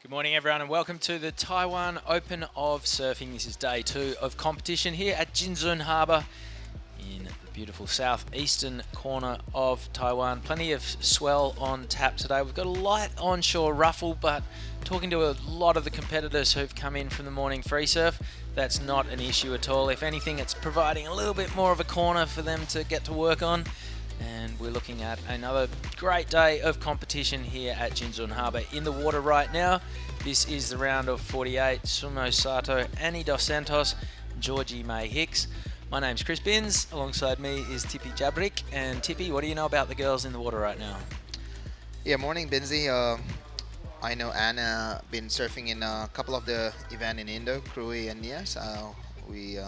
Good morning, everyone, and welcome to the Taiwan Open of Surfing. This is day 2 of competition here at Jinzun Harbour in the beautiful southeastern corner of Taiwan. Plenty of swell on tap today. We've got a light onshore ruffle, but talking to a lot of the competitors who've come in from the morning free surf, that's not an issue at all. If anything, it's providing a little bit more of a corner for them to get to work on. And we're looking at another great day of competition here at Jinzun Harbour. In the water right now, this is the round of 48. Sumo Sato, Annie Dos Santos, Georgie May Hicks. My name's Chris Binns. Alongside me is Tippy Jabrick. And Tippy, what do you know about the girls in the water right now? Yeah, morning, Binzi. I know Anna been surfing in a couple of the event in Indo, Krui and Nia. So we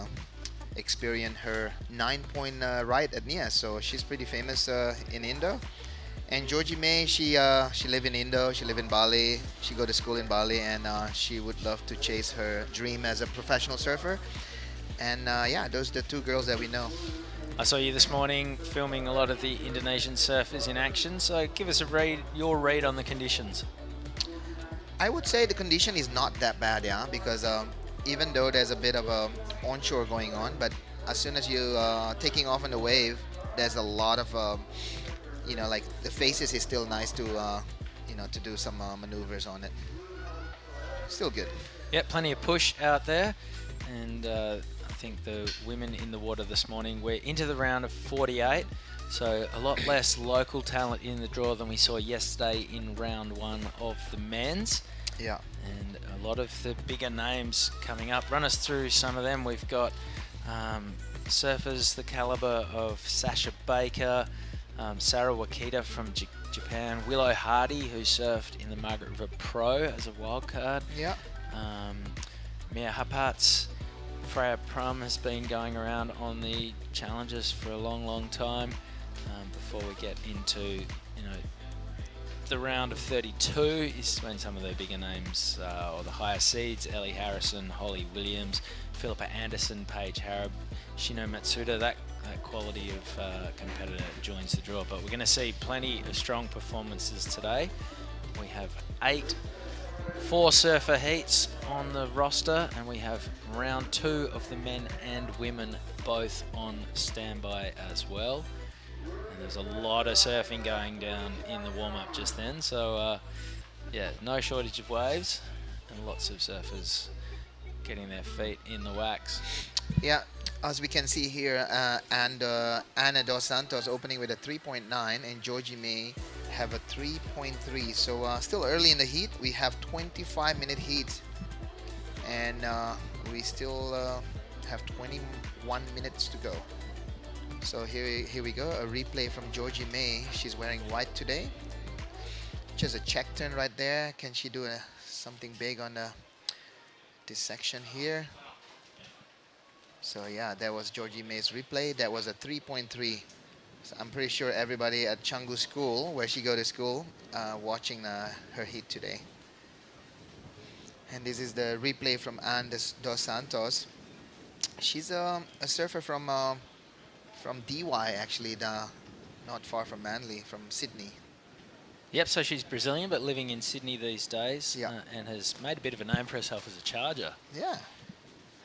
experienced her 9-point ride at Nia, so she's pretty famous in Indo. And Georgie May, she live in Indo, she live in Bali, she go to school in Bali, and she would love to chase her dream as a professional surfer. And yeah, those are the two girls that we know. I saw you this morning filming a lot of the Indonesian surfers in action, so give us your read on the conditions. I would say the condition is not that bad, yeah, because even though there's a bit of a onshore going on, but as soon as you taking off on the wave, there's a lot of like the faces is still nice to to do some maneuvers on it. Still good. Yeah, plenty of push out there, and I think the women in the water this morning, we're into the round of 48, so a lot less local talent in the draw than we saw yesterday in round 1 of the men's. Yeah. And a lot of the bigger names coming up. Run us through some of them. We've got surfers the caliber of Sasha Baker, Sarah Wakita from Japan, Willow Hardy, who surfed in the Margaret River Pro as a wildcard. Yeah. Mia Hapatz, Freya Prum has been going around on the challenges for a long time. Before we get into the round of 32 is when some of the bigger names or the higher seeds, Ellie Harrison, Holly Williams, Philippa Anderson, Paige Harab, Shino Matsuda, that quality of competitor joins the draw. But we're going to see plenty of strong performances today. We have 8 4-surfer heats on the roster, and we have round 2 of the men and women both on standby as well. And there's a lot of surfing going down in the warm-up just then, so yeah, no shortage of waves and lots of surfers getting their feet in the wax. Yeah, as we can see here, Anna Dos Santos opening with a 3.9 and Georgie May have a 3.3. So still early in the heat. We have 25-minute heat, and we still have 21 minutes to go. So here we go, a replay from Georgie May. She's wearing white today. Just a check turn right there. Can she do something big on this section here? So yeah, that was Georgie May's replay. That was a 3.3. So I'm pretty sure everybody at Canggu School, where she go to school, watching her heat today. And this is the replay from Anne Dos Santos. She's a surfer from DY, actually, not far from Manly, from Sydney. Yep, so she's Brazilian but living in Sydney these days. Yeah. And has made a bit of a name for herself as a charger. Yeah.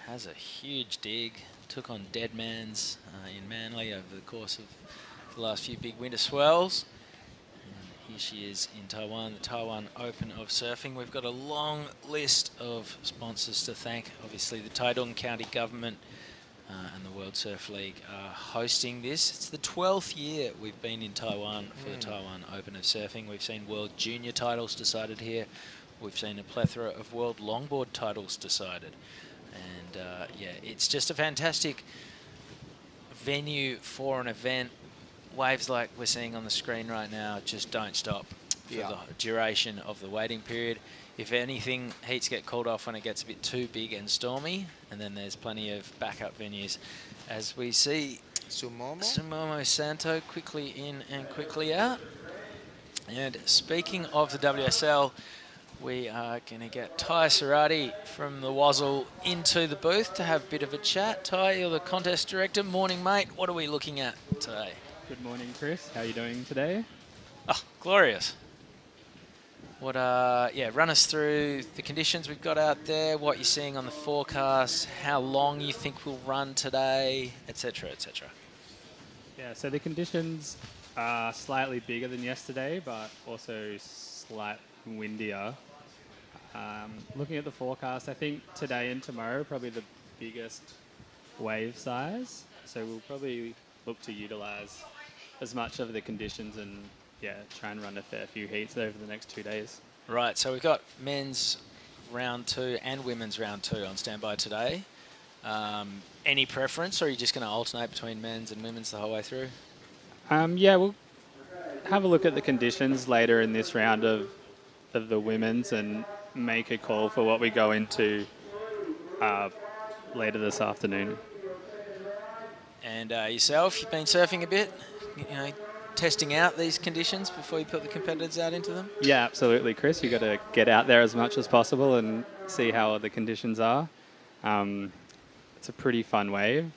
Has a huge dig, took on Deadmans in Manly over the course of the last few big winter swells. And here she is in Taiwan, the Taiwan Open of Surfing. We've got a long list of sponsors to thank. Obviously, the Taitung County government and the World Surf League are hosting this. It's the 12th year we've been in Taiwan for the Taiwan Open of Surfing. We've seen World Junior titles decided here. We've seen a plethora of World Longboard titles decided. And yeah, it's just a fantastic venue for an event. Waves like we're seeing on the screen right now just don't stop for the duration of the waiting period. If anything, heats get called off when it gets a bit too big and stormy, and then there's plenty of backup venues. As we see Sumomo Santo quickly in and quickly out. And speaking of the WSL, we are going to get Ty Sarati from the Wazzle into the booth to have a bit of a chat. Ty, you're the contest director. Morning, mate. What are we looking at today? Good morning, Chris. How are you doing today? Oh, glorious. Run us through the conditions we've got out there, what you're seeing on the forecast, how long you think we'll run today, etc., etc. Yeah, so the conditions are slightly bigger than yesterday, but also slightly windier. Looking at the forecast, I think today and tomorrow are probably the biggest wave size. So we'll probably look to utilise as much of the conditions and try and run a fair few heats over the next 2 days. Right, so we've got men's round 2 and women's round 2 on standby today. Any preference, or are you just going to alternate between men's and women's the whole way through? We'll have a look at the conditions later in this round of the women's and make a call for what we go into later this afternoon. And yourself, you've been surfing a bit, testing out these conditions before you put the competitors out into them? Yeah, absolutely, Chris. You've got to get out there as much as possible and see how the conditions are. It's a pretty fun wave.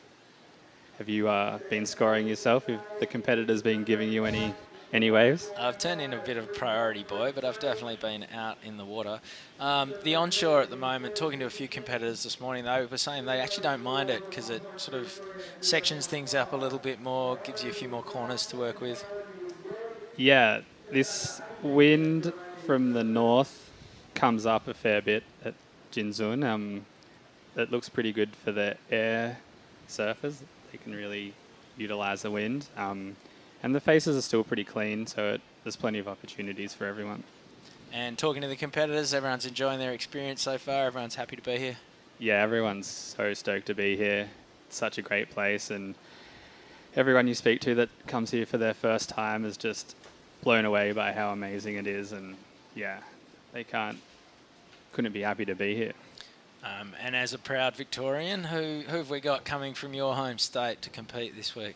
Have you been scoring yourself? Have the competitors been giving you any waves? I've turned into a bit of a priority boy, but I've definitely been out in the water. The onshore at the moment, talking to a few competitors this morning, they were saying they actually don't mind it because it sort of sections things up a little bit more, gives you a few more corners to work with. Yeah, this wind from the north comes up a fair bit at Jinzun. It looks pretty good for the air surfers. They can really utilise the wind. And the faces are still pretty clean, so there's plenty of opportunities for everyone. And talking to the competitors, everyone's enjoying their experience so far. Everyone's happy to be here. Yeah, everyone's so stoked to be here. It's such a great place, and everyone you speak to that comes here for their first time is just blown away by how amazing it is. And yeah, they couldn't be happy to be here. And as a proud Victorian, who have we got coming from your home state to compete this week?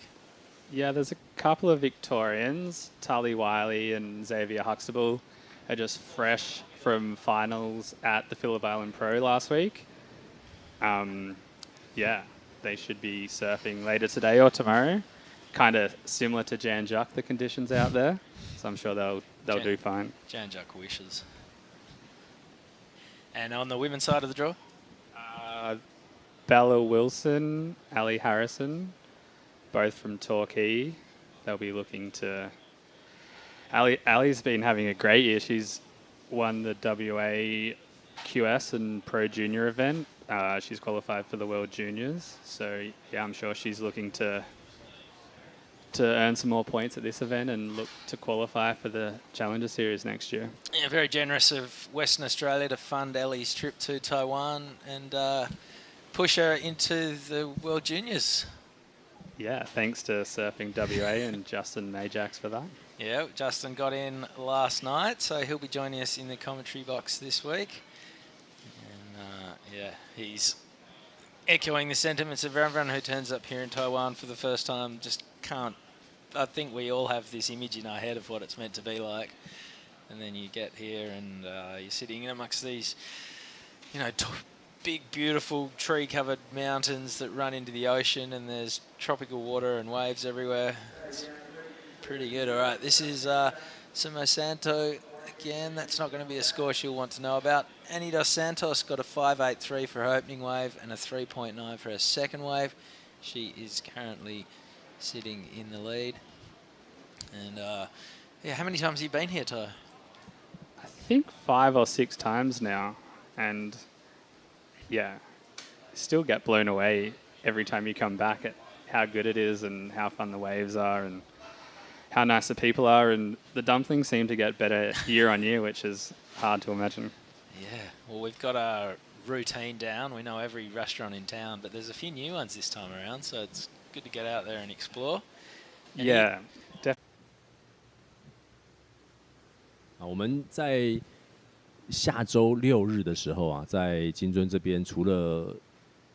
Yeah, there's a couple of Victorians. Tully Wiley and Xavier Huxtable are just fresh from finals at the Phillip Island Pro last week. They should be surfing later today or tomorrow. Kind of similar to Jan Juck, the conditions out there. So I'm sure they'll do fine. Jan Juck wishes. And on the women's side of the draw? Bella Wilson, Ali Harrison, both from Torquay. They'll be looking to... Ali's been having a great year. She's won the WA QS and Pro Junior event. She's qualified for the World Juniors. So, yeah, I'm sure she's looking to earn some more points at this event and look to qualify for the Challenger Series next year. Yeah, very generous of Western Australia to fund Ellie's trip to Taiwan and push her into the World Juniors. Yeah, thanks to Surfing WA and Justin Majax for that. Yeah, Justin got in last night, so he'll be joining us in the commentary box this week. And he's echoing the sentiments of everyone who turns up here in Taiwan for the first time. Just can't. I think we all have this image in our head of what it's meant to be like, and then you get here and you're sitting amongst these, big, beautiful tree-covered mountains that run into the ocean, and there's tropical water and waves everywhere. It's pretty good. All right, this is Sumo Santo again. That's not going to be a score she'll want to know about. Annie Dos Santos got a 5.83 for her opening wave and a 3.9 for her second wave. She is currently sitting in the lead. And how many times have you been here, Ty? I think 5 or 6 times now, and yeah, still get blown away every time you come back at how good it is and how fun the waves are and how nice the people are, and the dumplings seem to get better year on year, which is hard to imagine. Yeah, well, we've got our routine down. We know every restaurant in town, but there's a few new ones this time around, so it's good to get out there and explore. Yeah, definitely. 我们在下周6日的时候啊，在金樽这边，除了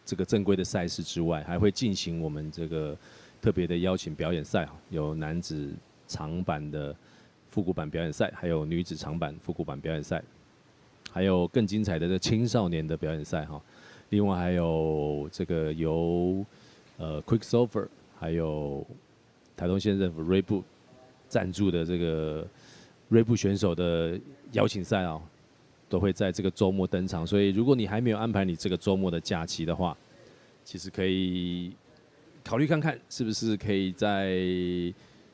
这个正规的赛事之外，还会进行我们这个特别的邀请表演赛，有男子长板的复古板表演赛，还有女子长板复古板表演赛，还有更精彩的青少年的表演赛哈。另外还有这个由Quicksilver 还有台东县政府 Rayboot 赞助的这个锐步选手的邀请赛啊，都会在这个周末登场。所以如果你还没有安排你这个周末的假期的话，其实可以考虑看看，是不是可以在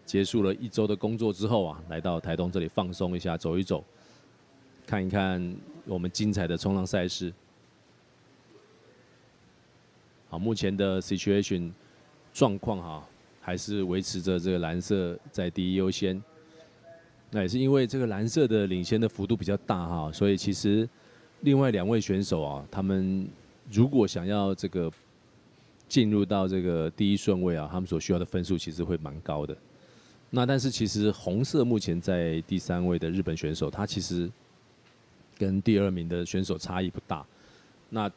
结束了1周的工作之后啊，来到台东这里放松一下，走一走，看一看我们精彩的冲浪赛事。好，目前的 situation 状况哈，还是维持着这个蓝色在第一优先。那也是因为这个蓝色的领先的幅度比较大哈，所以其实另外2位选手啊，他们如果想要这个进入到这个第1顺位啊，他们所需要的分数其实会蛮高的。那但是其实红色目前在第3位的日本选手，他其实跟第2名的选手差异不大。那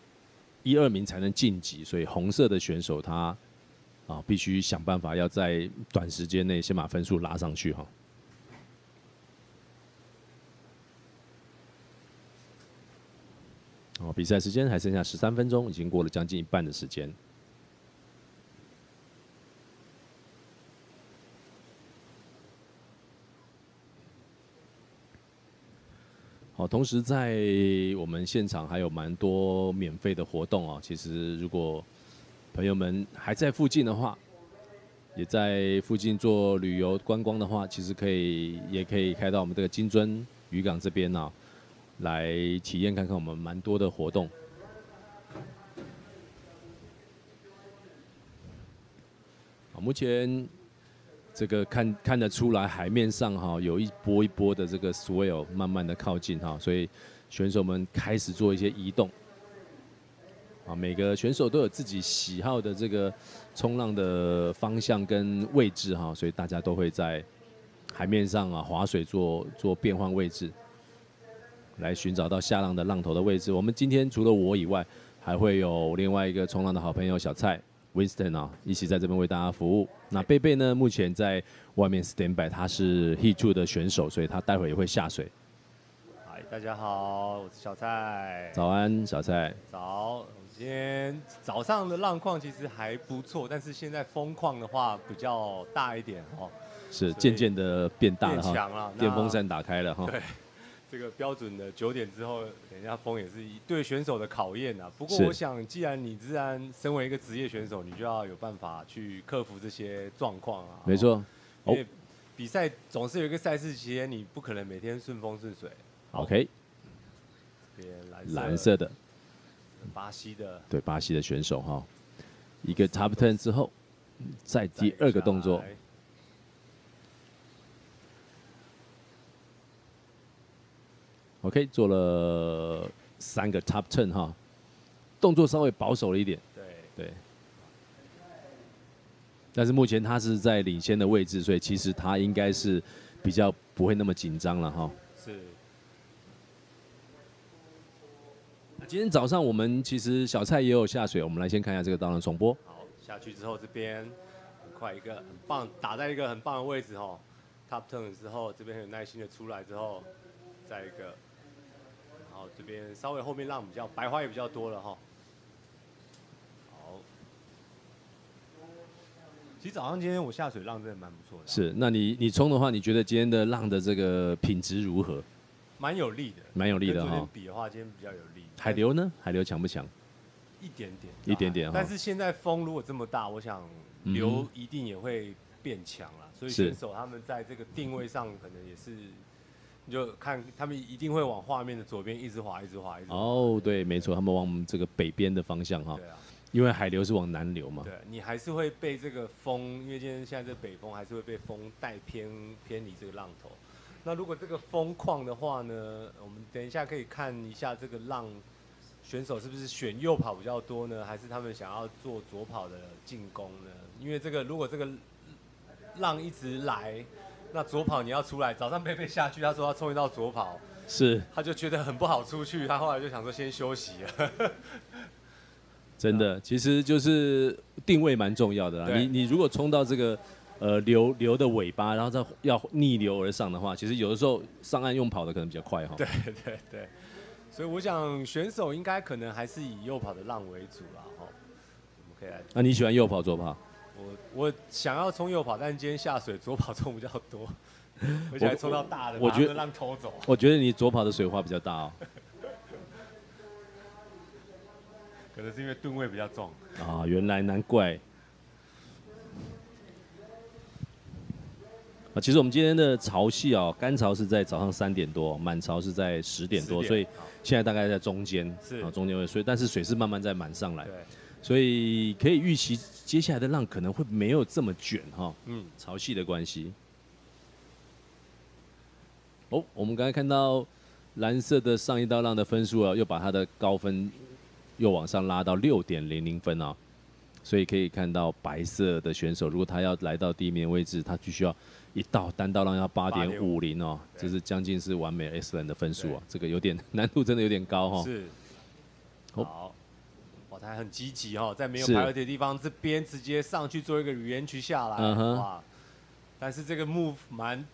1、2名才能晋级，所以红色的选手他必须想办法要在短时间内先把分数拉上去哈。比赛时间还剩下13分钟，已经过了将近一半的时间。好，同时在我们现场还有蛮多免费的活动啊。其实如果朋友们还在附近的话，也在附近做旅游观光的话，其实也可以开到我们这个金樽渔港这边啊，来体验看看我们蛮多的活动。好，目前这个看得出来，海面上哈有一波一波的这个 swell 慢慢的靠近哈，所以选手们开始做一些移动。每个选手都有自己喜好的这个冲浪的方向跟位置哈，所以大家都会在海面上划水做变换位置，来寻找到下浪的浪头的位置。我们今天除了我以外，还会有另外一个冲浪的好朋友小蔡。Winston 一起在这边为大家服务。那贝贝呢，目前在外面 stand by， 他是 Heat 2的选手，所以他待会也会下水。嗨，大家好，我是小蔡。早安，小蔡。早。今天早上的浪况其实还不错，但是现在风况的话比较大一点哦。是渐渐的变大了哈，变强了，电风扇打开了哈。对。这个标准的9点之后，等一下风也是对选手的考验啊。不过我想，既然你身为一个职业选手，你就要有办法去克服这些状况啊。没错，因为比赛总是有一个赛事期间，你不可能每天顺风顺水。OK， 这边蓝色的，巴西的，对，巴西的选手哈，一个 Top 10之后，再第2个动作。OK， 做了3个 Top 10哈，动作稍微保守了一点。对。但是目前他是在领先的位置，所以其实他应该是比较不会那么紧张了哈。是。今天早上我们其实小蔡也有下水，我们来先看一下这个当然重播。好，下去之后这边很快一个很棒，打在一个很棒的位置哈。Top 10之后，这边很有耐心的出来之后，再一个。然后这边稍微后面浪比较白花也比较多了哈。好，其实早上今天我下水浪真的蛮不错的。是，那你冲的话，你觉得今天的浪的这个品质如何？蛮有力的，蛮有力的哈。跟昨天比的话，今天比较有力。海流呢？海流强不强？一点点，一点点。但是现在风如果这么大，我想流一定也会变强了。所以选手他们在这个定位上可能也是。你就看他们一定会往画面的左边一直滑，一直滑，一直滑。哦，对，没错，他们往这个北边的方向哈。对啊。因为海流是往南流嘛。对，你还是会被这个风，因为今天现在这北风还是会被风带偏离这个浪头。那如果这个风况的话呢，我们等一下可以看一下这个浪选手是不是选右跑比较多呢，还是他们想要做左跑的进攻呢？因为如果这个浪一直来。那左跑你要出来，早上贝贝下去，他说要冲一道左跑，是，他就觉得很不好出去，他后来就想说先休息了。真的，其实就是定位蛮重要的啦。你如果冲到这个流的尾巴，然后再要逆流而上的话，其实有的时候上岸用跑的可能比较快哈。对，所以我想选手应该可能还是以右跑的浪为主啦哈。我们可以来。那你喜欢右跑左跑？我想要冲右跑，但今天下水左跑冲比较多，而且还抽到大的，我觉得把他们浪偷走。我觉得你左跑的水花比较大哦。可能是因为吨位比较重。啊，原来难怪。啊，其实我们今天的潮汐哦，干潮是在早上3点多，满潮是在10点多，所以现在大概在中间，是啊中间位，所以但是水是慢慢在满上来，对，所以可以预期接下来的浪可能会没有这么卷哈，嗯，潮汐的关系。哦，我们刚才看到蓝色的上一道浪的分数啊，又把它的高分又往上拉到6.00分啊，所以可以看到白色的选手，如果他要来到地面位置，他必须要一道单道浪要8.50哦，这是将近是完美 excellent 的分数啊，这个有点难度，真的有点高哈。是，哦好，哇，他很积极哈，在没有排位的地方，这边直接上去做一个语言区下来，哇，但是这个 move 蛮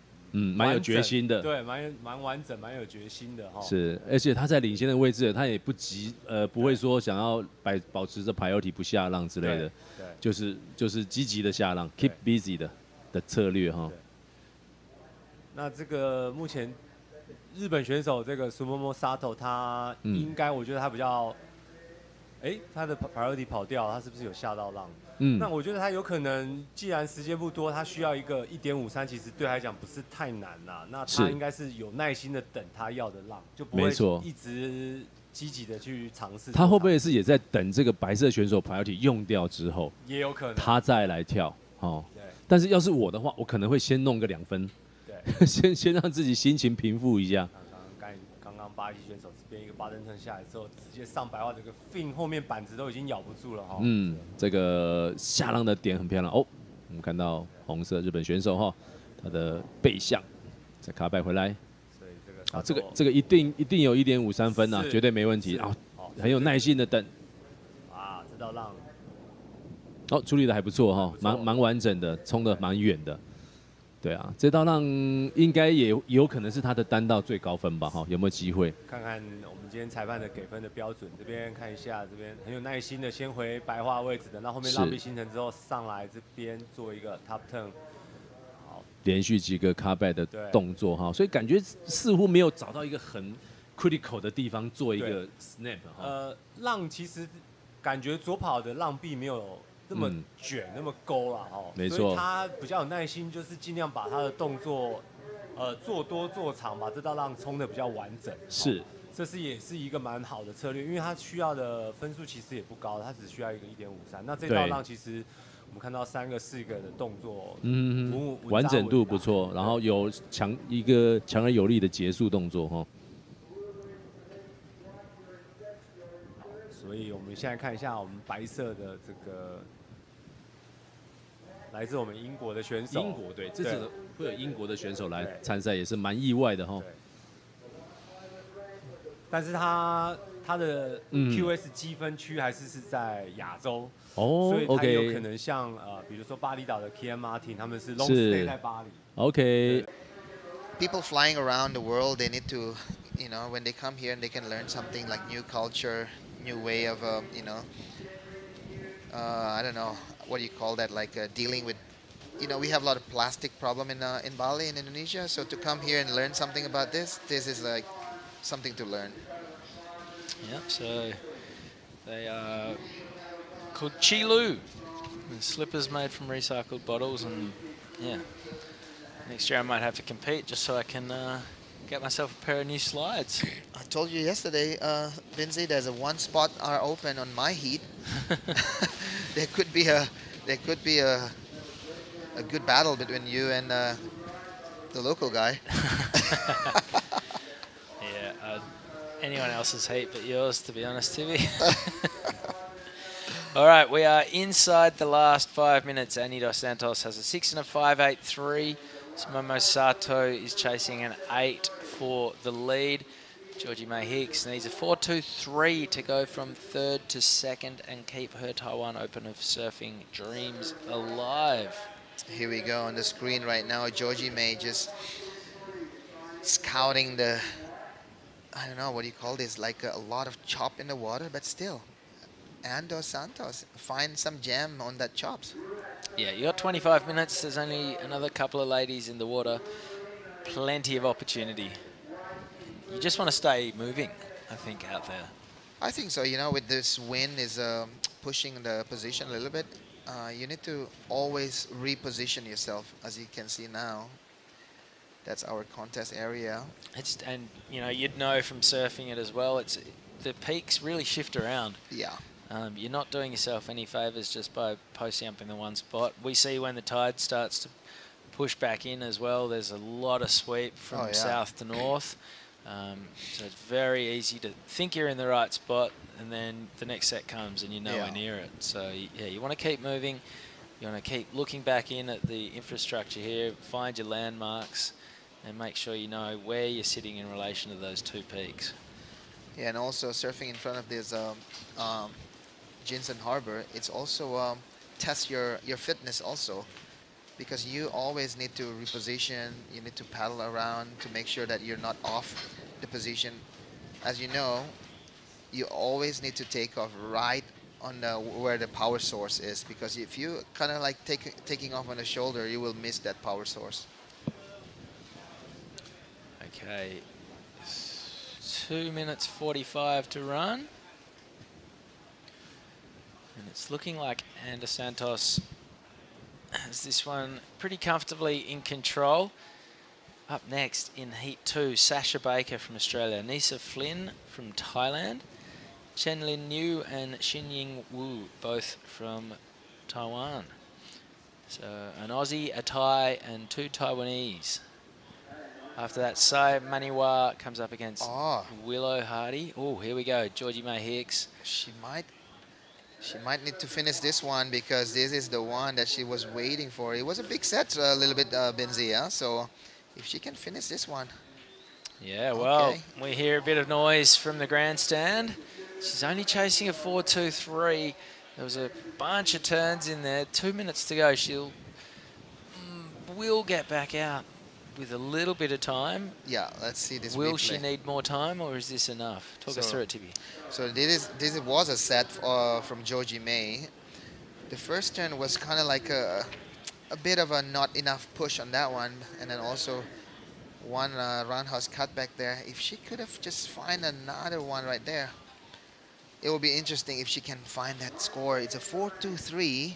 有决心的，对，蛮完整，蛮有决心的哈。是，而且他在领先的位置，他也不急，不会说想要保持着 priority 不下浪之类的，对，就是积极的下浪 ，keep busy 的策略哈。那这个目前日本选手这个 Sumomo Sato， 他应该我觉得他比较，他的 priority 跑掉，他是不是有下到浪？那我觉得他有可能，既然时间不多，他需要一个1.53，其实对他来讲不是太难啦。那他应该是有耐心的等他要的浪，就不会一直积极的去尝试。他会不会是也在等这个白色选手 priority 用掉之后，也有可能他再来跳哦？但是要是我的话，我可能会先弄个2分，对，先让自己心情平复一下。刚刚巴西选手这边一个巴登特下来之后，直接上白袜，这个 fin 后面板子都已经咬不住了哈。这个下浪的点很漂亮哦。我们看到红色日本选手哈，他的背向再卡摆回来。所以这个一定有1.53分呐，绝对没问题啊，很有耐心的等。啊，这道浪，处理的还不错哈，蛮完整的，冲的蛮远的。对啊，这道浪应该也有可能是他的单道最高分吧？哈，有没有机会？看看我们今天裁判的给分的标准，这边看一下，这边很有耐心的先回白花位置，等到后面浪壁形成之后上来这边做一个 top turn， 好，连续几个 car back 的动作哈，所以感觉似乎没有找到一个很 critical 的地方做一个 snap 哈。浪其实感觉左跑的浪壁没有那么卷，那么勾啦，没错，所以他比较有耐心，就是尽量把他的动作，做多做长，把这道浪冲得比较完整。是，这也是一个蛮好的策略，因为他需要的分数其实也不高，他只需要一个1.53。那这道浪其实我们看到3个4个的动作，完整度不错，然后有一个强而有力的结束动作哈。所以我们现在看一下我们白色的这个来自我们英国的选手。英国队这次会有英国的选手来参赛，也是蛮意外的哈。但是他的 QS 积分区还是在亚洲，所以他有可能像比如说巴厘岛的 Kian Martin， 他们是 long stay 在巴黎。OK。 People flying around the world, they need to, when they come here and they can learn something like new culture, new way of, I don't know, what do you call that, like dealing with, we have a lot of plastic problem in Bali, in Indonesia, so to come here and learn something about this is like something to learn. Yeah, so they are called Chilu, slippers made from recycled bottles, and yeah, next year I might have to compete just so I can get myself a pair of new slides. I told you yesterday, Vinzi, there's one spot are open on my heat. There could be a good battle between you and the local guy. Yeah, anyone else's heat but yours, to be honest, Tibi. All right, we are inside the last 5 minutes. Annie Dos Santos has a 6 and a 5.83. Sumomo Sato is chasing an 8 for the lead. Georgie May Hicks needs a 4.23 to go from 3rd to 2nd and keep her Taiwan Open of Surfing dreams alive. Here we go on the screen right now. Georgie May just scouting the, I don't know, what do you call this, like a lot of chop in the water, but still. And Dos Santos find some jam on that chops. Yeah, you got 25 minutes. There's only another couple of ladies in the water. plenty of opportunity. You just want to stay moving, I think, out there. I think so. You know, with this wind is pushing the position a little bit. You need to always reposition yourself, as you can see now. That's our contest area. And you know, you'd know from surfing it as well. It's the peaks really shift around. Yeah. You're not doing yourself any favors just by posting up in the one spot. We see when the tide starts to push back in as well, there's a lot of sweep from south to north. So it's very easy to think you're in the right spot, and then the next set comes and you're nowhere near it. So yeah, you want to keep moving. You want to keep looking back in at the infrastructure here, find your landmarks, and make sure you know where you're sitting in relation to those two peaks. Yeah, and also surfing in front of this Jinzun Harbour, it's also test your fitness also, because you always need to reposition, you need to paddle around to make sure that you're not off the position. As you know, you always need to take off right on where the power source is, because if you kind of like taking off on the shoulder, you will miss that power source. Okay, 2 minutes 45 to run. And it's looking like Ander Santos has this one pretty comfortably in control. Up next in Heat 2, Sasha Baker from Australia, Nisa Flynn from Thailand, Chen Lin Yu and Xin Ying Wu, both from Taiwan. So an Aussie, a Thai, and two Taiwanese. After that, Sai Maniwa comes up against Willow Hardy. Oh, here we go, Georgie May Hicks. She might need to finish this one, because this is the one that she was waiting for. It was a big set, a little bit, Benzi, yeah? So if she can finish this one. Yeah, well, we hear a bit of noise from the grandstand. She's only chasing a 4.23. There was a bunch of turns in there. 2 minutes to go. She'll will get back out with a little bit of time. Yeah, let's see this. Will she need more time, or is this enough? Talk us through it, Tibi. So this was a set from Georgie May. The first turn was kind of like a bit of a not enough push on that one, and then also one roundhouse cut back there. If she could have just find another one right there, it will be interesting if she can find that score. It's a 4.23.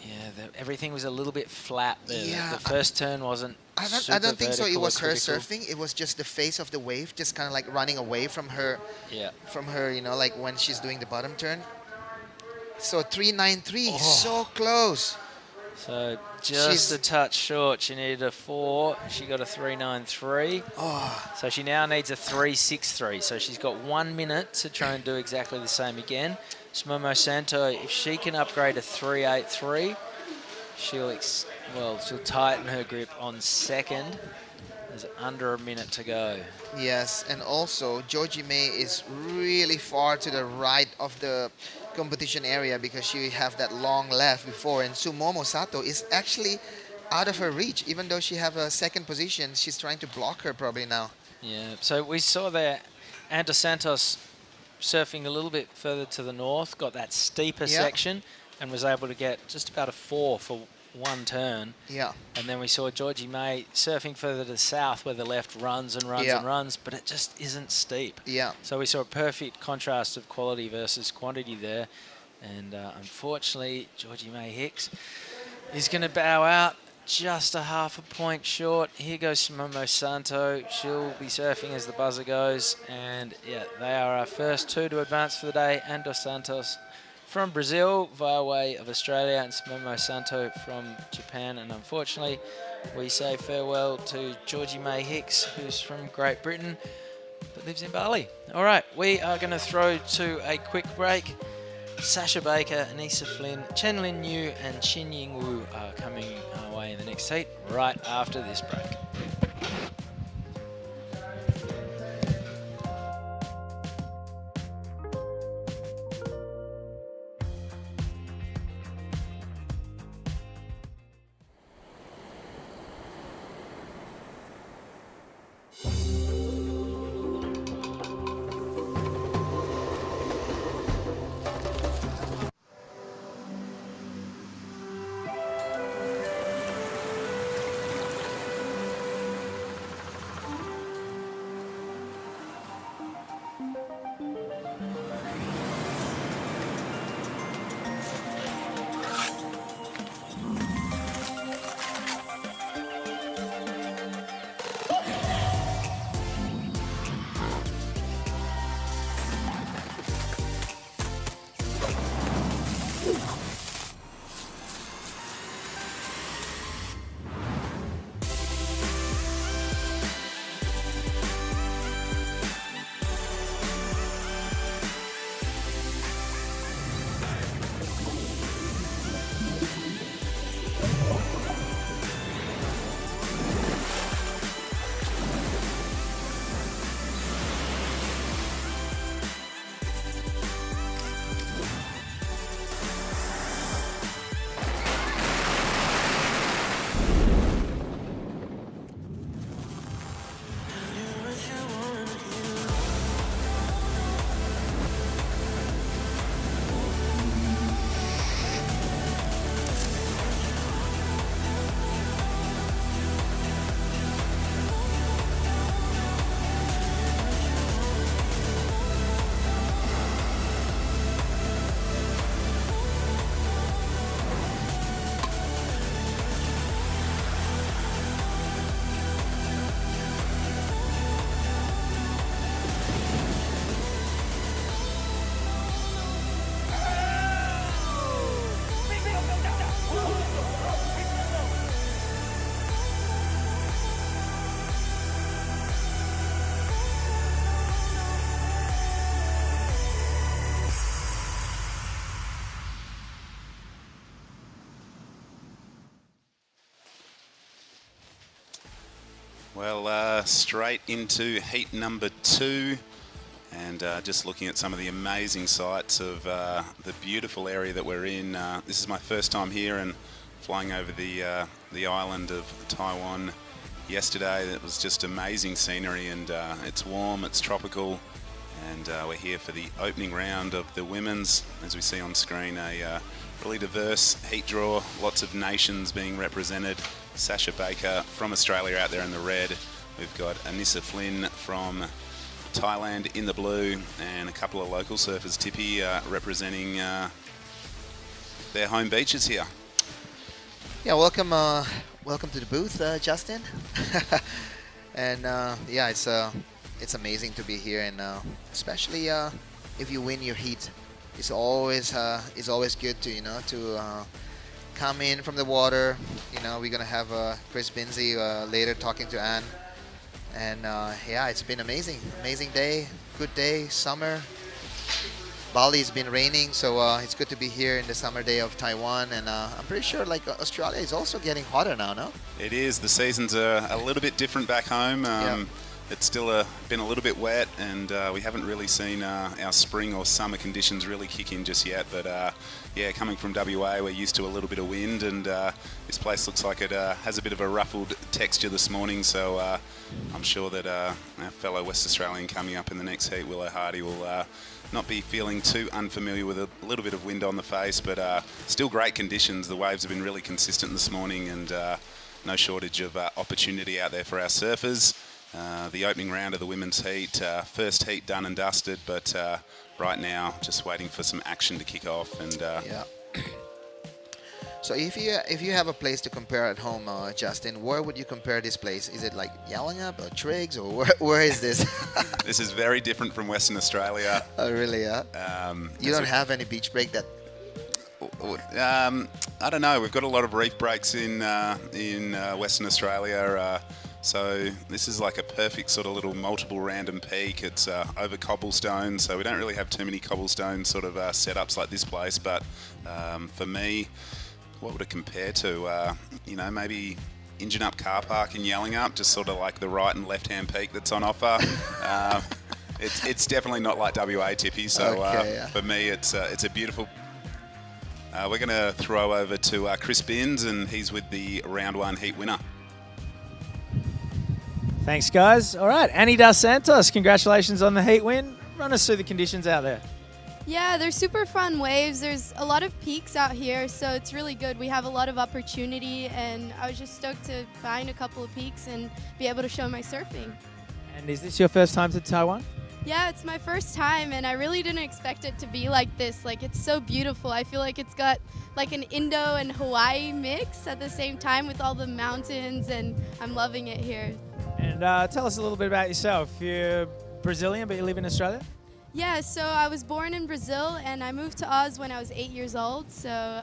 Yeah, everything was a little bit flat there. Yeah, the first turn wasn't. I don't think so. It was her surfing. It was just the face of the wave, just kind of like running away from her. Yeah. From her, you know, like when she's doing the bottom turn. So 3.93, so close. So just a touch short. She needed a 4. She got a 3.93. So she now needs a 3.63. So she's got 1 minute to try and do exactly the same again. Momo Santo, if she can upgrade a 3.83, she'll tighten her grip on second. There's under a minute to go. Yes, and also Georgie May is really far to the right of the competition area, because she have that long left before, and Sumomo Sato is actually out of her reach. Even though she have a second position, she's trying to block her probably now. Yeah, so we saw there Ander Santos surfing a little bit further to the north, got that steeper section, and was able to get just about a 4 for one turn. Yeah. And then we saw Georgie May surfing further to the south, where the left runs and runs and runs, but it just isn't steep. Yeah. So we saw a perfect contrast of quality versus quantity there. And unfortunately, Georgie May Hicks is going to bow out just a half a point short. Here goes Momo Santo. She'll be surfing as the buzzer goes. And yeah, they are our first two to advance for the day. Ander Santos from Brazil via way of Australia, and Momo Santo from Japan. And unfortunately, we say farewell to Georgie May Hicks, who's from Great Britain but lives in Bali. All right, we are going to throw to a quick break. Sasha Baker, Anissa Flynn, Chen Lin Yu and Xin Ying Wu are coming our way in the next heat right after this break. Well, straight into heat number 2, and just looking at some of the amazing sights of the beautiful area that we're in. This is my first time here, and flying over the island of Taiwan yesterday. It was just amazing scenery, and it's warm, it's tropical, and we're here for the opening round of the women's. As we see on screen, a really diverse heat draw, lots of nations being represented. Sasha Baker from Australia out there in the red. We've got Anissa Flynn from Thailand in the blue, and a couple of local surfers, Tippy, representing their home beaches here. Yeah, welcome to the booth, Justin. And yeah, it's amazing to be here, and especially if you win your heat, it's always good to come in from the water. We're gonna have Chris Binsey later talking to Anne, and yeah, it's been amazing day, good day, summer. Bali's been raining, so it's good to be here in the summer day of Taiwan, and I'm pretty sure like Australia is also getting hotter now, no? It is. The seasons are a little bit different back home. Yeah. It's still been a little bit wet, and we haven't really seen our spring or summer conditions really kick in just yet. But yeah, coming from WA, we're used to a little bit of wind, and this place looks like it has a bit of a ruffled texture this morning. So I'm sure that our fellow West Australian coming up in the next heat, Willow Hardy, will not be feeling too unfamiliar with a little bit of wind on the face, but still great conditions. The waves have been really consistent this morning, and no shortage of opportunity out there for our surfers. The opening round of the women's heat, first heat done and dusted, but right now just waiting for some action to kick off. And yeah. So if you have a place to compare at home, Justin, where would you compare this place? Is it like Yallingup or Triggs, or where is this? This is very different from Western Australia. Oh, really? Yeah. You don't have any beach break that? I don't know. We've got a lot of reef breaks in Western Australia. So this is like a perfect sort of little multiple random peak. It's over cobblestone, so we don't really have too many cobblestone sort of setups like this place. But for me, what would it compare to? Maybe Engine Up Car Park in Yallingup, just sort of like the right and left-hand peak that's on offer. It's definitely not like WA, Tippy. So okay, yeah. For me, it's a beautiful. We're going to throw over to Chris Binns, and he's with the round 1 heat winner. Thanks, guys. All right, Annie Dos Santos, congratulations on the heat win. Run us through the conditions out there. Yeah, they're super fun waves. There's a lot of peaks out here, so it's really good. We have a lot of opportunity, and I was just stoked to find a couple of peaks and be able to show my surfing. And is this your first time to Taiwan? Yeah, it's my first time, and I really didn't expect it to be like this. Like, it's so beautiful. I feel like it's got like an Indo and Hawaii mix at the same time with all the mountains, and I'm loving it here. And tell us a little bit about yourself. You're Brazilian, but you live in Australia? Yeah, so I was born in Brazil, and I moved to Oz when I was 8 years old. So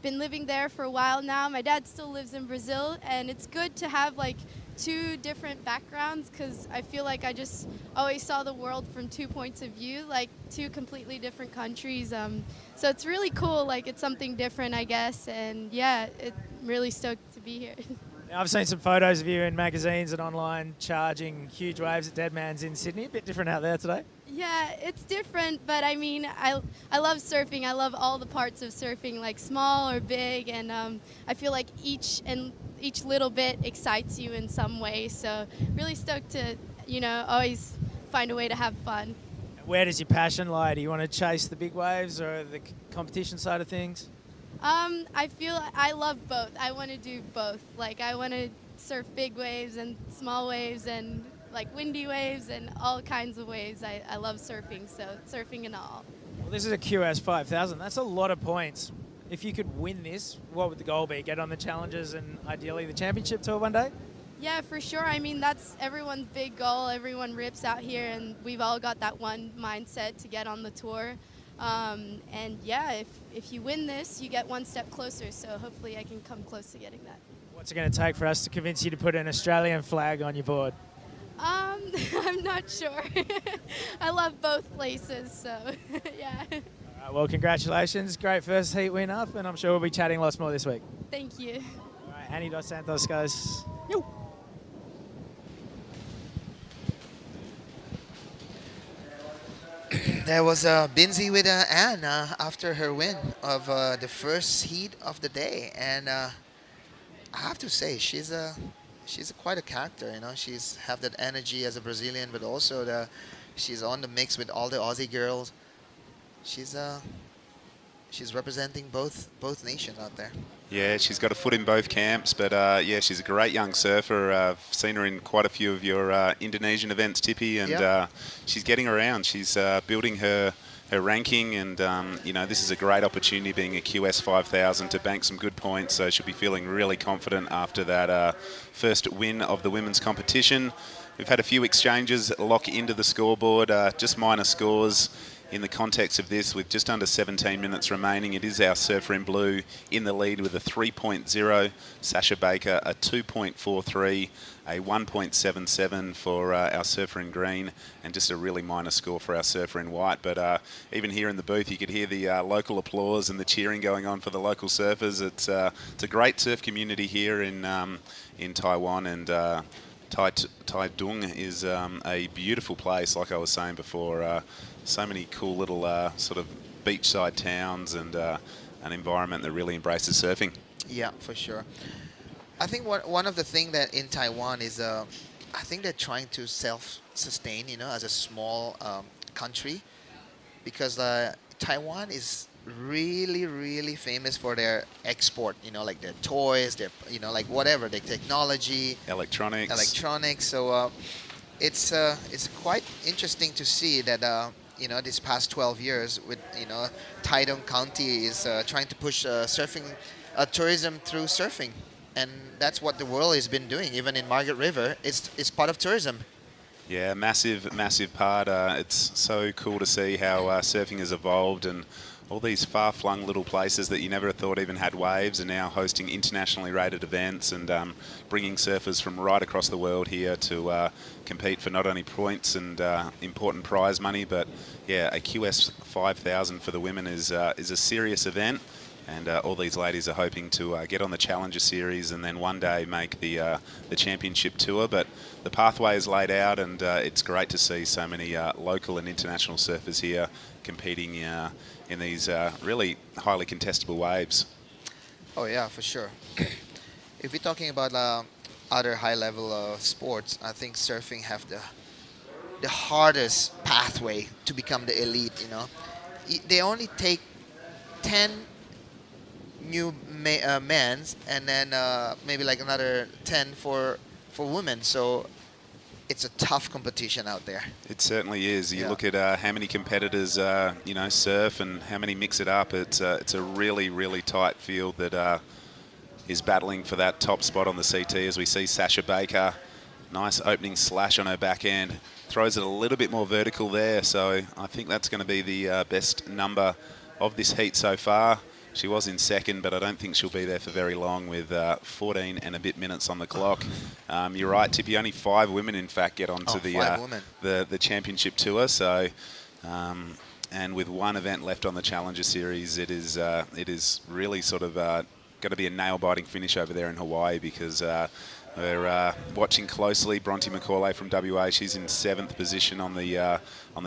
been living there for a while now. My dad still lives in Brazil, and it's good to have like 2 different backgrounds, because I feel like I just always saw the world from 2 points of view, like 2 completely different countries. So it's really cool. Like, it's something different, I guess. And yeah, I'm really stoked to be here. Now, I've seen some photos of you in magazines and online charging huge waves at Deadman's in Sydney. A bit different out there today. Yeah, it's different, but I mean, I love surfing. I love all the parts of surfing, like small or big, and I feel like each little bit excites you in some way. So really stoked to, always find a way to have fun. Where does your passion lie? Do you want to chase the big waves or the competition side of things? I feel I love both. I want to do both. Like, I want to surf big waves and small waves and like windy waves and all kinds of waves. I love surfing, so surfing and all. Well, this is a QS 5000. That's a lot of points. If you could win this, what would the goal be? Get on the Challengers and ideally the Championship Tour one day? Yeah, for sure. I mean, that's everyone's big goal. Everyone rips out here, and we've all got that one mindset to get on the tour. And yeah, if you win this, you get one step closer. So hopefully I can come close to getting that. What's it going to take for us to convince you to put an Australian flag on your board? I'm not sure. I love both places, so yeah. All right, well, congratulations. Great first heat win up, and I'm sure we'll be chatting lots more this week. Thank you. All right, Annie Dos Santos, guys. Yo. There was Binzi with Anne after her win of the first heat of the day, and I have to say she's quite a character. You know, she's have that energy as a Brazilian, but also she's on the mix with all the Aussie girls. She's representing both nations out there. Yeah, she's got a foot in both camps, but yeah, she's a great young surfer. I've seen her in quite a few of your Indonesian events, Tippy, and she's getting around. She's building her ranking, and you know, this is a great opportunity, being a QS 5000, to bank some good points. So she'll be feeling really confident after that first win of the women's competition. We've had a few exchanges lock into the scoreboard, just minor scores. In the context of this, with just under 17 minutes remaining, it is our surfer in blue in the lead with a 3.0, Sasha Baker a 2.43, a 1.77 for our surfer in green, and just a really minor score for our surfer in white. But even here in the booth, you could hear the local applause and the cheering going on for the local surfers. It's a great surf community here in Taiwan, and Taitung is a beautiful place, like I was saying before. So many cool little sort of beachside towns, and an environment that really embraces surfing. Yeah, for sure. I think one of the things that in Taiwan is, I think they're trying to self-sustain, you know, as a small country, because Taiwan is really famous for their export, you know, like their toys, their, you know, like whatever, their technology, electronics. So it's quite interesting to see that you know, this past 12 years with, you know, Taitung County is trying to push surfing tourism through surfing, and that's what the world has been doing. Even in Margaret River, it's part of tourism. Yeah, massive part. It's so cool to see how surfing has evolved, and all these far-flung little places that you never thought even had waves are now hosting internationally rated events, and bringing surfers from right across the world here to compete for not only points and important prize money, but yeah, a QS 5000 for the women is a serious event. And all these ladies are hoping to get on the Challenger Series and then one day make the championship tour. But the pathway is laid out, and it's great to see so many local and international surfers here competing in these really highly contestable waves. Oh yeah, for sure. If we're talking about other high-level sports, I think surfing have the hardest pathway to become the elite. You know, they only take 10 new men's, and then maybe like another 10 for women. So it's a tough competition out there. It certainly is. You look at how many competitors you know, surf and how many mix it up. It's a really tight field that is battling for that top spot on the CT. As we see Sasha Baker, nice opening slash on her backhand, throws it a little bit more vertical there. So I think that's going to be the best number of this heat so far. She was in second, but I don't think she'll be there for very long with 14 and a bit minutes on the clock. You're right, Tippy, only 5 women, in fact, get onto the championship tour. So, and with one event left on the Challenger Series, it is really sort of going to be a nail-biting finish over there in Hawaii, because we're watching closely Bronte McCauley from WA. She's in 7th position on the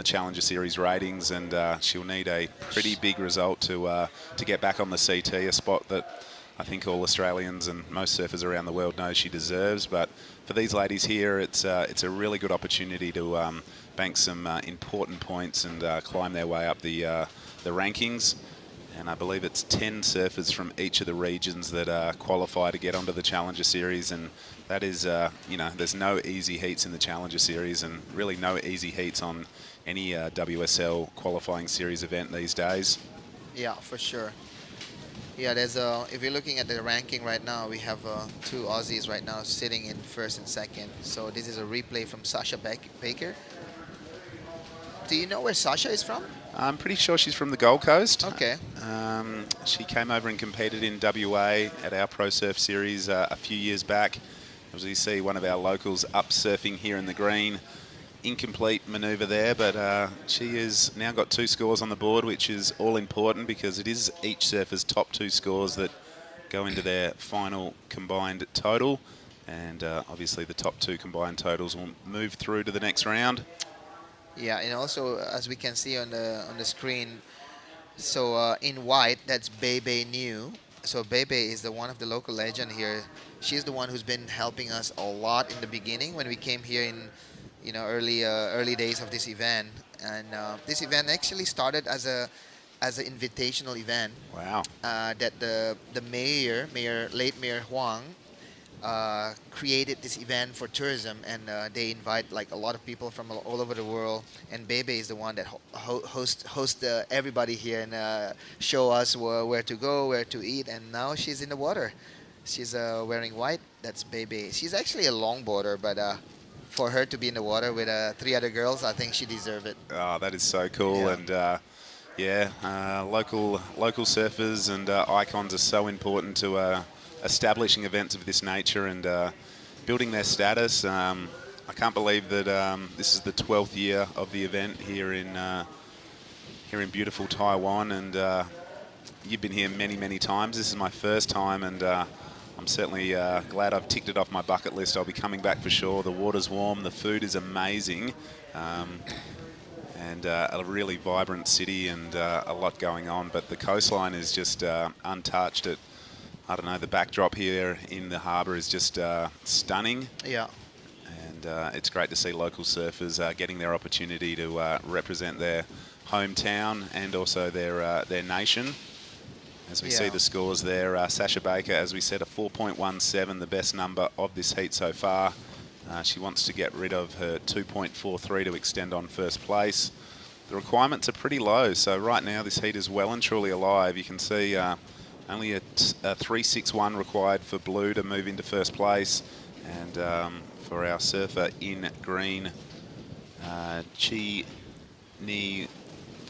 Challenger Series ratings, and she'll need a pretty big result to get back on the CT, a spot that I think all Australians and most surfers around the world know she deserves. But for these ladies here, it's a really good opportunity to bank some important points and climb their way up the rankings. And I believe it's 10 surfers from each of the regions that qualify to get onto the Challenger Series, and that is, you know, there's no easy heats in the Challenger Series, and really no easy heats on any WSL qualifying series event these days. Yeah, for sure. Yeah, there's if you're looking at the ranking right now, we have 2 Aussies right now sitting in 1st and 2nd. So this is a replay from Sasha Baker. Do you know where Sasha is from? I'm pretty sure she's from the Gold Coast. Okay. She came over and competed in WA at our Pro Surf Series a few years back. As you see, one of our locals up surfing here in the green. Incomplete manoeuvre there, but she has now got 2 scores on the board, which is all important, because it is each surfer's top 2 scores that go into their final combined total. And obviously the top 2 combined totals will move through to the next round. Yeah, and also as we can see on the screen, so in white that's Bebe New. So Bebe is the one of the local legend here. She's the one who's been helping us a lot in the beginning when we came here in, early days of this event. And this event actually started as an invitational event Wow. that the late Mayor Huang, created this event for tourism, and they invite like a lot of people from all over the world. And Bebe is the one that host everybody here and show us where to go, where to eat. And now she's in the water. She's wearing white. That's Bebe. She's actually a longboarder, but for her to be in the water with 3 other girls, I think she deserves it. Oh, that is so cool. Yeah. And local surfers and icons are so important to establishing events of this nature and building their status. I can't believe that this is the 12th year of the event here in beautiful Taiwan, and you've been here many times. This is my first time, and I'm certainly glad I've ticked it off my bucket list. I'll be coming back for sure. The water's warm, the food is amazing, and a really vibrant city and a lot going on. But the coastline is just untouched. I don't know, the backdrop here in the harbour is just stunning. Yeah. And it's great to see local surfers getting their opportunity to represent their hometown and also their nation. As we see the scores there, Sasha Baker, as we said, a 4.17, the best number of this heat so far. She wants to get rid of her 2.43 to extend on first place. The requirements are pretty low, so right now this heat is well and truly alive. You can see only a 3.61 required for blue to move into first place. And for our surfer in green, that is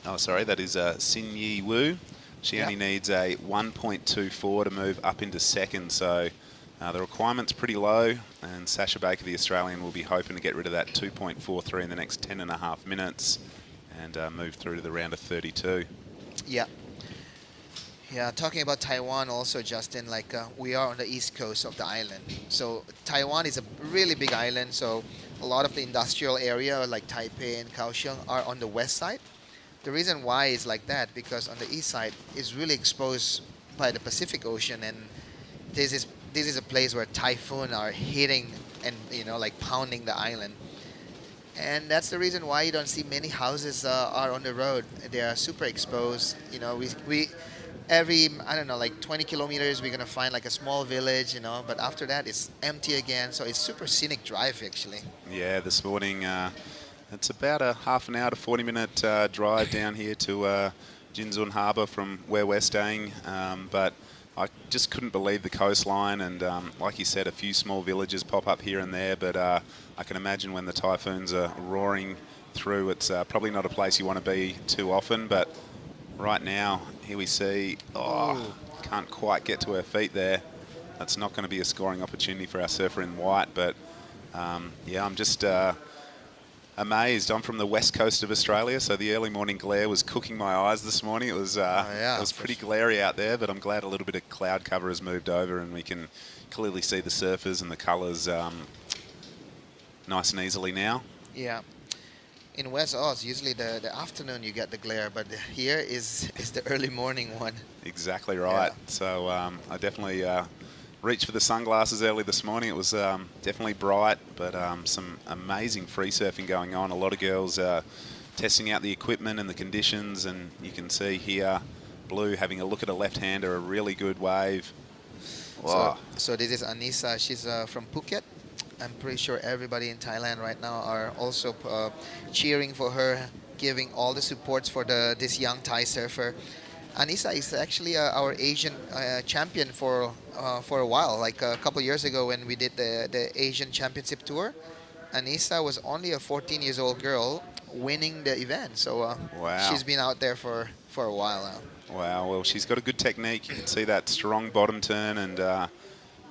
Xin Yi Wu. She only needs a 1.24 to move up into second, so the requirement's pretty low, and Sasha Baker, the Australian, will be hoping to get rid of that 2.43 in the next 10.5 minutes and move through to the round of 32. Yeah. Yeah, talking about Taiwan also, Justin, like we are on the east coast of the island. So Taiwan is a really big island, so a lot of the industrial area like Taipei and Kaohsiung are on the west side. The reason why is like that because on the east side is really exposed by the Pacific Ocean, and this is a place where typhoons are hitting and like pounding the island. And that's the reason why you don't see many houses are on the road. They are super exposed. We every, I don't know, like 20 kilometers, we're gonna find like a small village, but after that it's empty again. So it's super scenic drive actually. Yeah, this morning it's about a half an hour to 40-minute drive down here to Jinzun Harbour from where we're staying. But I just couldn't believe the coastline, and like you said, a few small villages pop up here and there. But I can imagine when the typhoons are roaring through, it's probably not a place you want to be too often. But right now, here we see, can't quite get to her feet there. That's not going to be a scoring opportunity for our surfer in white. But yeah, I'm just amazed. I'm from the west coast of Australia, so the early morning glare was cooking my eyes this morning. It was pretty glary out there, but I'm glad a little bit of cloud cover has moved over and we can clearly see the surfers and the colours nice and easily now. Yeah. In West Oz, usually the afternoon you get the glare, but here is the early morning one. Exactly right. Yeah. So I definitely reached for the sunglasses early this morning. It was definitely bright, but some amazing free surfing going on. A lot of girls testing out the equipment and the conditions, and you can see here Blue having a look at a left-hander, a really good wave. Wow. So this is Anissa. She's from Phuket. I'm pretty sure everybody in Thailand right now are also cheering for her, giving all the supports for this young Thai surfer. Anissa is actually our Asian champion for a while. Like a couple years ago when we did the Asian Championship Tour, Anissa was only a 14-year-old girl winning the event. So she's been out there for a while now. Wow, well, she's got a good technique. You can see that strong bottom turn and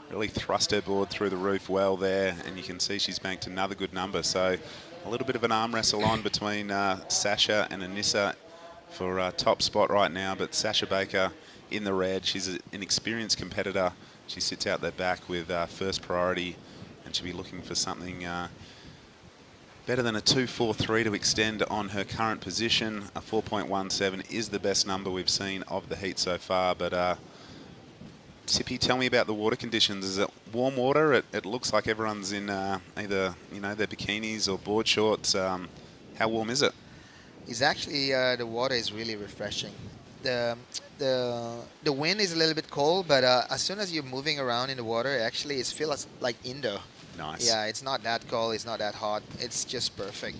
really thrust her board through the roof well there. And you can see she's banked another good number. So a little bit of an arm wrestle on between Sasha and Anissa for top spot right now, but Sasha Baker in the red. She's an experienced competitor. She sits out there back with first priority, and she'll be looking for something Better than a 2.43 to extend on her current position. A 4.17 is the best number we've seen of the heat so far. But Tippy, tell me about the water conditions. Is it warm water? It looks like everyone's in either their bikinis or board shorts. How warm is it? It's actually the water is really refreshing. The wind is a little bit cold, but as soon as you're moving around in the water, actually it feels like Indo. Nice. Yeah, it's not that cold, it's not that hot. It's just perfect.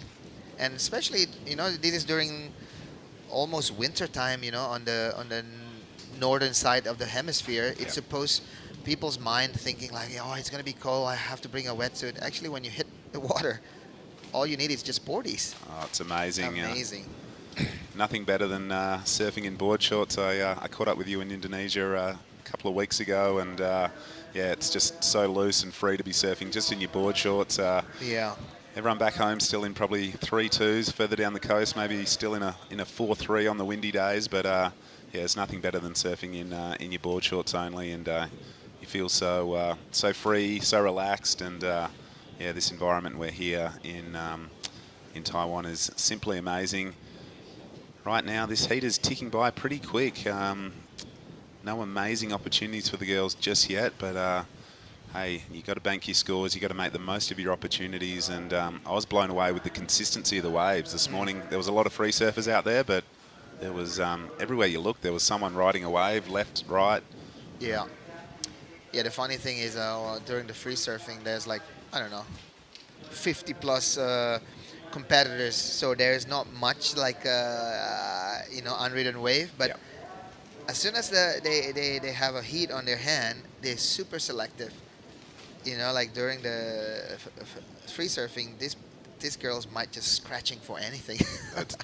And especially, this is during almost winter time, on the northern side of the hemisphere. It's supposed people's mind thinking like, oh, it's gonna be cold, I have to bring a wetsuit. Actually, when you hit the water, all you need is just boardies. Oh, it's amazing. Amazing. Nothing better than surfing in board shorts. I caught up with you in Indonesia a couple of weeks ago, and yeah, it's just so loose and free to be surfing just in your board shorts. Yeah. Everyone back home still in probably 3.2s. Further down the coast, maybe still in a 4.3 on the windy days. But yeah, there's nothing better than surfing in your board shorts only, and you feel so free, so relaxed, and yeah, this environment we're here in Taiwan is simply amazing. Right now, this heat is ticking by pretty quick. No amazing opportunities for the girls just yet, but hey, you got to bank your scores, you got to make the most of your opportunities, and I was blown away with the consistency of the waves this morning. There was a lot of free surfers out there, but there was everywhere you looked, there was someone riding a wave, left, right. Yeah. Yeah, the funny thing is during the free surfing, there's like, I don't know, 50 plus competitors, so there's not much like unridden wave, but as soon as they have a heat on their hand, they're super selective. Like during the free surfing, these girls might just scratching for anything.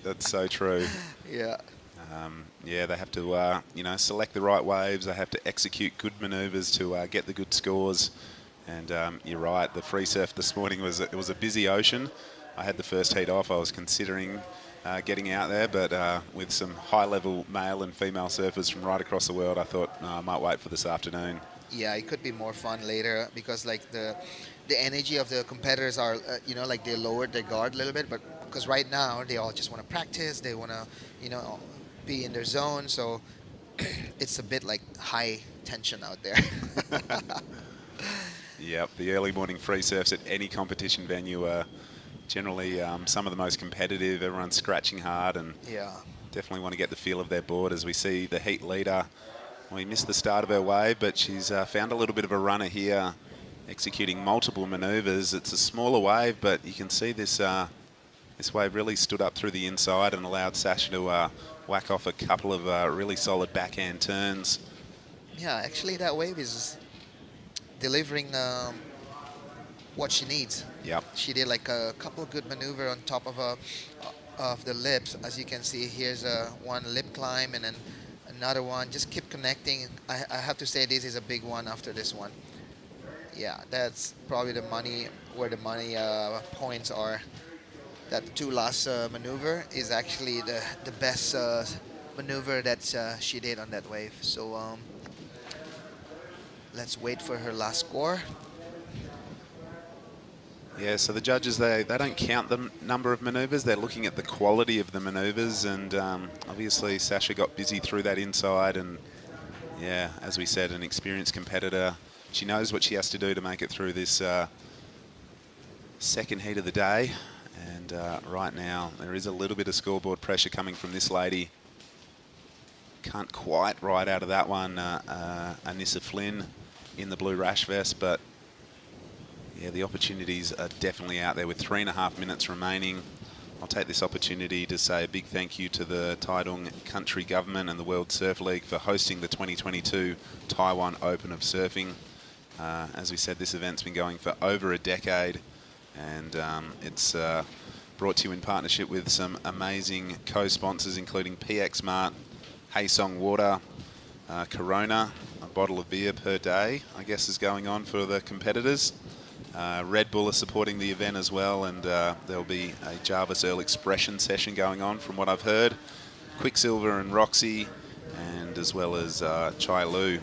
That's so true. Yeah. Yeah, they have to select the right waves. They have to execute good manoeuvres to get the good scores. And you're right, the free surf this morning was a busy ocean. I had the first heat off. I was considering getting out there, but with some high-level male and female surfers from right across the world, I thought I might wait for this afternoon. Yeah, it could be more fun later because like the energy of the competitors are, like they lowered their guard a little bit, but because right now they all just want to practice, they want to, be in their zone, so it's a bit like high tension out there. Yep, the early morning free surfs at any competition venue are generally some of the most competitive. Everyone's scratching hard and definitely want to get the feel of their board. As we see the heat leader, we missed the start of her wave, but she's found a little bit of a runner here, executing multiple manoeuvres. It's a smaller wave, but you can see this this wave really stood up through the inside and allowed Sasha to whack off a couple of really solid backhand turns. Yeah, actually that wave is delivering what she needs. Yep. She did like a couple of good maneuver on top of the lips. As you can see, here's one lip climb and then another one. Just keep connecting. I have to say this is a big one after this one. Yeah, that's probably the money, where the money points are. That two last maneuver is actually the best maneuver that she did on that wave. So let's wait for her last score. Yeah, so the judges, they don't count the number of manoeuvres, they're looking at the quality of the manoeuvres, and obviously Sasha got busy through that inside, and yeah, as we said, an experienced competitor. She knows what she has to do to make it through this second heat of the day, and right now there is a little bit of scoreboard pressure coming from this lady. Can't quite ride out of that one, Anissa Flynn in the blue rash vest, but yeah, the opportunities are definitely out there with 3.5 minutes remaining. I'll take this opportunity to say a big thank you to the Taitung County government and the World Surf League for hosting the 2022 Taiwan Open of Surfing. As we said, this event's been going for over a decade, and it's brought to you in partnership with some amazing co-sponsors, including PX Mart, Haesong Water, Corona, a bottle of beer per day, I guess, is going on for the competitors. Red Bull are supporting the event as well, and there'll be a Jarvis Earl Expression session going on from what I've heard. Quicksilver and Roxy, and as well as Chai Lu,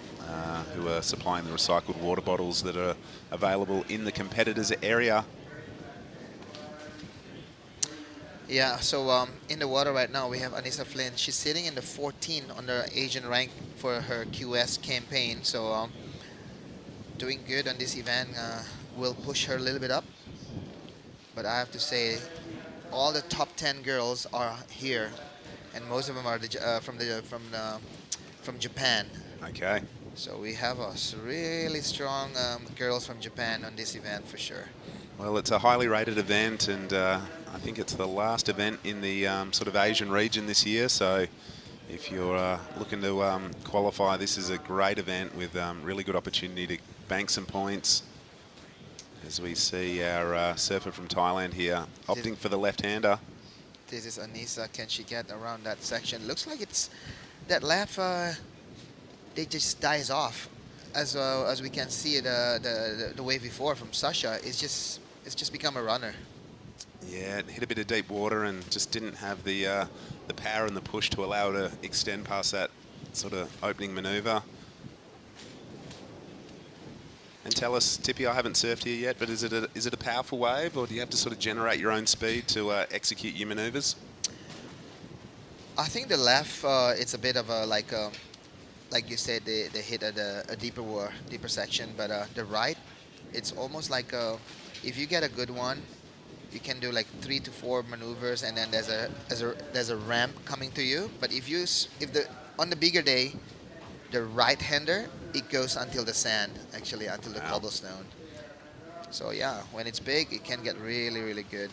who are supplying the recycled water bottles that are available in the competitors area. Yeah, so in the water right now we have Anissa Flynn. She's sitting in the 14 on the Asian rank for her QS campaign. So doing good on this event will push her a little bit up. But I have to say, all the top 10 girls are here, and most of them are from Japan. Okay. So we have really strong girls from Japan on this event for sure. Well, it's a highly rated event, and I think it's the last event in the sort of Asian region this year. So if you're looking to qualify, this is a great event with really good opportunity to bank some points. As we see our surfer from Thailand here opting for the left-hander. This is Anissa. Can she get around that section? Looks like it's that left. They just dies off, as we can see the wave before from Sasha. It's just become a runner. Yeah, it hit a bit of deep water and just didn't have the power and the push to allow her to extend past that sort of opening manoeuvre. And tell us, Tippy, I haven't surfed here yet, but is it a powerful wave, or do you have to sort of generate your own speed to execute your manoeuvres? I think the left, it's a bit of a like you said, they hit at a deeper section, but the right, it's almost like if you get a good one, you can do like 3 to 4 maneuvers, and then there's a ramp coming to you. But on the bigger day, the right-hander, it goes until the sand, actually, until the cobblestone. So yeah, when it's big, it can get really, really good.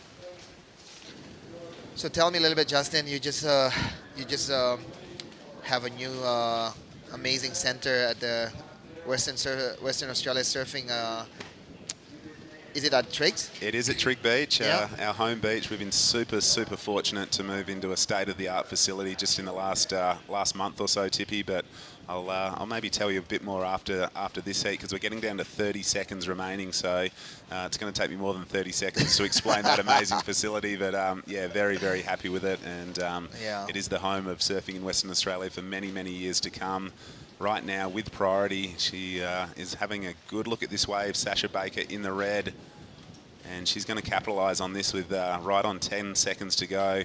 So tell me a little bit, Justin. You just have a new amazing center at the Western Australia Surfing. Is it at Triggs? It is at Trigg Beach, Yeah. our home beach. We've been super fortunate to move into a state-of-the-art facility just in the last month or so, Tippy. But I'll maybe tell you a bit more after this heat, because we're getting down to 30 seconds remaining. So it's going to take me more than 30 seconds to explain that amazing facility. But yeah, very happy with it, and it is the home of surfing in Western Australia for many years to come. Right now, with priority, she is having a good look at this wave. Sasha Baker in the red, and she's going to capitalise on this with right on 10 seconds to go.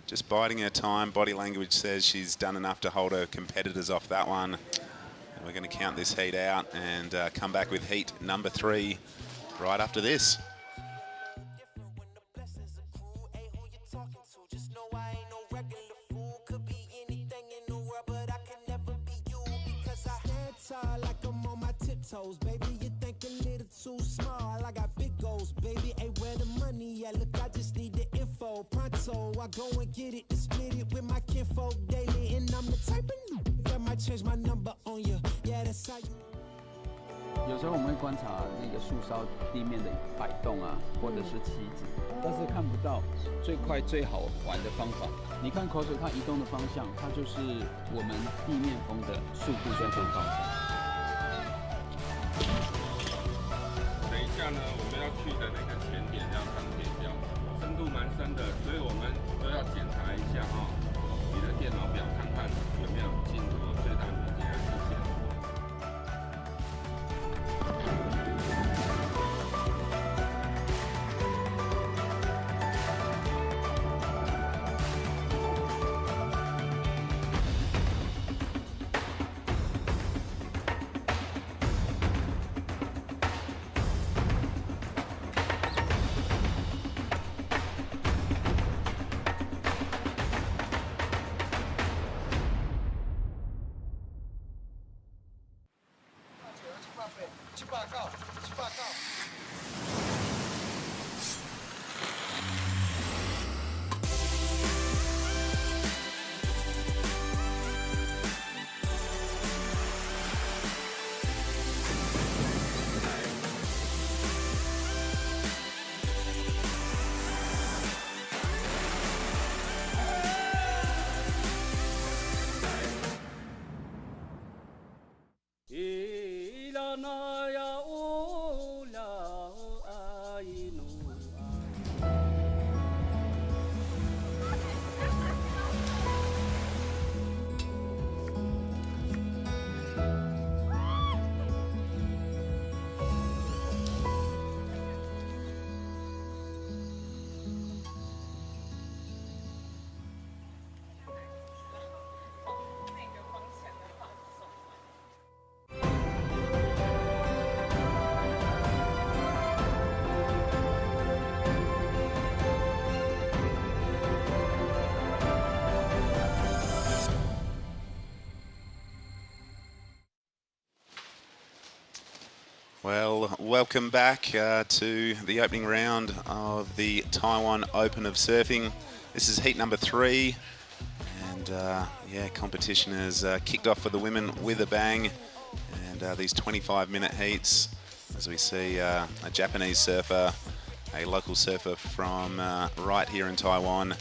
Just biding her time. Body language says she's done enough to hold her competitors off that one. And we're going to count this heat out and come back with heat number 3 right after this. Like I'm on my tiptoes, baby. You think a little too small. I got big goals, baby. Ain't where the money at? Look, I just need the info. Pronto, I go and get it, split it with my kinfolk daily, and I'm the type of that might change my number on you. Yeah, that's how you. 有时候我们会观察那个树梢地面的摆动啊，或者是旗子，但是看不到最快最好玩的方法。你看口水它移动的方向，它就是我们地面风的速度在变高。等一下呢，我们要去的那个前点要当点标，深度蛮深的，所以我们都要检查一下哈，你的电脑表看看有没有进入最大明显的极限。Well, welcome back to the opening round of the Taiwan Open of Surfing. This is heat number 3, and yeah, competition has kicked off for the women with a bang. And these 25-minute heats, as we see a Japanese surfer, a local surfer from right here in Taiwan,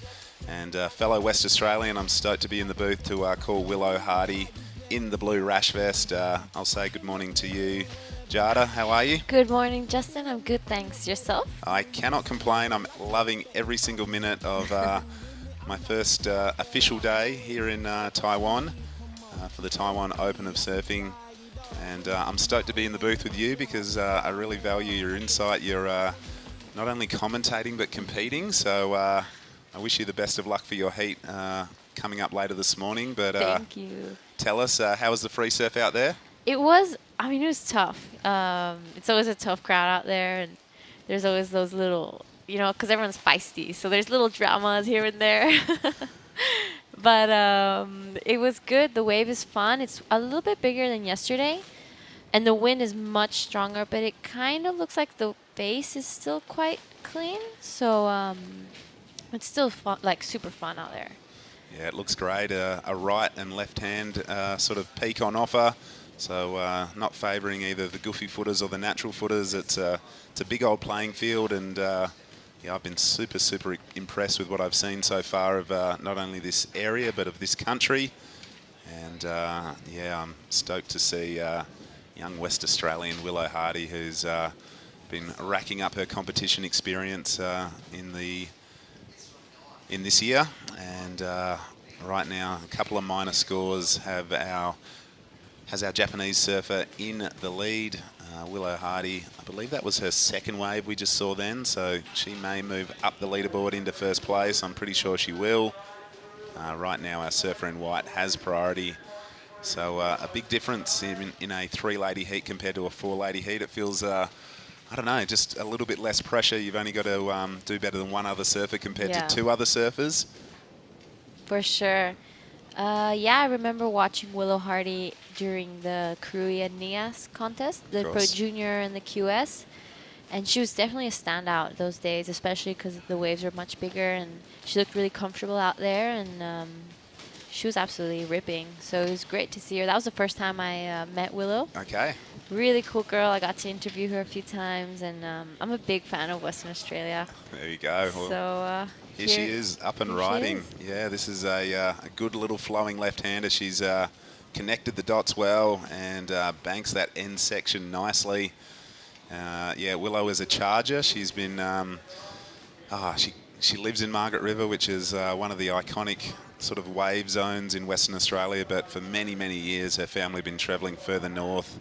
and fellow West Australian. I'm stoked to be in the booth to call Willow Hardy in the blue rash vest. I'll say good morning to you, Jada. How are you? Good morning, Justin. I'm good, thanks. Yourself? I cannot complain. I'm loving every single minute of my first official day here in Taiwan for the Taiwan Open of Surfing. And I'm stoked to be in the booth with you because I really value your insight. You're not only commentating but competing. So I wish you the best of luck for your heat coming up later this morning. But thank you. Tell us, how was the free surf out there? It was tough. It's always a tough crowd out there, and there's always those little, because everyone's feisty, so there's little dramas here and there. But it was good. The wave is fun. It's a little bit bigger than yesterday, and the wind is much stronger, but it kind of looks like the base is still quite clean, so it's still fun, like super fun out there. Yeah, it looks great. A right and left hand sort of peak on offer. So not favouring either the goofy footers or the natural footers. It's a big old playing field, and yeah, I've been super impressed with what I've seen so far of not only this area but of this country. And yeah, I'm stoked to see young West Australian Willow Hardy, who's been racking up her competition experience in this year, and right now a couple of minor scores has our Japanese surfer in the lead. Willow Hardy, I believe that was her second wave we just saw then, so she may move up the leaderboard into first place. I'm pretty sure she will. Right now our surfer in white has priority, so a big difference in a 3-lady heat compared to a 4-lady heat. It feels I don't know, just a little bit less pressure. You've only got to do better than one other surfer compared to 2 other surfers. For sure. Yeah, I remember watching Willow Hardy during the Krui and Nias contest, the Pro Junior and the QS. And she was definitely a standout those days, especially because the waves are much bigger, and she looked really comfortable out there, and she was absolutely ripping. So it was great to see her. That was the first time I met Willow. Okay. Really cool girl. I got to interview her a few times, and I'm a big fan of Western Australia. There you go. Well, so here she is, up and riding. Yeah, this is a good little flowing left-hander. She's connected the dots well and banks that end section nicely. Yeah, Willow is a charger. She's been, she lives in Margaret River, which is one of the iconic sort of wave zones in Western Australia, but for many years her family have been travelling further north.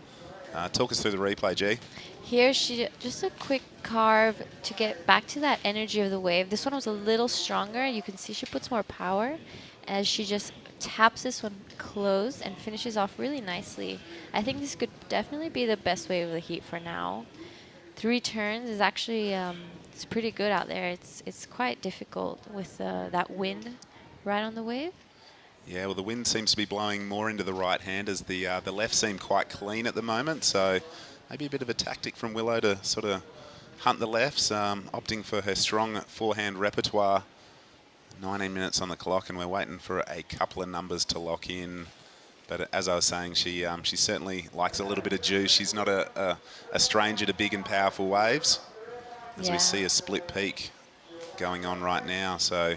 Talk us through the replay, G. Here, just a quick carve to get back to that energy of the wave. This one was a little stronger. You can see she puts more power as she just taps this one closed and finishes off really nicely. I think this could definitely be the best wave of the heat for now. 3 turns is actually it's pretty good out there. It's quite difficult with that wind right on the wave. Yeah, well, the wind seems to be blowing more into the right hand as the left seem quite clean at the moment. So maybe a bit of a tactic from Willow to sort of hunt the lefts, opting for her strong forehand repertoire. 19 minutes on the clock, and we're waiting for a couple of numbers to lock in. But as I was saying, she certainly likes a little bit of juice. She's not a stranger to big and powerful waves, as we see a split peak going on right now. So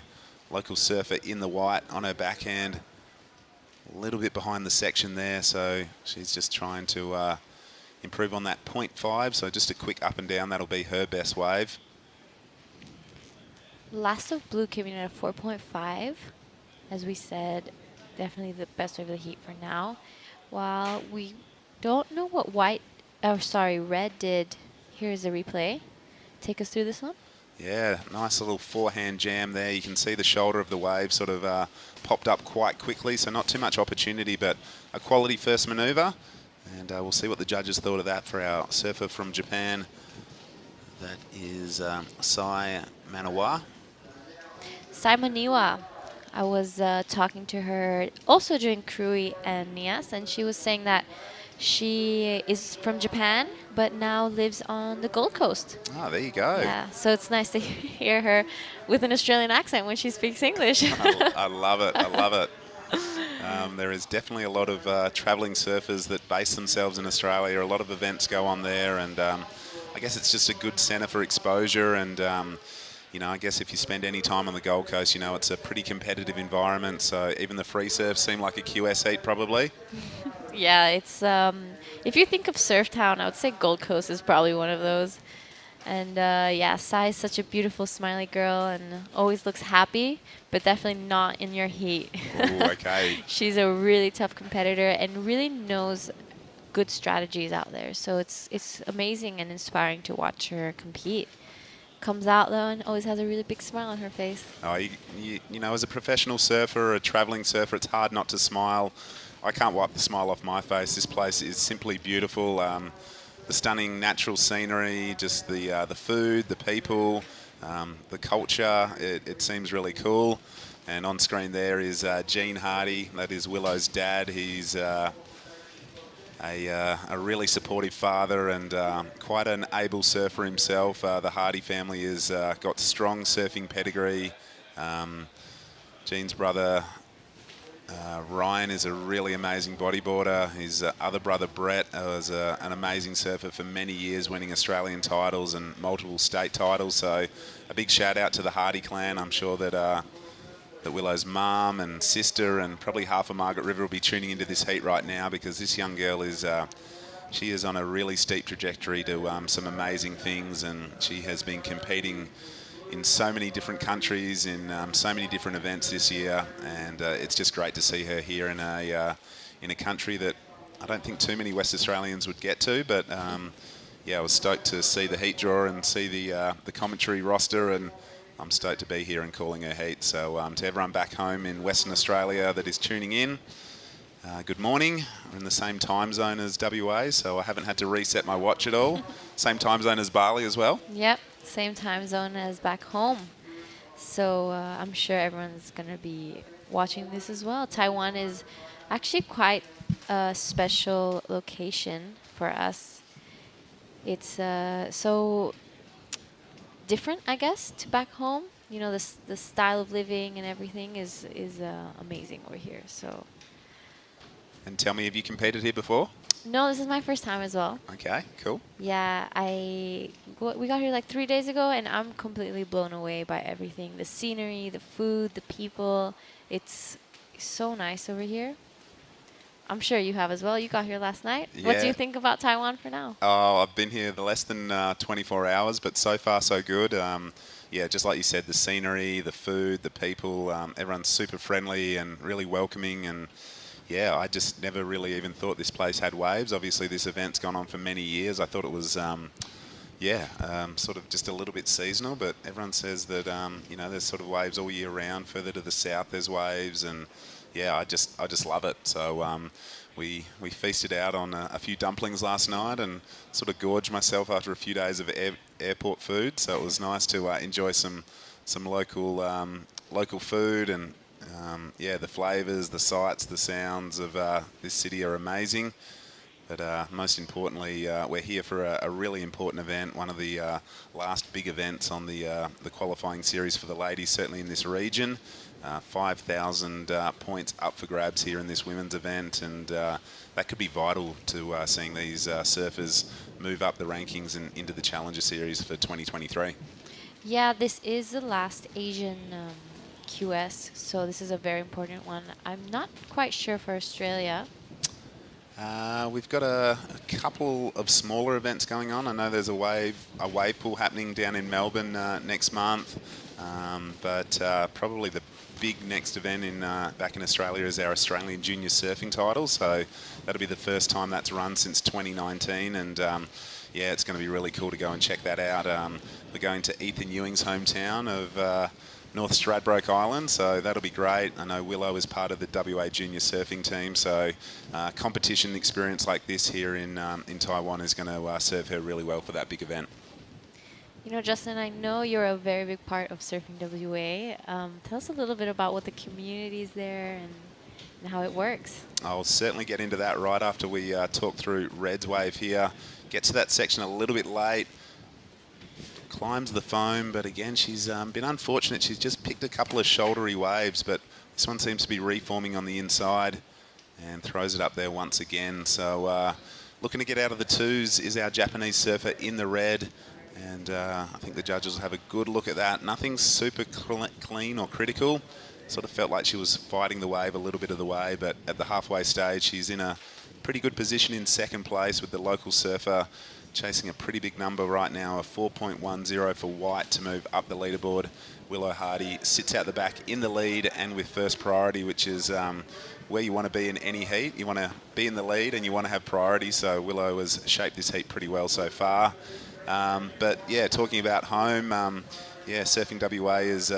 local surfer in the white on her backhand, a little bit behind the section there, so she's just trying to improve on that 0.5, so just a quick up and down, that'll be her best wave. Last of Blue came in at a 4.5, as we said, definitely the best wave of the heat for now. While we don't know what Red did, here's the replay. Take us through this one. Yeah, nice little forehand jam there. You can see the shoulder of the wave sort of popped up quite quickly, so not too much opportunity, but a quality first manoeuvre. And we'll see what the judges thought of that for our surfer from Japan. That is Sai Manawa. Sai Maniwa. I was talking to her also during Krui and Nias, and she was saying that She is from Japan, but now lives on the Gold Coast. Oh, there you go. Yeah, so it's nice to hear her with an Australian accent when she speaks English. I love it. I love it. There is definitely a lot of travelling surfers that base themselves in Australia. A lot of events go on there, and I guess it's just a good centre for exposure. And you know, I guess if you spend any time on the Gold Coast, you know, it's a pretty competitive environment. So even the free surf seem like a QS heat probably. Yeah, it's if you think of Surf Town, I would say Gold Coast is probably one of those. And yeah, Sai is such a beautiful, smiley girl and always looks happy, but definitely not in your heat. Ooh, okay. She's a really tough competitor and really knows good strategies out there. So it's amazing and inspiring to watch her compete. Comes out though and always has a really big smile on her face. Oh, you know, as a professional surfer, a travelling surfer, it's hard not to smile. I can't wipe the smile off my face. This place is simply beautiful. The stunning natural scenery, just the food, the people, the culture. It seems really cool. And on screen there is Gene Hardy. That is Willow's dad. He's a really supportive father and quite an able surfer himself. The Hardy family has got strong surfing pedigree. Gene's brother Ryan is a really amazing bodyboarder. His other brother Brett was an amazing surfer for many years, winning Australian titles and multiple state titles. So a big shout out to the Hardy clan. I'm sure that that Willow's mum and sister and probably half of Margaret River will be tuning into this heat right now, because this young girl is she is on a really steep trajectory to some amazing things, and she has been competing in so many different countries, in so many different events this year, and it's just great to see her here in a country that I don't think too many West Australians would get to. But yeah, I was stoked to see the heat draw and see the commentary roster, and I'm stoked to be here and calling her heat. So to everyone back home in Western Australia that is tuning in, good morning. We're in the same time zone as WA, so I haven't had to reset my watch at all. Same time zone as Bali as well. Yep, same time zone as back home. So I'm sure everyone's going to be watching this as well. Taiwan is actually quite a special location for us. It's so different, I guess, to back home. You know, the style of living and everything is amazing over here. So. And tell me, have you competed here before? No, this is my first time as well. Okay, cool. Yeah, we got here like 3 days ago, and I'm completely blown away by everything. The scenery, the food, the people. It's so nice over here. I'm sure you have as well. You got here last night. Yeah. What do you think about Taiwan for now? Oh, I've been here less than 24 hours, but so far so good. Yeah, just like you said, the scenery, the food, the people, everyone's super friendly and really welcoming. And yeah, I just never really even thought this place had waves. Obviously, this event's gone on for many years. I thought it was, sort of just a little bit seasonal, but everyone says that, you know, there's sort of waves all year round. Further to the south, there's waves, and yeah, I just love it. So we feasted out on a few dumplings last night and sort of gorged myself after a few days of airport food. So it was nice to enjoy some local food, and yeah, the flavours, the sights, the sounds of this city are amazing. But most importantly, we're here for a really important event, one of the last big events on the qualifying series for the ladies, certainly in this region. 5,000 points up for grabs here in this women's event, and that could be vital to seeing these surfers move up the rankings and into the Challenger Series for 2023. Yeah, this is the last Asian QS, so this is a very important one. I'm not quite sure for Australia. We've got a couple of smaller events going on. I know there's a wave pool happening down in Melbourne next month, but probably the big next event back in Australia is our Australian Junior Surfing title. So that'll be the first time that's run since 2019, and yeah, it's going to be really cool to go and check that out. We're going to Ethan Ewing's hometown of North Stradbroke Island, so that'll be great. I know Willow is part of the WA Junior Surfing team, so competition experience like this here in Taiwan is going to serve her really well for that big event. You know, Justin, I know you're a very big part of Surfing WA. Tell us a little bit about what the community is there and how it works. I'll certainly get into that right after we talk through Red's wave here. Get to that section a little bit late. Climbs the foam, but again, she's been unfortunate. She's just picked a couple of shouldery waves, but this one seems to be reforming on the inside and throws it up there once again. So looking to get out of the twos is our Japanese surfer in the red. And I think the judges will have a good look at that. Nothing super clean or critical. Sort of felt like she was fighting the wave a little bit of the way, but at the halfway stage, she's in a pretty good position in second place with the local surfer chasing a pretty big number right now, a 4.10 for white to move up the leaderboard. Willow Hardy sits out the back in the lead and with first priority, which is where you want to be in any heat. You want to be in the lead and you want to have priority, so Willow has shaped this heat pretty well so far. But yeah, talking about home, yeah, Surfing WA is...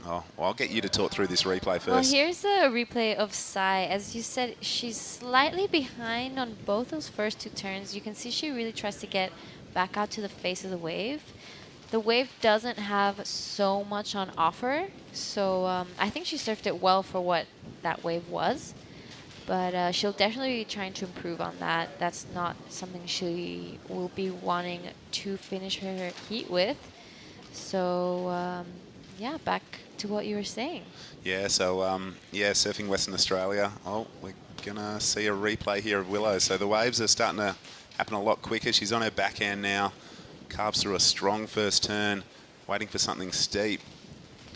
well, I'll get you to talk through this replay first. Well, here's a replay of Sai. As you said, she's slightly behind on both those first two turns. You can see she really tries to get back out to the face of the wave. The wave doesn't have so much on offer, so I think she surfed it well for what that wave was. But she'll definitely be trying to improve on that. That's not something she will be wanting to finish her heat with. So, yeah, back to what you were saying. Yeah, so, yeah, surfing Western Australia. Oh, we're going to see a replay here of Willow. So the waves are starting to happen a lot quicker. She's on her backhand now. Carves through a strong first turn, waiting for something steep.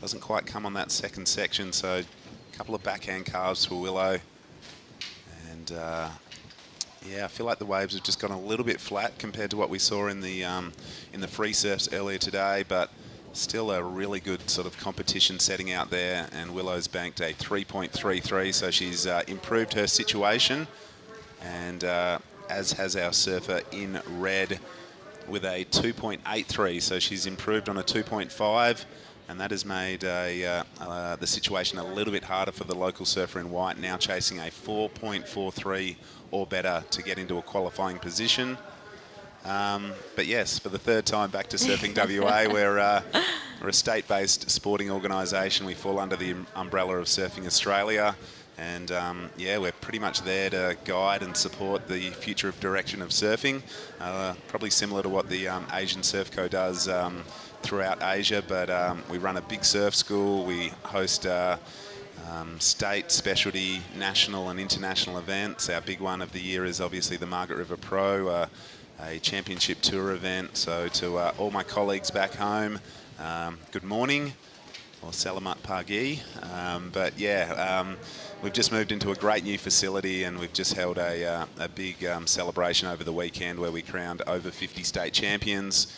Doesn't quite come on that second section, so a couple of backhand carves for Willow. And yeah, I feel like the waves have just gone a little bit flat compared to what we saw in the free surfs earlier today, but still a really good sort of competition setting out there. And Willow's banked a 3.33, so she's improved her situation. And as has our surfer in red with a 2.83, so she's improved on a 2.5. And that has made the situation a little bit harder for the local surfer in white, now chasing a 4.43 or better to get into a qualifying position. But yes, for the third time back to Surfing WA, we're a state-based sporting organisation. We fall under the umbrella of Surfing Australia. And yeah, we're pretty much there to guide and support the future of direction of surfing. Probably similar to what the Asian Surf Co does throughout Asia, but we run a big surf school. We host state, specialty, national and international events. Our big one of the year is obviously the Margaret River Pro, a championship tour event. So to all my colleagues back home, good morning, or Salamat Pagi. But yeah, we've just moved into a great new facility, and we've just held a big celebration over the weekend where we crowned over 50 state champions.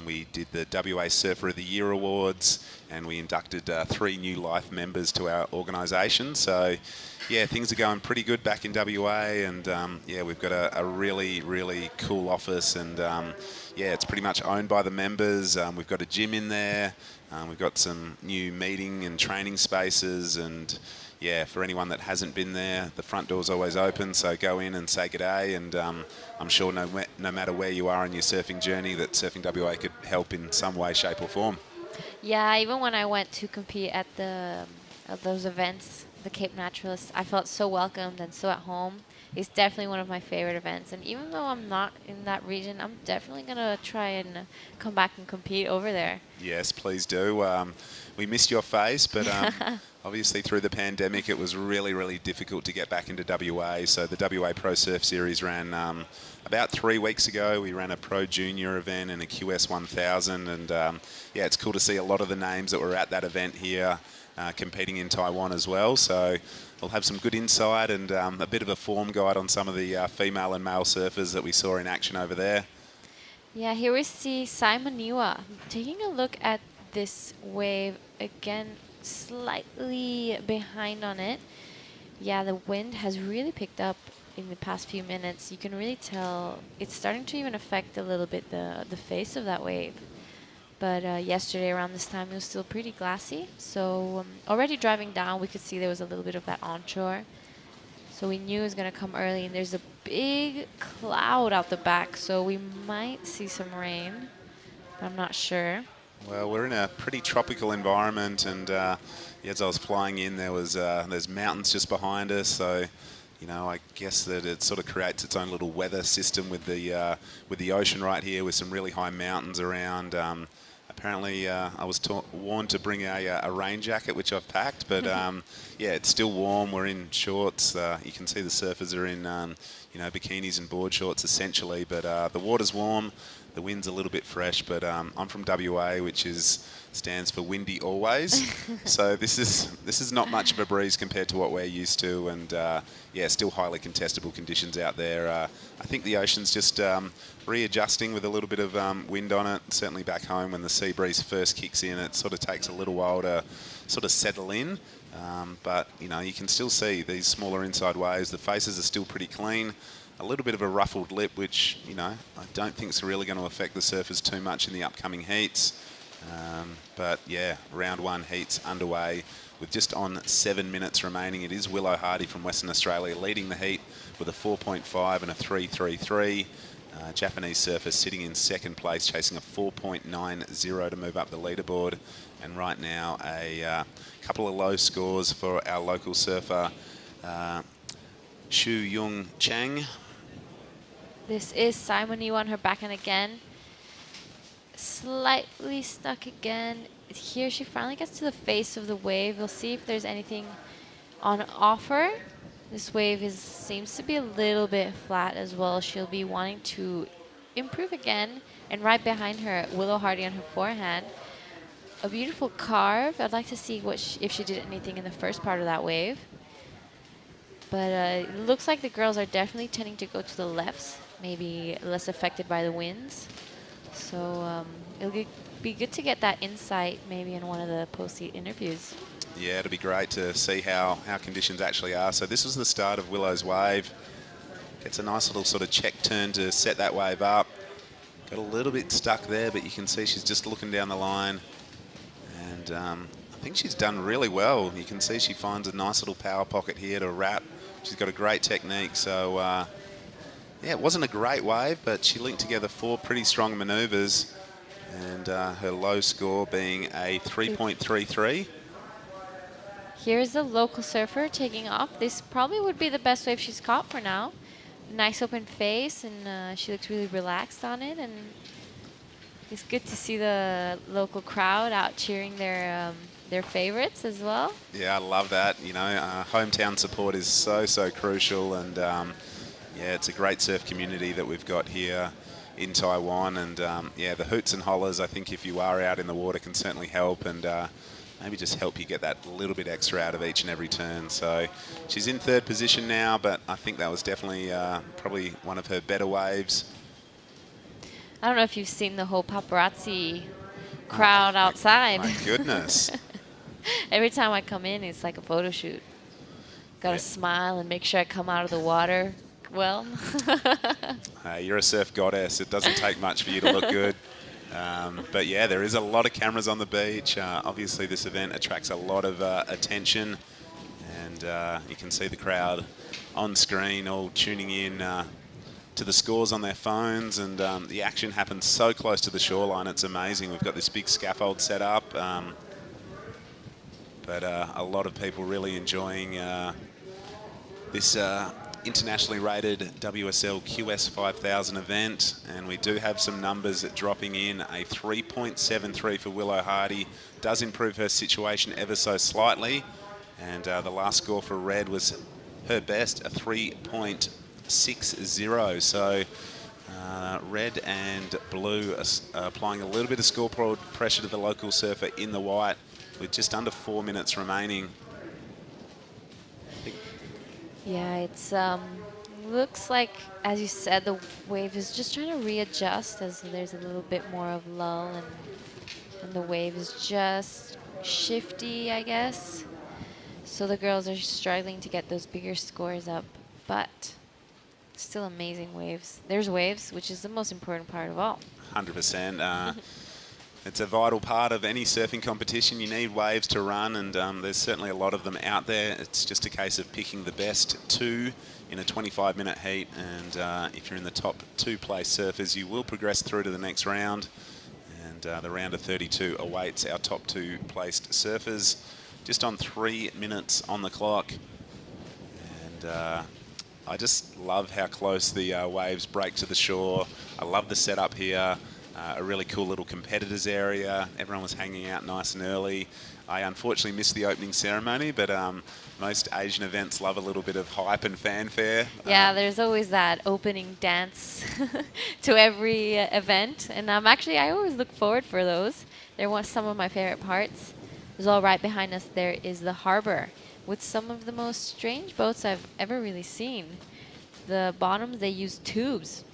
We did the WA Surfer of the Year Awards, and we inducted 3 new life members to our organisation. So, yeah, things are going pretty good back in WA, and yeah, we've got a really, really cool office, and yeah, it's pretty much owned by the members. We've got a gym in there. We've got some new meeting and training spaces, and yeah, for anyone that hasn't been there, the front door's always open, so go in and say g'day, and I'm sure no matter where you are in your surfing journey, that Surfing WA could help in some way, shape or form. Yeah, even when I went to compete at those events, the Cape Naturalists, I felt so welcomed and so at home. It's definitely one of my favorite events, and even though I'm not in that region, I'm definitely going to try and come back and compete over there. Yes, please do. We missed your face, but obviously through the pandemic it was really, really difficult to get back into WA. So the WA Pro Surf Series ran about 3 weeks ago. We ran a Pro Junior event and a QS 1000, and yeah, it's cool to see a lot of the names that were at that event here competing in Taiwan as well. So we'll have some good insight and a bit of a form guide on some of the female and male surfers that we saw in action over there. Yeah, here we see Simon Niwa taking a look at this wave again, slightly behind on it. Yeah, the wind has really picked up in the past few minutes. You can really tell it's starting to even affect a little bit the face of that wave. But yesterday around this time it was still pretty glassy. So already driving down we could see there was a little bit of that onshore. So we knew it was going to come early, and there's a big cloud out the back, so we might see some rain, but I'm not sure. Well, we're in a pretty tropical environment, and as I was flying in, there's mountains just behind us, so you know, I guess that it sort of creates its own little weather system with the ocean right here, with some really high mountains around. Apparently, I was warned to bring a rain jacket, which I've packed, but yeah, it's still warm. We're in shorts. You can see the surfers are in bikinis and board shorts essentially, but the water's warm. The wind's a little bit fresh, but I'm from WA, which stands for windy always. So this is not much of a breeze compared to what we're used to, and yeah, still highly contestable conditions out there. I think the ocean's just readjusting with a little bit of wind on it. Certainly back home, when the sea breeze first kicks in, it sort of takes a little while to sort of settle in. But you know, you can still see these smaller inside waves. The faces are still pretty clean. A little bit of a ruffled lip, which, you know, I don't think is really going to affect the surfers too much in the upcoming heats. But yeah, round one heats underway with just on 7 minutes remaining. It is Willow Hardy from Western Australia leading the heat with a 4.5 and a 3.33. Japanese surfer sitting in second place, chasing a 4.90 to move up the leaderboard. And right now, a couple of low scores for our local surfer, Shu Yung Chang. This is Simon on her backhand again. Slightly stuck again. Here she finally gets to the face of the wave. We'll see if there's anything on offer. This wave seems to be a little bit flat as well. She'll be wanting to improve again. And right behind her, Willow Hardy on her forehand. A beautiful carve. I'd like to see if she did anything in the first part of that wave. But it looks like the girls are definitely tending to go to the lefts, maybe less affected by the winds. So it'll be good to get that insight maybe in one of the post-heat interviews. Yeah, it'll be great to see how conditions actually are. So this was the start of Willow's wave. Gets a nice little sort of check turn to set that wave up. Got a little bit stuck there, but you can see she's just looking down the line. And I think she's done really well. You can see she finds a nice little power pocket here to wrap. She's got a great technique. So yeah, it wasn't a great wave, but she linked together 4 pretty strong maneuvers, and her low score being a 3.33. Here's the local surfer taking off. This probably would be the best wave she's caught for now. Nice open face, and she looks really relaxed on it. And it's good to see the local crowd out cheering their favorites as well. Yeah, I love that. You know, hometown support is so crucial, and yeah, it's a great surf community that we've got here in Taiwan. And yeah, the hoots and hollers, I think if you are out in the water, can certainly help, and maybe just help you get that little bit extra out of each and every turn. So she's in third position now, but I think that was definitely probably one of her better waves. I don't know if you've seen the whole paparazzi crowd outside. My goodness. Every time I come in, it's like a photo shoot. Got to smile and make sure I come out of the water well. You're a surf goddess. It doesn't take much for you to look good. But yeah, there is a lot of cameras on the beach. Obviously, this event attracts a lot of attention. And you can see the crowd on screen all tuning in to the scores on their phones. And the action happens so close to the shoreline. It's amazing. We've got this big scaffold set up. But a lot of people really enjoying this internationally rated WSL QS 5000 event. And we do have some numbers dropping in. A 3.73 for Willow Hardy does improve her situation ever so slightly. And the last score for Red was her best, a 3.60. So Red and Blue are applying a little bit of score pressure to the local surfer in the white, with just under 4 minutes remaining. Yeah, it's looks like, as you said, the wave is just trying to readjust as there's a little bit more of lull, and the wave is just shifty, I guess. So the girls are struggling to get those bigger scores up, but still amazing waves. There's waves, which is the most important part of all. 100%. It's a vital part of any surfing competition. You need waves to run, and there's certainly a lot of them out there. It's just a case of picking the best 2 in a 25-minute heat, and if you're in the top 2 place surfers, you will progress through to the next round. And And the round of 32 awaits our top 2 placed surfers. Just on 3 minutes on the clock. And I just love how close the waves break to the shore. I love the setup here. A really cool little competitors area. Everyone was hanging out nice and early. I unfortunately missed the opening ceremony, but most Asian events love a little bit of hype and fanfare. Yeah, there's always that opening dance to every event, and I always look forward for those. They're some of my favorite parts. There's all right behind us. There is the harbor with some of the most strange boats I've ever really seen. The bottoms, they use tubes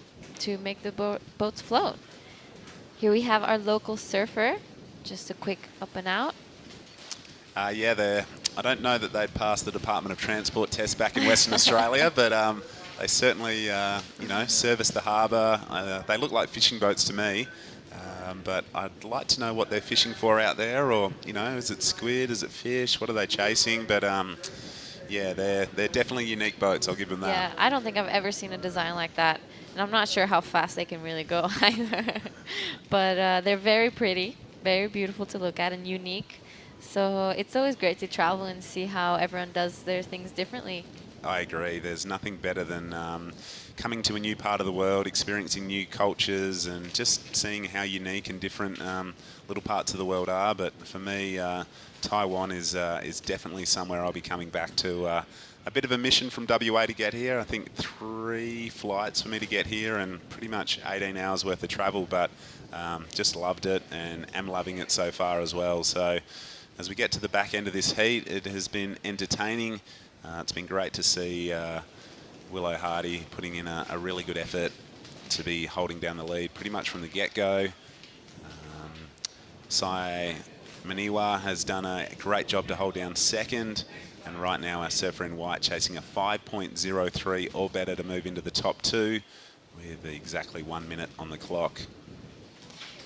to make the boats float. Here we have our local surfer. Just a quick up and out. Yeah, I don't know that they'd passed the Department of Transport test back in Western Australia, but they certainly, service the harbour. They look like fishing boats to me, but I'd like to know what they're fishing for out there, or, is it squid, is it fish, what are they chasing? But yeah, they're definitely unique boats, I'll give them that. Yeah, I don't think I've ever seen a design like that, and I'm not sure how fast they can really go either. But they're very pretty, very beautiful to look at, and unique. So it's always great to travel and see how everyone does their things differently. I agree. There's nothing better than coming to a new part of the world, experiencing new cultures, and just seeing how unique and different little parts of the world are. But for me, Taiwan is definitely somewhere I'll be coming back to. A bit of a mission from WA to get here. I think 3 flights for me to get here, and pretty much 18 hours worth of travel. But just loved it, and am loving it so far as well. So as we get to the back end of this heat, it has been entertaining. It's been great to see Willow Hardy putting in a really good effort to be holding down the lead pretty much from the get-go. Sai Maniwa has done a great job to hold down second, and right now our surfer in white chasing a 5.03 or better to move into the top 2 with exactly 1 minute on the clock.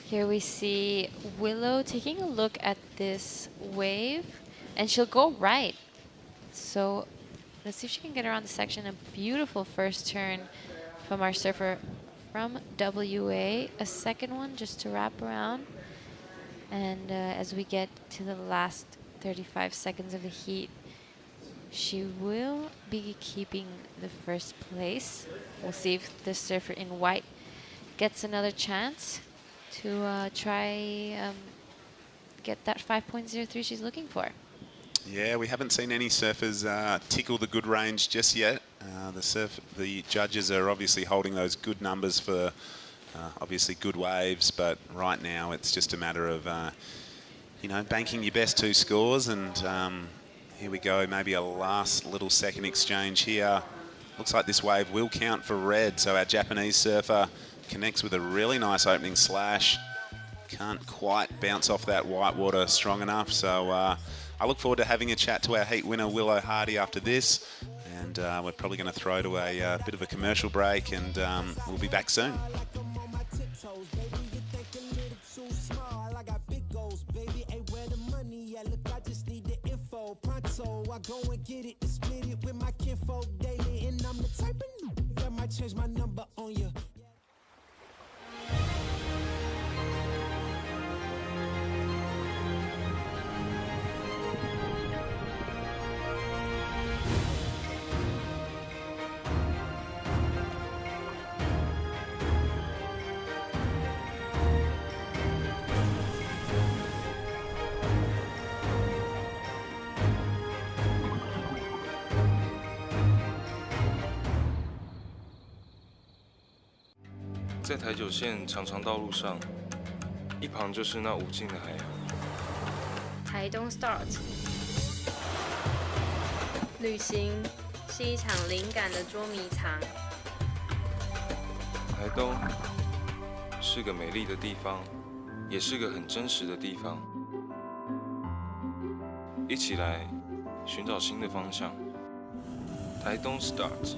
Here we see Willow taking a look at this wave, and she'll go right. So let's see if she can get around the section. A beautiful first turn from our surfer from WA. A second one just to wrap around. And as we get to the last 35 seconds of the heat, she will be keeping the first place. We'll see if the surfer in white gets another chance to try get that 5.03 she's looking for. Yeah, we haven't seen any surfers tickle the good range just yet. The judges are obviously holding those good numbers for obviously good waves, but right now it's just a matter of banking your best 2 scores. And here we go, maybe a last little second exchange here. Looks like this wave will count for red, so our Japanese surfer connects with a really nice opening slash. Can't quite bounce off that white water strong enough, so I look forward to having a chat to our heat winner Willow Hardy after this, and we're probably going to throw to a bit of a commercial break, and we'll be back soon. I go and get it, split it with my kinfolk daily, and I'm the type of that might change my number on you. 在台九线长长道路上，一旁就是那无尽的海洋。Taitung Start， 旅行是一场灵感的捉迷藏。台东是个美丽的地方，也是个很真实的地方。一起来寻找新的方向。Taitung Start。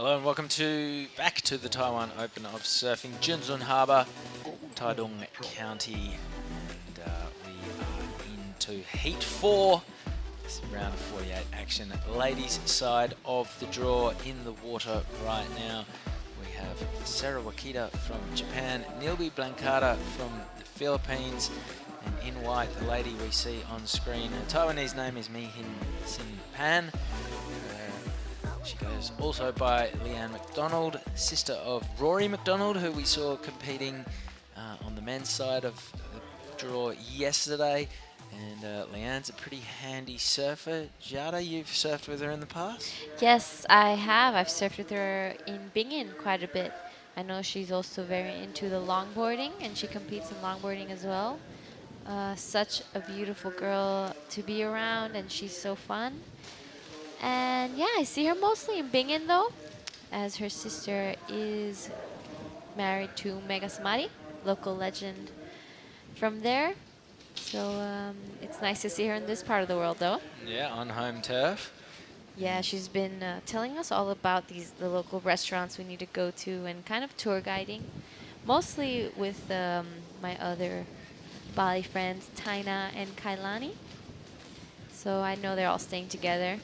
Hello and welcome back to the Taiwan Open of Surfing, Jinzun Harbour, Taitung County, and we are into Heat 4. This is round of 48 action. Ladies' side of the draw in the water right now. We have Sarah Wakita from Japan, Nilby Blancada from the Philippines, and in white, the lady we see on screen, her Taiwanese name is Mi Hin Sin Pan. She goes also by Leanne McDonald, sister of Rory McDonald, who we saw competing on the men's side of the draw yesterday. And Leanne's a pretty handy surfer. Jada, you've surfed with her in the past? Yes, I have. I've surfed with her in Bingin quite a bit. I know she's also very into the longboarding, and she competes in longboarding as well. Such a beautiful girl to be around, and she's so fun. And yeah, I see her mostly in Bingin though, as her sister is married to Mega Samari, local legend from there. So it's nice to see her in this part of the world though. Yeah, on home turf. Yeah, she's been telling us all about the local restaurants we need to go to and kind of tour guiding. Mostly with my other Bali friends, Taina and Kailani. So I know they're all staying together.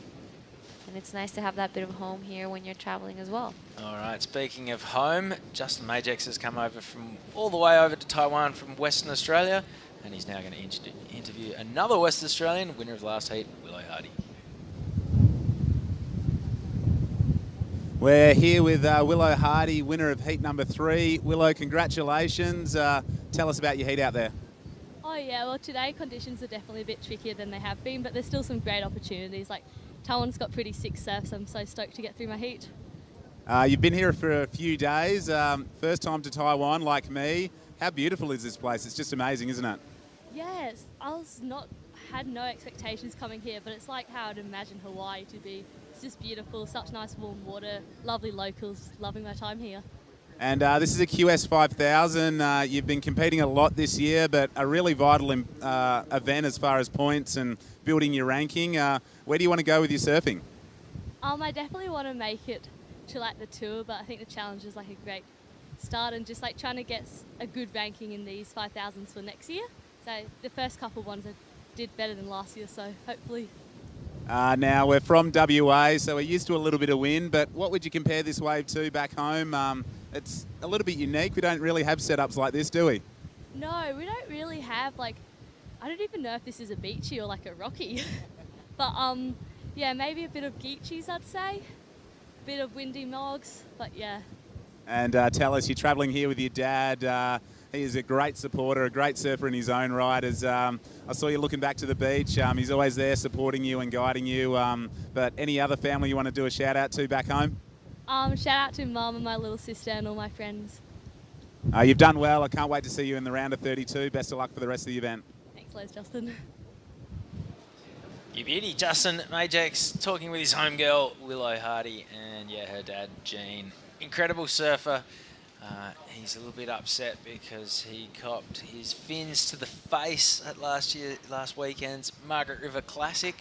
And it's nice to have that bit of home here when you're traveling as well. All right, speaking of home, Justin Majex has come over from all the way over to Taiwan from Western Australia, and he's now going to interview another West Australian, winner of the last heat, Willow Hardy. We're here with Willow Hardy, winner of heat number 3. Willow, congratulations. Tell us about your heat out there. Oh yeah, well today conditions are definitely a bit trickier than they have been, but there's still some great opportunities. Like Taiwan's got pretty sick surf, so I'm so stoked to get through my heat. You've been here for a few days. First time to Taiwan, like me. How beautiful is this place? It's just amazing, isn't it? Yes, had no expectations coming here, but it's like how I'd imagine Hawaii to be. It's just beautiful, such nice warm water, lovely locals, loving my time here. And this is a QS 5000. You've been competing a lot this year, but a really vital event as far as points and building your ranking. Where do you want to go with your surfing? I definitely want to make it to like the tour, but I think the challenge is like a great start and just like trying to get a good ranking in these 5000s for next year. So the first couple ones I did better than last year, so hopefully. Now we're from WA, so we're used to a little bit of wind, but what would you compare this wave to back home? It's a little bit unique. We don't really have setups like this, do we? No, we don't really have like, I don't even know if this is a beachy or like a rocky. But yeah, maybe a bit of geechies I'd say. A bit of windy mogs, but yeah. And tell us, you're travelling here with your dad. He is a great supporter, a great surfer in his own right. As I saw you looking back to the beach, he's always there supporting you and guiding you. But any other family you want to do a shout out to back home? Shout out to Mum and my little sister and all my friends. You've done well. I can't wait to see you in the round of 32. Best of luck for the rest of the event. Thanks, Les, Justin. You beauty, Justin Majex, talking with his home girl, Willow Hardy, and yeah, her dad, Jean. Incredible surfer. He's a little bit upset because he copped his fins to the face at last weekend's Margaret River Classic.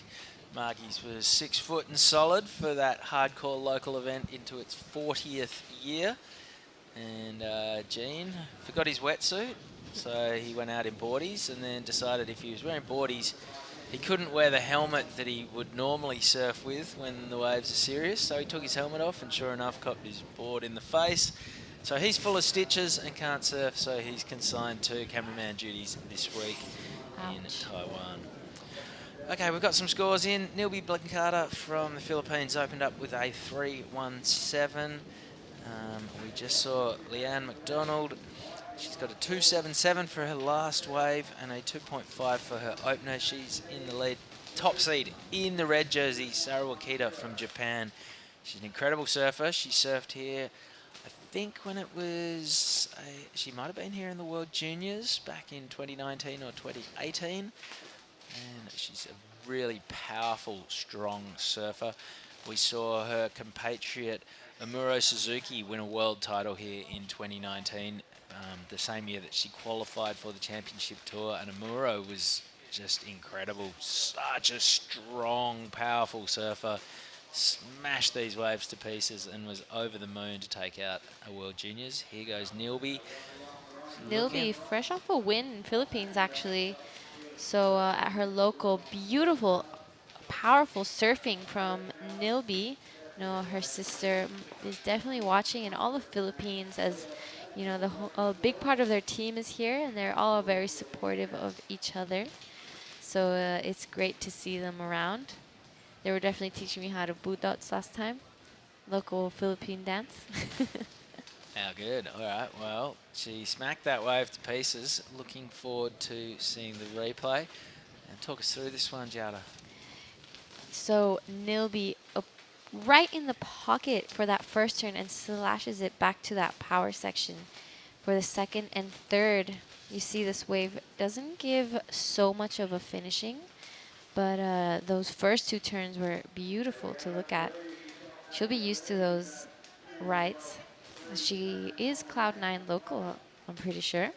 Margie's was 6 foot and solid for that hardcore local event into its 40th year. And Gene forgot his wetsuit, so he went out in boardies and then decided if he was wearing boardies, he couldn't wear the helmet that he would normally surf with when the waves are serious. So he took his helmet off and sure enough copped his board in the face. So he's full of stitches and can't surf, so he's consigned to cameraman duties this week in Taiwan. Okay, we've got some scores in. Nilby Blancada from the Philippines opened up with a 3.17. We just saw Leanne McDonald. She's got a 2.77 for her last wave and a 2.5 for her opener. She's in the lead. Top seed in the red jersey, Sarah Wakita from Japan. She's an incredible surfer. She surfed here, I think when it was, she might have been here in the World Juniors back in 2019 or 2018. And she's a really powerful, strong surfer. We saw her compatriot Amuro Suzuki win a world title here in 2019, the same year that she qualified for the championship tour, and Amuro was just incredible. Such a strong, powerful surfer. smashed these waves to pieces and was over the moon to take out a World Juniors. Here goes Nilby. Nilby, fresh off a win in Philippines, actually. So at her local, beautiful, powerful surfing from Nilby. You know, her sister is definitely watching, and all the Philippines, as you know, a big part of their team is here, and they're all very supportive of each other. So it's great to see them around. They were definitely teaching me how to budots last time, local Philippine dance. How good. All right, well, she smacked that wave to pieces. Looking forward to seeing the replay. And talk us through this one, Jada. So Nilby right in the pocket for that first turn and slashes it back to that power section for the second and third. You see this wave doesn't give so much of a finishing, but those first two turns were beautiful to look at. She'll be used to those rights. She is Cloud9 local, I'm pretty sure.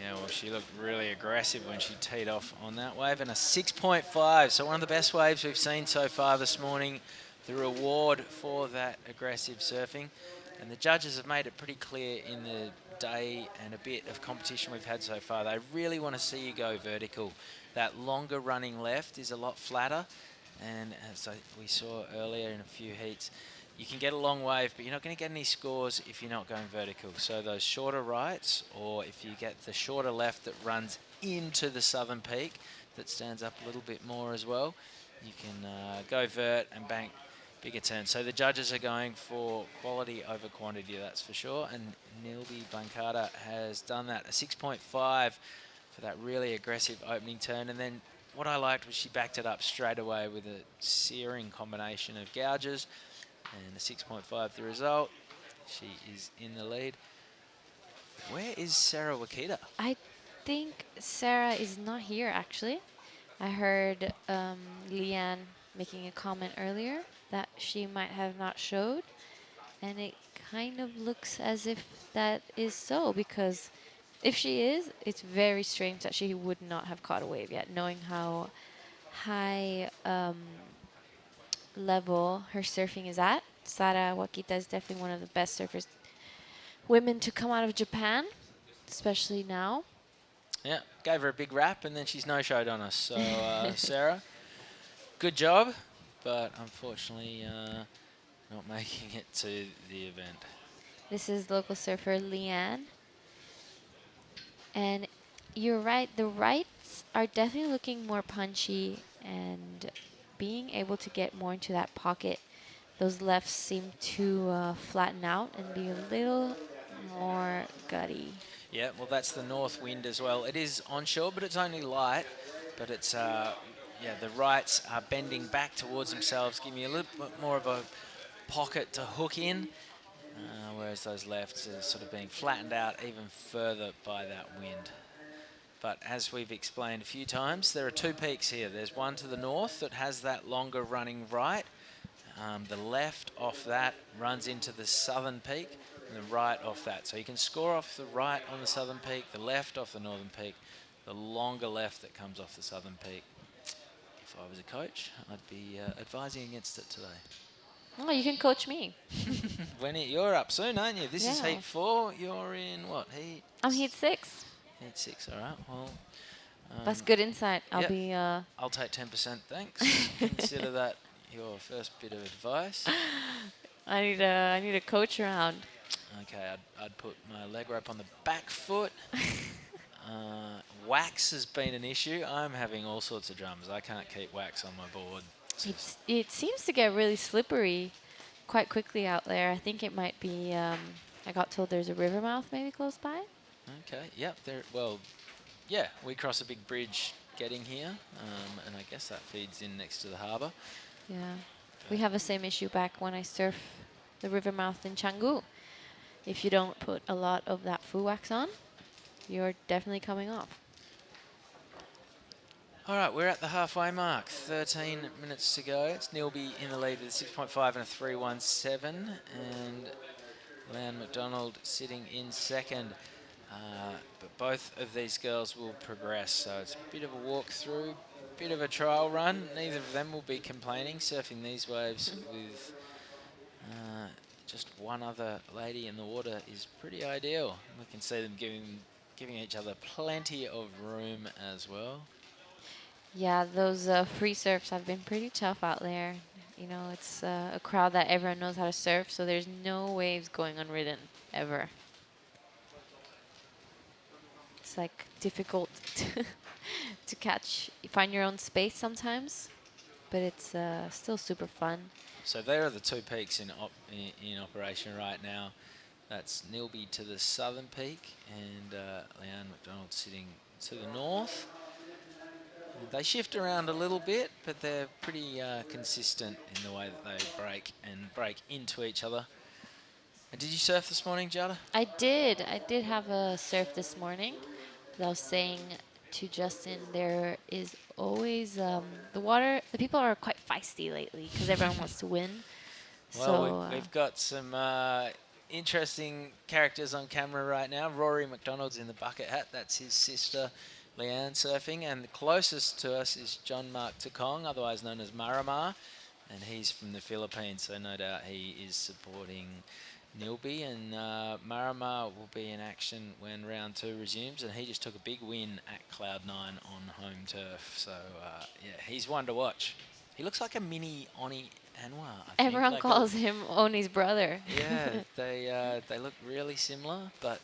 Yeah, well, she looked really aggressive when she teed off on that wave, and a 6.5, so one of the best waves we've seen so far this morning. The reward for that aggressive surfing, and the judges have made it pretty clear in the day and a bit of competition we've had so far. They really want to see you go vertical. That longer running left is a lot flatter, and as we saw earlier in a few heats, you can get a long wave, but you're not going to get any scores if you're not going vertical. So those shorter rights, or if you get the shorter left that runs into the southern peak, that stands up a little bit more as well, you can go vert and bank bigger turns. So the judges are going for quality over quantity, that's for sure. And Nilby Blancada has done that. A 6.5 for that really aggressive opening turn. And then what I liked was she backed it up straight away with a searing combination of gouges. And a 6.5 the result. She is in the lead. Where is Sarah Wakita? I think Sarah is not here, actually. I heard Leanne making a comment earlier that she might have not showed, and it kind of looks as if that is so, because if she is, it's very strange that she would not have caught a wave yet, knowing how high level her surfing is at. Sarah Wakita is definitely one of the best surfers, women to come out of Japan, especially now. Yeah, gave her a big rap, and then she's no-showed on us. So, Sarah, good job, but unfortunately not making it to the event. This is local surfer Leanne. And you're right, the rights are definitely looking more punchy and being able to get more into that pocket. Those lefts seem to flatten out and be a little more gutty. Yeah, well, that's the north wind as well. It is onshore, but it's only light. But it's, yeah, the rights are bending back towards themselves, giving you a little bit more of a pocket to hook in, whereas those lefts are sort of being flattened out even further by that wind. But as we've explained a few times, there are two peaks here. There's one to the north that has that longer running right. The left off that runs into the southern peak, and the right off that. So you can score off the right on the southern peak, the left off the northern peak, the longer left that comes off the southern peak. If I was a coach, I'd be advising against it today. Oh, you can coach me. You're up soon, aren't you? This is Yeah. heat 4. You're in what, heat? I'm heat 6. Heat 6, all right. Well, that's good insight. I'll yep. be... I'll take 10%, thanks. Consider that your first bit of advice. I need a coach around. Okay, I'd put my leg rope on the back foot. Wax has been an issue. I'm having all sorts of dramas. I can't keep wax on my board. It seems to get really slippery quite quickly out there. I think it might be, I got told there's a river mouth maybe close by. Okay, yep. Well, yeah, we cross a big bridge getting here, and I guess that feeds in next to the harbour. Yeah, we have the same issue back when I surf the river mouth in Canggu. If you don't put a lot of that foo wax on, you're definitely coming off. All right, we're at the halfway mark. 13 minutes to go. It's Nilby in the lead with a 6.5 and a 3.17, and Leanne McDonald sitting in second. But both of these girls will progress, so it's a bit of a walk through, bit of a trial run. Neither of them will be complaining, surfing these waves with just one other lady in the water is pretty ideal. We can see them giving each other plenty of room as well. Yeah, those free surfs have been pretty tough out there. You know, it's a crowd that everyone knows how to surf, so there's no waves going unridden, ever. It's like difficult to find your own space sometimes, but it's still super fun. So there are the two peaks in operation right now. That's Nilby to the southern peak and Leanne McDonald sitting to the north. They shift around a little bit, but they're pretty consistent in the way that they break into each other. And did you surf this morning, Jada? I did. I did have a surf this morning. But I was saying to Justin, there is always the people are quite feisty lately because everyone wants to win. Well, we've got some interesting characters on camera right now. Rory McDonald's in the bucket hat. That's his sister, Leanne, surfing. And the closest to us is John Mark Takong, otherwise known as Maramar. And he's from the Philippines, so no doubt he is supporting Nilby. And Maramar will be in action when round 2 resumes. And he just took a big win at Cloud9 on home turf. So, yeah, he's one to watch. He looks like a mini Oni Anwar. Everyone calls him Oni's brother. Yeah, they look really similar, but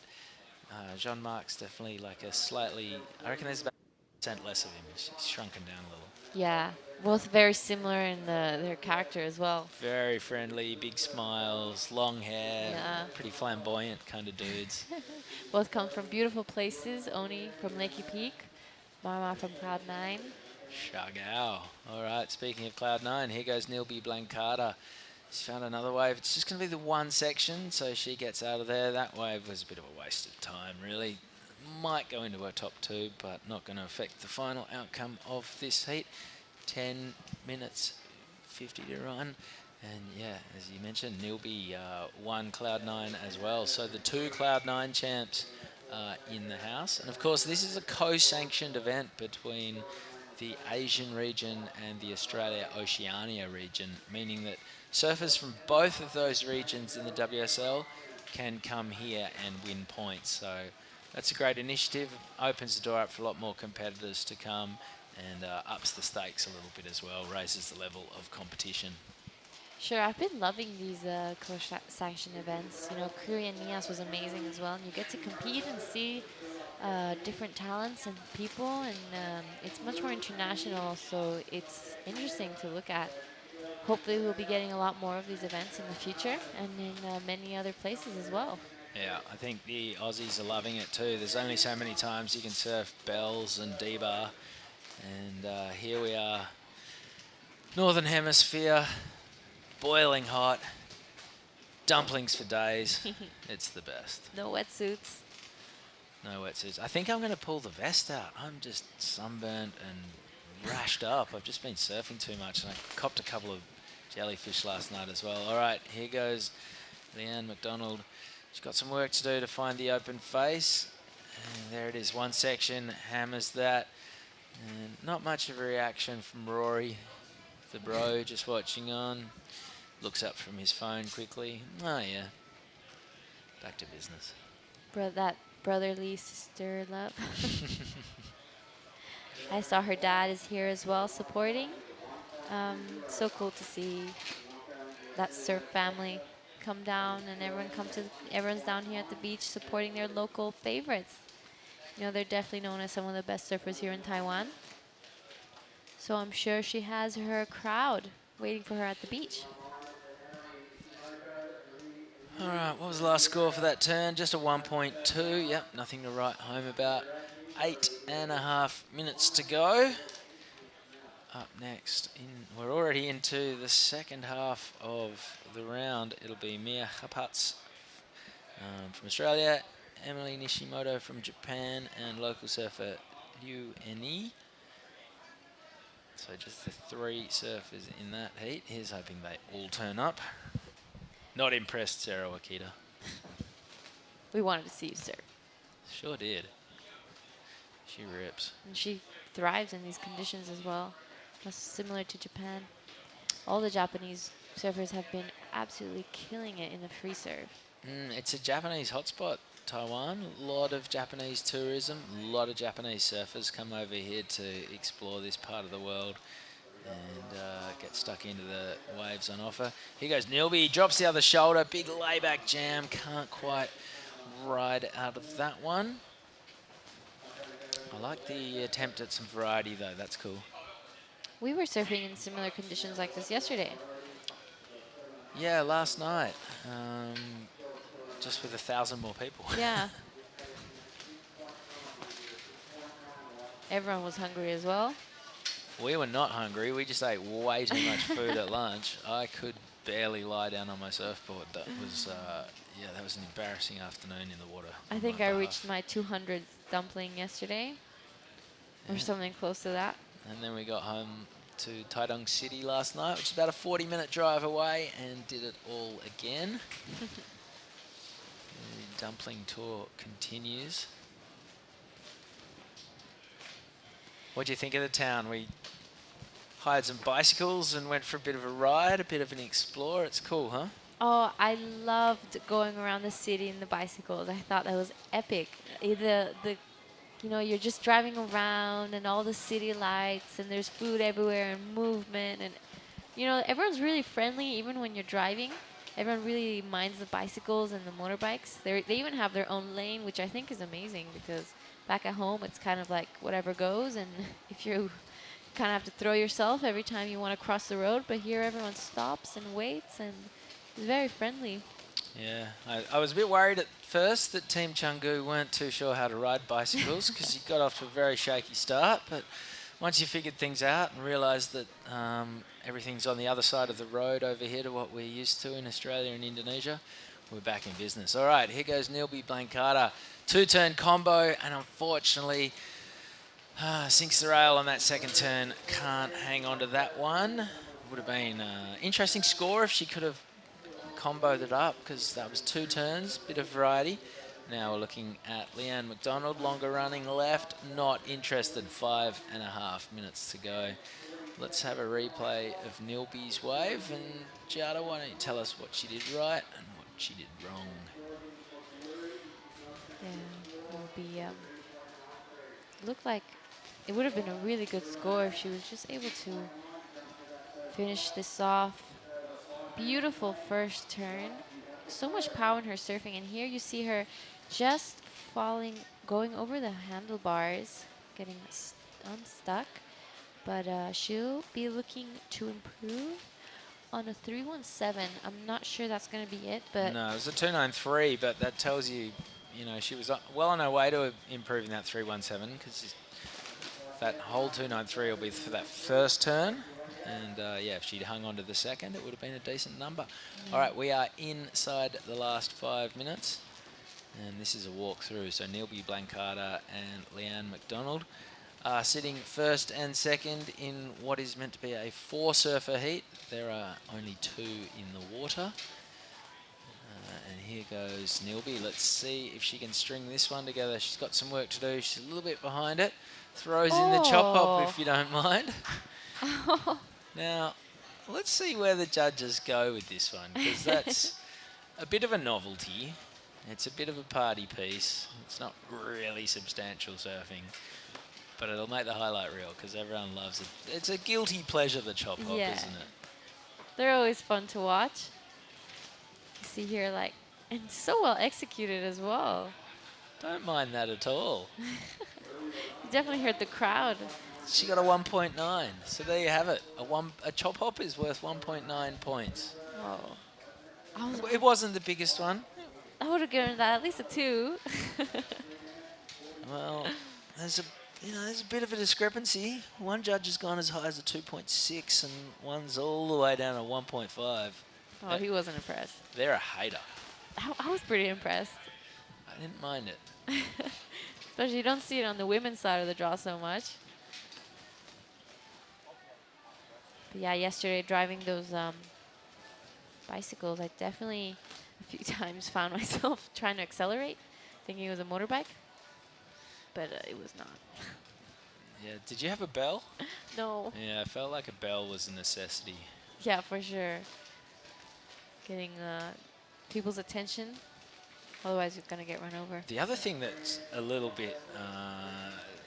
Jean-Marc's definitely like a slightly, I reckon there's about 1% less of him. He's shrunken down a little. Yeah, both very similar in their character as well. Very friendly, big smiles, long hair, Yeah. pretty flamboyant kind of dudes. Both come from beautiful places. Oni from Lakey Peak, Mama from Cloud9. Shagao. All right, speaking of Cloud9, here goes Nilby Blancada. She's found another wave. It's just going to be the one section, so she gets out of there. That wave was a bit of a waste of time, really. Might go into her top 2, but not going to affect the final outcome of this heat. 10 minutes, 50 to run. And yeah, as you mentioned, Nilby won Cloud9 as well. So the 2 Cloud9 champs in the house. And of course, this is a co-sanctioned event between the Asian region and the Australia-Oceania region, meaning that surfers from both of those regions in the WSL can come here and win points. So that's a great initiative, opens the door up for a lot more competitors to come and ups the stakes a little bit as well, raises the level of competition. Sure, I've been loving these co-sanctioned events. You know, Korean Nias was amazing as well, and you get to compete and see different talents and people, and it's much more international, so it's interesting to look at. Hopefully we'll be getting a lot more of these events in the future and in many other places as well. Yeah, I think the Aussies are loving it too. There's only so many times you can surf Bells and D-Bar, and here we are, Northern Hemisphere, boiling hot, dumplings for days. It's the best. No wetsuits. No wetsuits. I think I'm going to pull the vest out. I'm just sunburnt and rashed up. I've just been surfing too much, and I copped a couple of jellyfish last night as well. All right, here goes Leanne McDonald. She's got some work to do to find the open face. And there it is, one section, hammers that. And not much of a reaction from Rory, the bro, just watching on. Looks up from his phone quickly. Oh, yeah. Back to business. That brotherly sister love. I saw her dad is here as well supporting. So cool to see that surf family come down and everyone's down here at the beach supporting their local favorites. You know, they're definitely known as some of the best surfers here in Taiwan. So I'm sure she has her crowd waiting for her at the beach. All right, what was the last score for that turn? Just a 1.2. Yep, nothing to write home about. 8.5 minutes to go. Up next, we're already into the second half of the round. It'll be Mia Hapatz from Australia, Emily Nishimoto from Japan, and local surfer Liu Eni. So just the 3 surfers in that heat. Here's hoping they all turn up. Not impressed, Sarah Wakita. We wanted to see you surf. Sure did. She rips. And she thrives in these conditions as well. That's similar to Japan. All the Japanese surfers have been absolutely killing it in the free surf. It's a Japanese hotspot, Taiwan. A lot of Japanese tourism, a lot of Japanese surfers come over here to explore this part of the world and get stuck into the waves on offer. Here goes Nilby, he drops the other shoulder, big layback jam, can't quite ride out of that one. I like the attempt at some variety though, that's cool. We were surfing in similar conditions like this yesterday. Yeah, last night, just with 1,000 more people. Yeah. Everyone was hungry as well. We were not hungry. We just ate way too much food at lunch. I could barely lie down on my surfboard. That was, yeah, that was an embarrassing afternoon in the water. I think I reached my 200th dumpling yesterday, or something close to that. And then we got home to Taitung City last night, which is about a 40-minute drive away, and did it all again. The dumpling tour continues. What do you think of the town? We hired some bicycles and went for a bit of a ride, a bit of an explore. It's cool, huh? Oh, I loved going around the city in the bicycles. I thought that was epic. You know, you're just driving around and all the city lights and there's food everywhere and movement and, you know, everyone's really friendly even when you're driving. Everyone really minds the bicycles and the motorbikes. They even have their own lane, which I think is amazing because back at home it's kind of like whatever goes, and if you kind of have to throw yourself every time you want to cross the road, but here everyone stops and waits and is very friendly. Yeah, I was a bit worried at first that Team Changgu weren't too sure how to ride bicycles because you got off to a very shaky start, but once you figured things out and realised that everything's on the other side of the road over here to what we're used to in Australia and Indonesia, we're back in business. All right, here goes Nilby Blancada. Two-turn combo, and unfortunately sinks the rail on that second turn. Can't hang on to that one. Would have been an interesting score if she could have comboed it up because that was 2 turns, bit of variety. Now we're looking at Leanne McDonald, longer running left, not interested, 5.5 minutes to go. Let's have a replay of Nilby's wave, and Jada, why don't you tell us what she did right and what she did wrong? Yeah, Nilby looked like it would have been a really good score if she was just able to finish this off. Beautiful first turn. So much power in her surfing, and here you see her just falling, going over the handlebars, getting unstuck. But she'll be looking to improve on a 317. I'm not sure that's going to be it, but no, it was a 293, but that tells you, you know, she was well on her way to improving that 317 because that whole 293 will be for that first turn. And yeah, if she'd hung on to the second, it would have been a decent number. All right, we are inside the last 5 minutes. And this is a walkthrough. So Nilby Blancada and Leanne McDonald are sitting first and second in what is meant to be a 4-surfer heat. There are only 2 in the water. And here goes Nilby. Let's see if she can string this one together. She's got some work to do. She's a little bit behind it. Throws in the chop hop if you don't mind. Now, let's see where the judges go with this one, because that's a bit of a novelty. It's a bit of a party piece. It's not really substantial surfing, but it'll make the highlight reel because everyone loves it. It's a guilty pleasure, the chop hop, yeah, isn't it? They're always fun to watch. You see here, like, and so well executed as well. Don't mind that at all. You definitely heard the crowd. She got a 1.9, so there you have it. A chop hop is worth 1.9 points. Oh, it wasn't the biggest one. I would have given that at least a 2. Well, there's a bit of a discrepancy. One judge has gone as high as a 2.6, and one's all the way down to 1.5. Oh, he wasn't impressed. They're a hater. I was pretty impressed. I didn't mind it. Especially you don't see it on the women's side of the draw so much. But yeah, yesterday driving those bicycles, I definitely a few times found myself trying to accelerate, thinking it was a motorbike, but it was not. Yeah, did you have a bell? No. Yeah, I felt like a bell was a necessity. Yeah, for sure. Getting people's attention. Otherwise, you're going to get run over. The other thing that's a little bit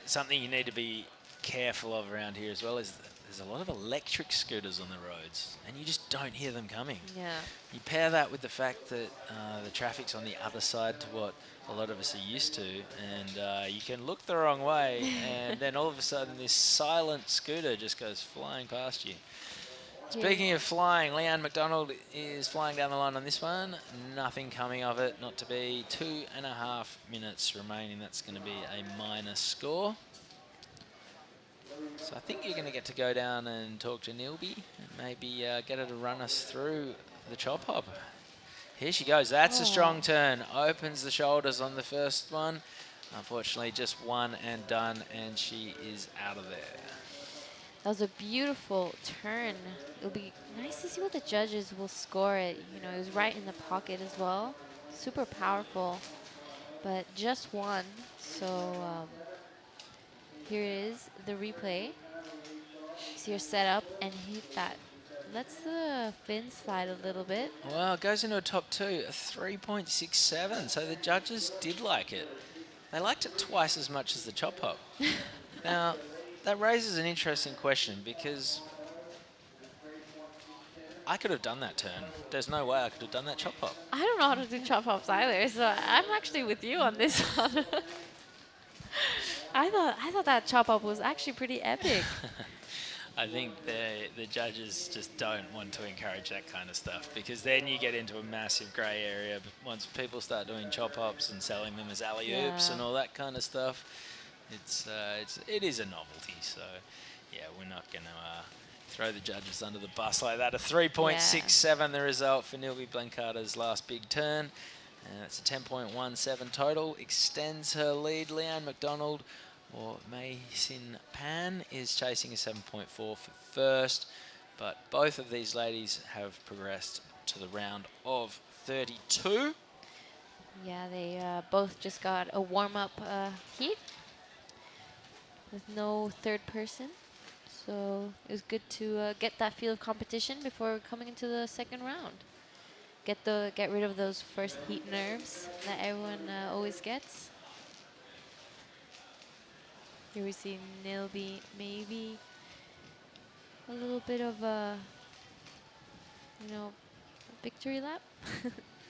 something you need to be careful of around here as well is that there's a lot of electric scooters on the roads, and you just don't hear them coming. Yeah. You pair that with the fact that the traffic's on the other side to what a lot of us are used to, and you can look the wrong way, and then all of a sudden this silent scooter just goes flying past you. Speaking of flying, Leanne McDonald is flying down the line on this one. Nothing coming of it, not to be. 2.5 minutes remaining. That's going to be a minus score. So I think you're going to get to go down and talk to Nilby and maybe get her to run us through the chop hop. Here she goes. That's a strong turn. Opens the shoulders on the first one. Unfortunately, just one and done, and she is out of there. That was a beautiful turn. It'll be nice to see what the judges will score it. You know, it was right in the pocket as well. Super powerful, but just one. So here is the replay. See her set up and hit that. Lets the fin slide a little bit. Well, it goes into a top two, a 3.67. So the judges did like it. They liked it twice as much as the chop hop. Now, that raises an interesting question because I could have done that turn. There's no way I could have done that chop hop. I don't know how to do chop hops either, so I'm actually with you on this one. I thought that chop hop was actually pretty epic. I think the judges just don't want to encourage that kind of stuff because then you get into a massive grey area. But once people start doing chop hops and selling them as alley-oops and all that kind of stuff, it is a novelty. So yeah, we're not going to throw the judges under the bus like that. A 3.67 the result for Nilby Blancarda's last big turn. And that's a 10.17 total. Extends her lead. Leanne McDonald or Mei Sin Pan is chasing a 7.4 for first. But both of these ladies have progressed to the round of 32. Yeah, they both just got a warm-up heat with no third person. So it was good to get that feel of competition before coming into the second round. Get rid of those first heat nerves that everyone always gets. Here we see Nilby maybe a little bit of a, victory lap,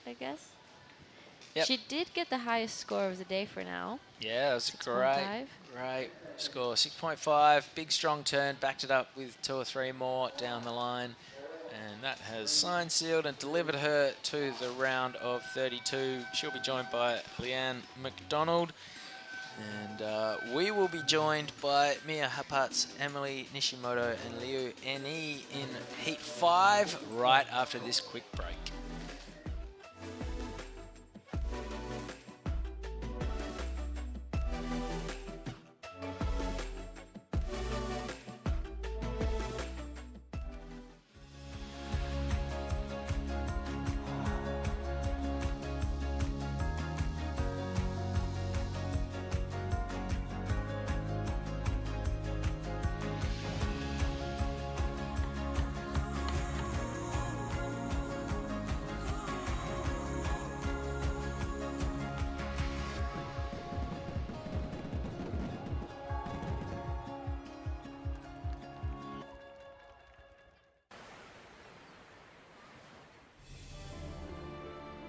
I guess. Yep. She did get the highest score of the day for now. Yeah, it was 6.5. Great score. 6.5, big strong turn, backed it up with 2 or 3 more down the line. And that has signed, sealed, and delivered her to the round of 32. She'll be joined by Leanne McDonald. And we will be joined by Mia Hapatz, Emily Nishimoto, and Liu Eni in Heat 5 right after this quick break.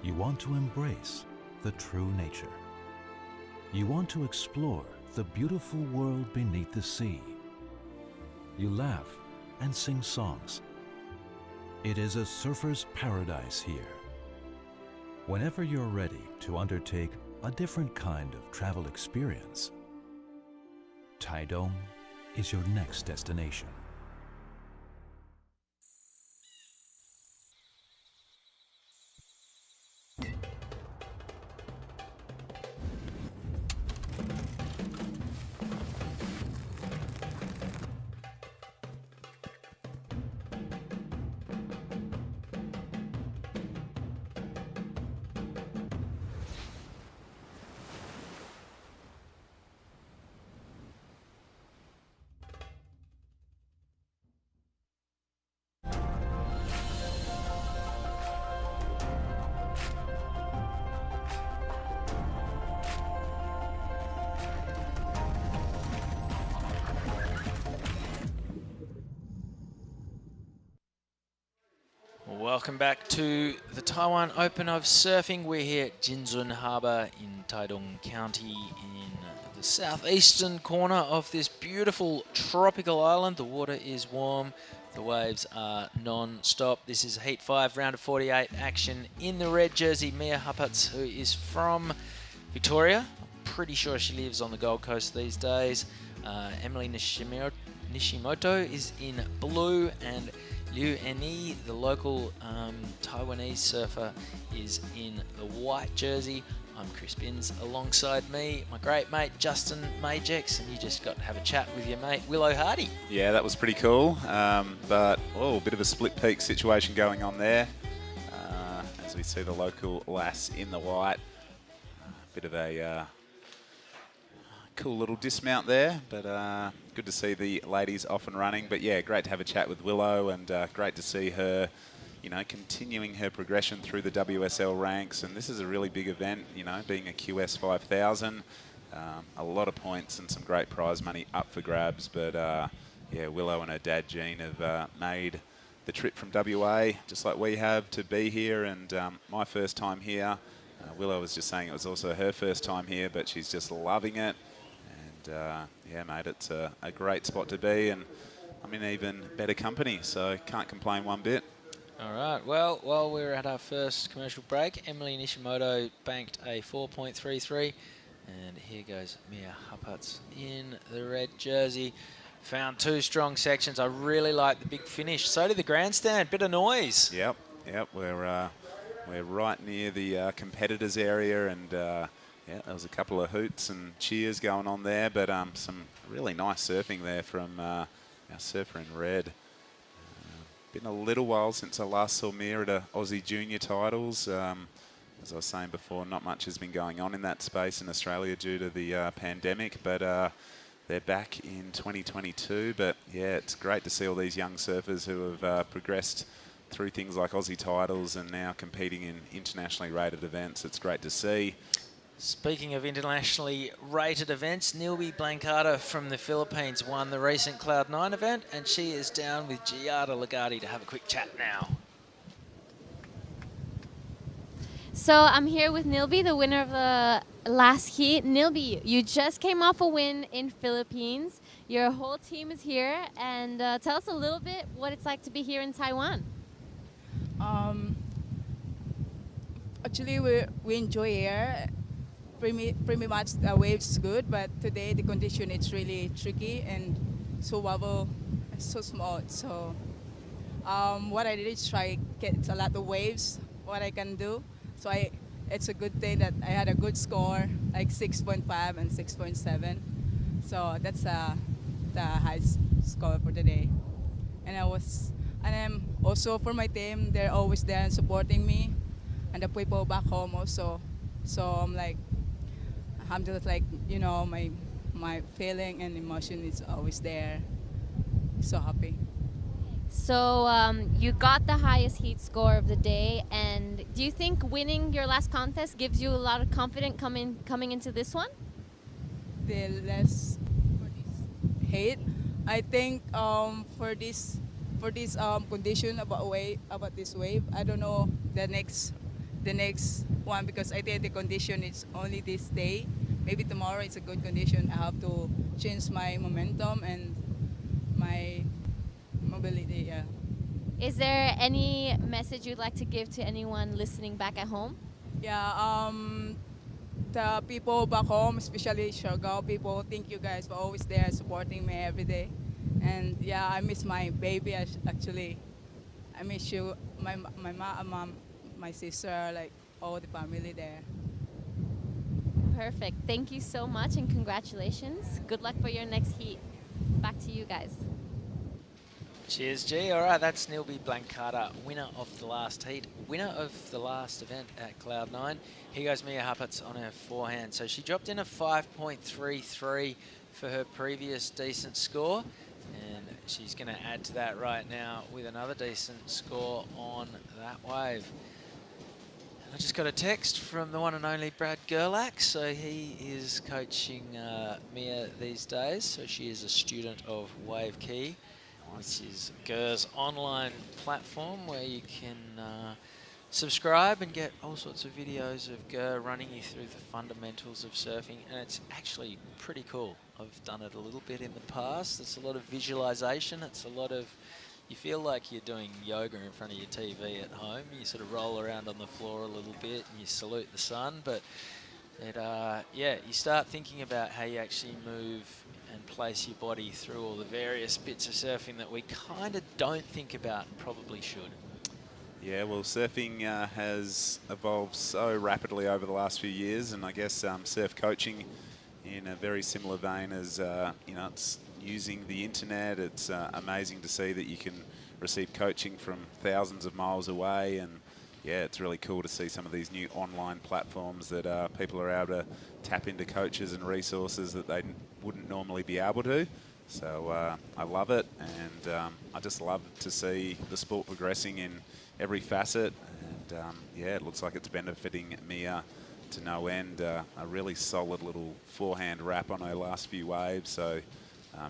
You want to embrace the true nature. You want to explore the beautiful world beneath the sea. You laugh and sing songs. It is a surfer's paradise here. Whenever you're ready to undertake a different kind of travel experience, Taitung is your next destination. Welcome back to the Taiwan Open of Surfing. We're here at Jinzun Harbour in Taitung County in the southeastern corner of this beautiful tropical island. The water is warm. The waves are non-stop. This is Heat 5, round of 48 action in the red jersey. Mia Huppertz, who is from Victoria. I'm pretty sure she lives on the Gold Coast these days. Emily Nishimoto is in blue, and Liu Eni, the local Taiwanese surfer, is in the white jersey. I'm Chris Binns. Alongside me, my great mate Justin Majex, and you just got to have a chat with your mate Willow Hardy. Yeah, that was pretty cool, but a bit of a split peak situation going on there. As we see the local lass in the white. Bit of a cool little dismount there, but good to see the ladies off and running. But yeah, great to have a chat with Willow, and great to see her, you know, continuing her progression through the WSL ranks. And this is a really big event, you know, being a QS 5000. A lot of points and some great prize money up for grabs. But yeah, Willow and her dad Jean have made the trip from WA, just like we have, to be here. And my first time here. Willow was just saying it was also her first time here, but she's just loving it. And yeah, mate, it's a great spot to be, and I'm in even better company, so can't complain one bit. All right, well, while we're at our first commercial break, Emily Nishimoto banked a 4.33, and here goes Mia Huppertz in the red jersey. Found two strong sections. I really like the big finish. So did the grandstand, bit of noise. Yep, we're right near the competitors area, and yeah, there was a couple of hoots and cheers going on there, but some really nice surfing there from our surfer in red. Been a little while since I last saw Mia at a Aussie Junior titles. As I was saying before, not much has been going on in that space in Australia due to the pandemic, but they're back in 2022. But yeah, it's great to see all these young surfers who have progressed through things like Aussie titles and now competing in internationally rated events. It's great to see. Speaking of internationally rated events, Nilby Blancata from the Philippines won the recent Cloud9 event, and she is down with Giada Lagarde to have a quick chat now. So I'm here with Nilby, the winner of the last heat. Nilby, you just came off a win in Philippines. Your whole team is here, and tell us a little bit what it's like to be here in Taiwan. Actually, we enjoy here. Pretty much the waves is good, but today the condition is really tricky and so wobble, so small. So what I did is try get a lot of waves, what I can do. So it's a good thing that I had a good score, like 6.5 and 6.7. So that's the highest score for today. And I'm also for my team, they're always there and supporting me, and the people back home also. So I'm just like, you know, my feeling and emotion is always there. So happy. So you got the highest heat score of the day, and do you think winning your last contest gives you a lot of confidence coming into this one? The less for this heat, I think for this condition about this wave, I don't know the next one, because I think the condition is only this day. Maybe tomorrow it's a good condition. I have to change my momentum and my mobility. Yeah. Is there any message you'd like to give to anyone listening back at home? Yeah. The people back home, especially Siargao people, thank you guys for always there supporting me every day. And yeah, I miss my baby actually. I miss you, my mom, my sister, like all the family there. Perfect. Thank you so much and congratulations. Good luck for your next heat. Back to you guys. Cheers, G. All right, that's Nilby Blancata, winner of the last heat, winner of the last event at Cloud9. Here goes Mia Huppertz on her forehand. So she dropped in a 5.33 for her previous decent score, and she's going to add to that right now with another decent score on that wave. I just got a text from the one and only Brad Gerlach, so he is coaching Mia these days. So she is a student of Wave Key. This is GER's online platform where you can subscribe and get all sorts of videos of GER running you through the fundamentals of surfing, and it's actually pretty cool. I've done it a little bit in the past. It's a lot of visualization. It's a lot of, you feel like you're doing yoga in front of your TV at home. You sort of roll around on the floor a little bit and you salute the sun, but it, yeah, you start thinking about how you actually move and place your body through all the various bits of surfing that we kind of don't think about and probably should. Yeah, well, surfing has evolved so rapidly over the last few years, and I guess surf coaching in a very similar vein as, you know, it's using the internet. It's amazing to see that you can receive coaching from thousands of miles away, and yeah, it's really cool to see some of these new online platforms that people are able to tap into coaches and resources that they wouldn't normally be able to. So I love it, and I just love to see the sport progressing in every facet, and yeah, it looks like it's benefiting Mia to no end. A really solid little forehand wrap on her last few waves, so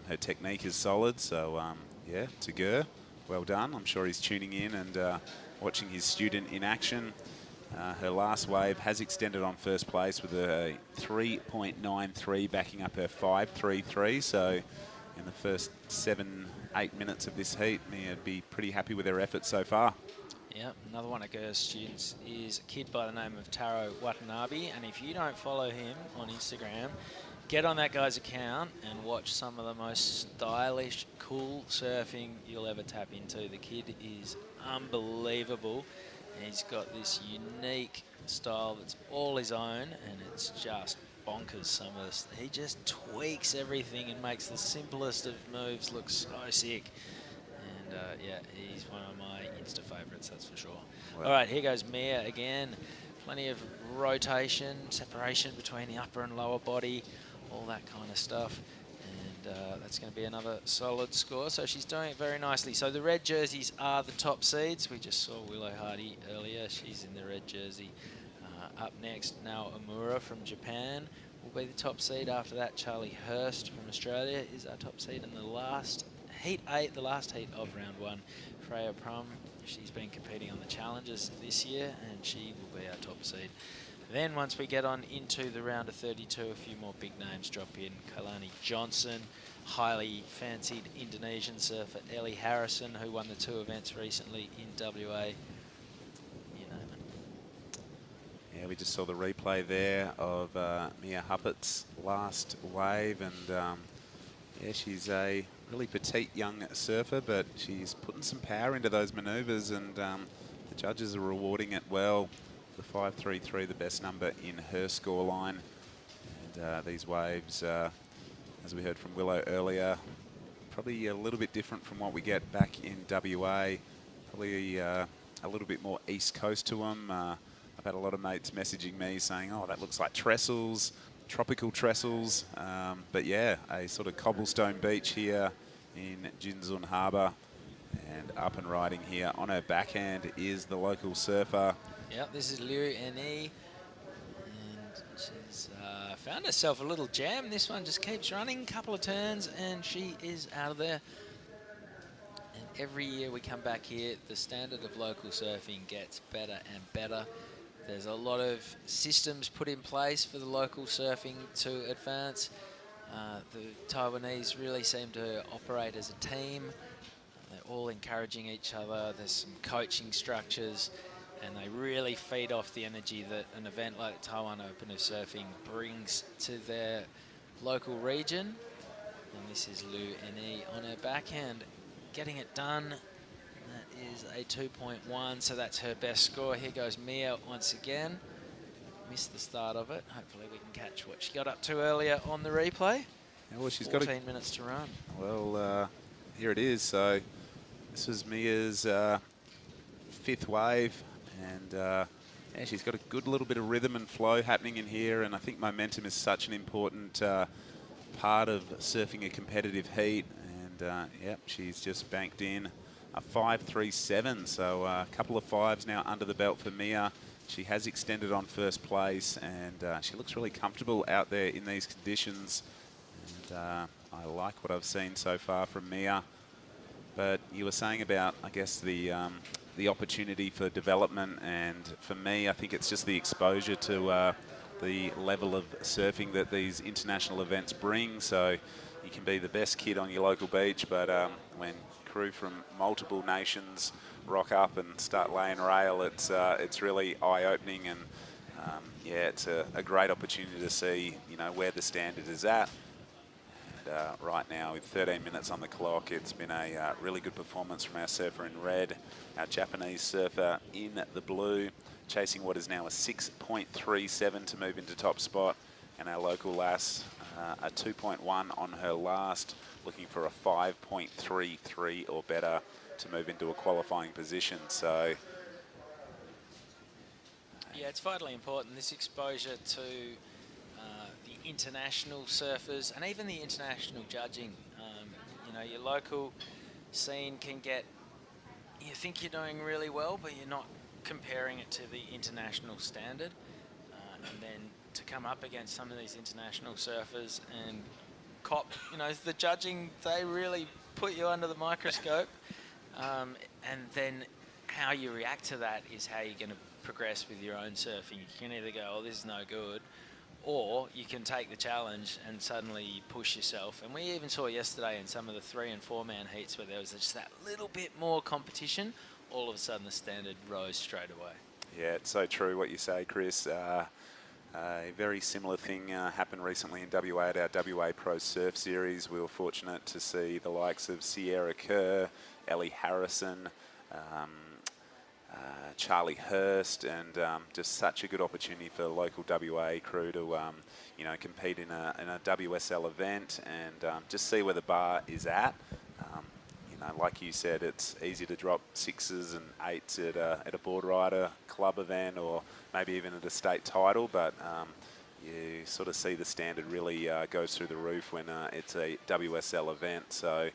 her technique is solid. So yeah, to GER, well done. I'm sure he's tuning in and watching his student in action. Her last wave has extended on first place with a 3.93 backing up her 5.33. So in the first 7-8 minutes of this heat, Mia'd be pretty happy with her effort so far. Yeah, another one of GER's students is a kid by the name of Taro Watanabe, and if you don't follow him on Instagram, get on that guy's account and watch some of the most stylish, cool surfing you'll ever tap into. The kid is unbelievable. He's got this unique style that's all his own, and it's just bonkers. Some of this, he just tweaks everything and makes the simplest of moves look so sick. And yeah, he's one of my Insta favorites, that's for sure. Well, all right, here goes Mia again. Plenty of rotation, separation between the upper and lower body, all that kind of stuff. And that's going to be another solid score. So she's doing it very nicely. So the red jerseys are the top seeds. We just saw Willow Hardy earlier. She's in the red jersey. Up next, now Amura from Japan will be the top seed. After that, Charlie Hurst from Australia is our top seed. And the last heat 8, the last heat of round 1, Freya Prum. She's been competing on the Challengers this year, and she will be our top seed. Then once we get on into the round of 32, a few more big names drop in. Kailani Johnson, highly fancied Indonesian surfer Ellie Harrison, who won the 2 events recently in WA. You name it. Yeah, we just saw the replay there of Mia Huppert's last wave, and yeah, she's a really petite young surfer, but she's putting some power into those manoeuvres, and the judges are rewarding it well. The 5.33, the best number in her scoreline. And these waves, as we heard from Willow earlier, probably a little bit different from what we get back in WA. Probably a little bit more East Coast to them. I've had a lot of mates messaging me saying, oh, that looks like trestles, tropical trestles. But yeah, a sort of cobblestone beach here in Jinzun Harbour. And up and riding here on her backhand is the local surfer. Yep, this is Liu Ni, and she's found herself a little jam. This one just keeps running, couple of turns, and she is out of there. And every year we come back here, the standard of local surfing gets better and better. There's a lot of systems put in place for the local surfing to advance. The Taiwanese really seem to operate as a team. They're all encouraging each other. There's some coaching structures, and they really feed off the energy that an event like the Taiwan Open of Surfing brings to their local region. And this is Liu Ni on her backhand, getting it done. That is a 2.1, so that's her best score. Here goes Mia once again. Missed the start of it. Hopefully we can catch what she got up to earlier on the replay. Yeah, well, she's 14 minutes to run. Well, here it is. So this was Mia's 5th wave, and yeah, she's got a good little bit of rhythm and flow happening in here, and I think momentum is such an important part of surfing a competitive heat. And yep, she's just banked in a 5.37, so a couple of 5s now under the belt for Mia. She has extended on first place, and she looks really comfortable out there in these conditions. And I like what I've seen so far from Mia. But you were saying about, I guess, the opportunity for development, and for me, I think it's just the exposure to the level of surfing that these international events bring. So you can be the best kid on your local beach, but when crew from multiple nations rock up and start laying rail, it's really eye-opening, and yeah, it's a great opportunity to see, you know, where the standard is at. And right now, with 13 minutes on the clock, it's been a really good performance from our surfer in red, our Japanese surfer in the blue, chasing what is now a 6.37 to move into top spot, and our local lass a 2.1 on her last, looking for a 5.33 or better to move into a qualifying position. So yeah, it's vitally important, this exposure to the international surfers and even the international judging. You know, your local scene can get, you think you're doing really well, but you're not comparing it to the international standard. And then to come up against some of these international surfers and cop, you know, the judging, they really put you under the microscope. And then how you react to that is how you're going to progress with your own surfing. You can either go, oh, this is no good, or you can take the challenge and suddenly push yourself. And we even saw yesterday in some of the 3- and 4-man heats where there was just that little bit more competition, all of a sudden the standard rose straight away. yeah, it's so true what you say, Chris. A very similar thing happened recently in WA at our WA Pro Surf Series. We were fortunate to see the likes of Sierra Kerr, Ellie Harrison, Charlie Hurst, and just such a good opportunity for the local WA crew to you know, compete in a WSL event and just see where the bar is at. You know, like you said, it's easy to drop 6s and 8s at a board rider club event, or maybe even at a state title, but you sort of see the standard really goes through the roof when it's a WSL event. So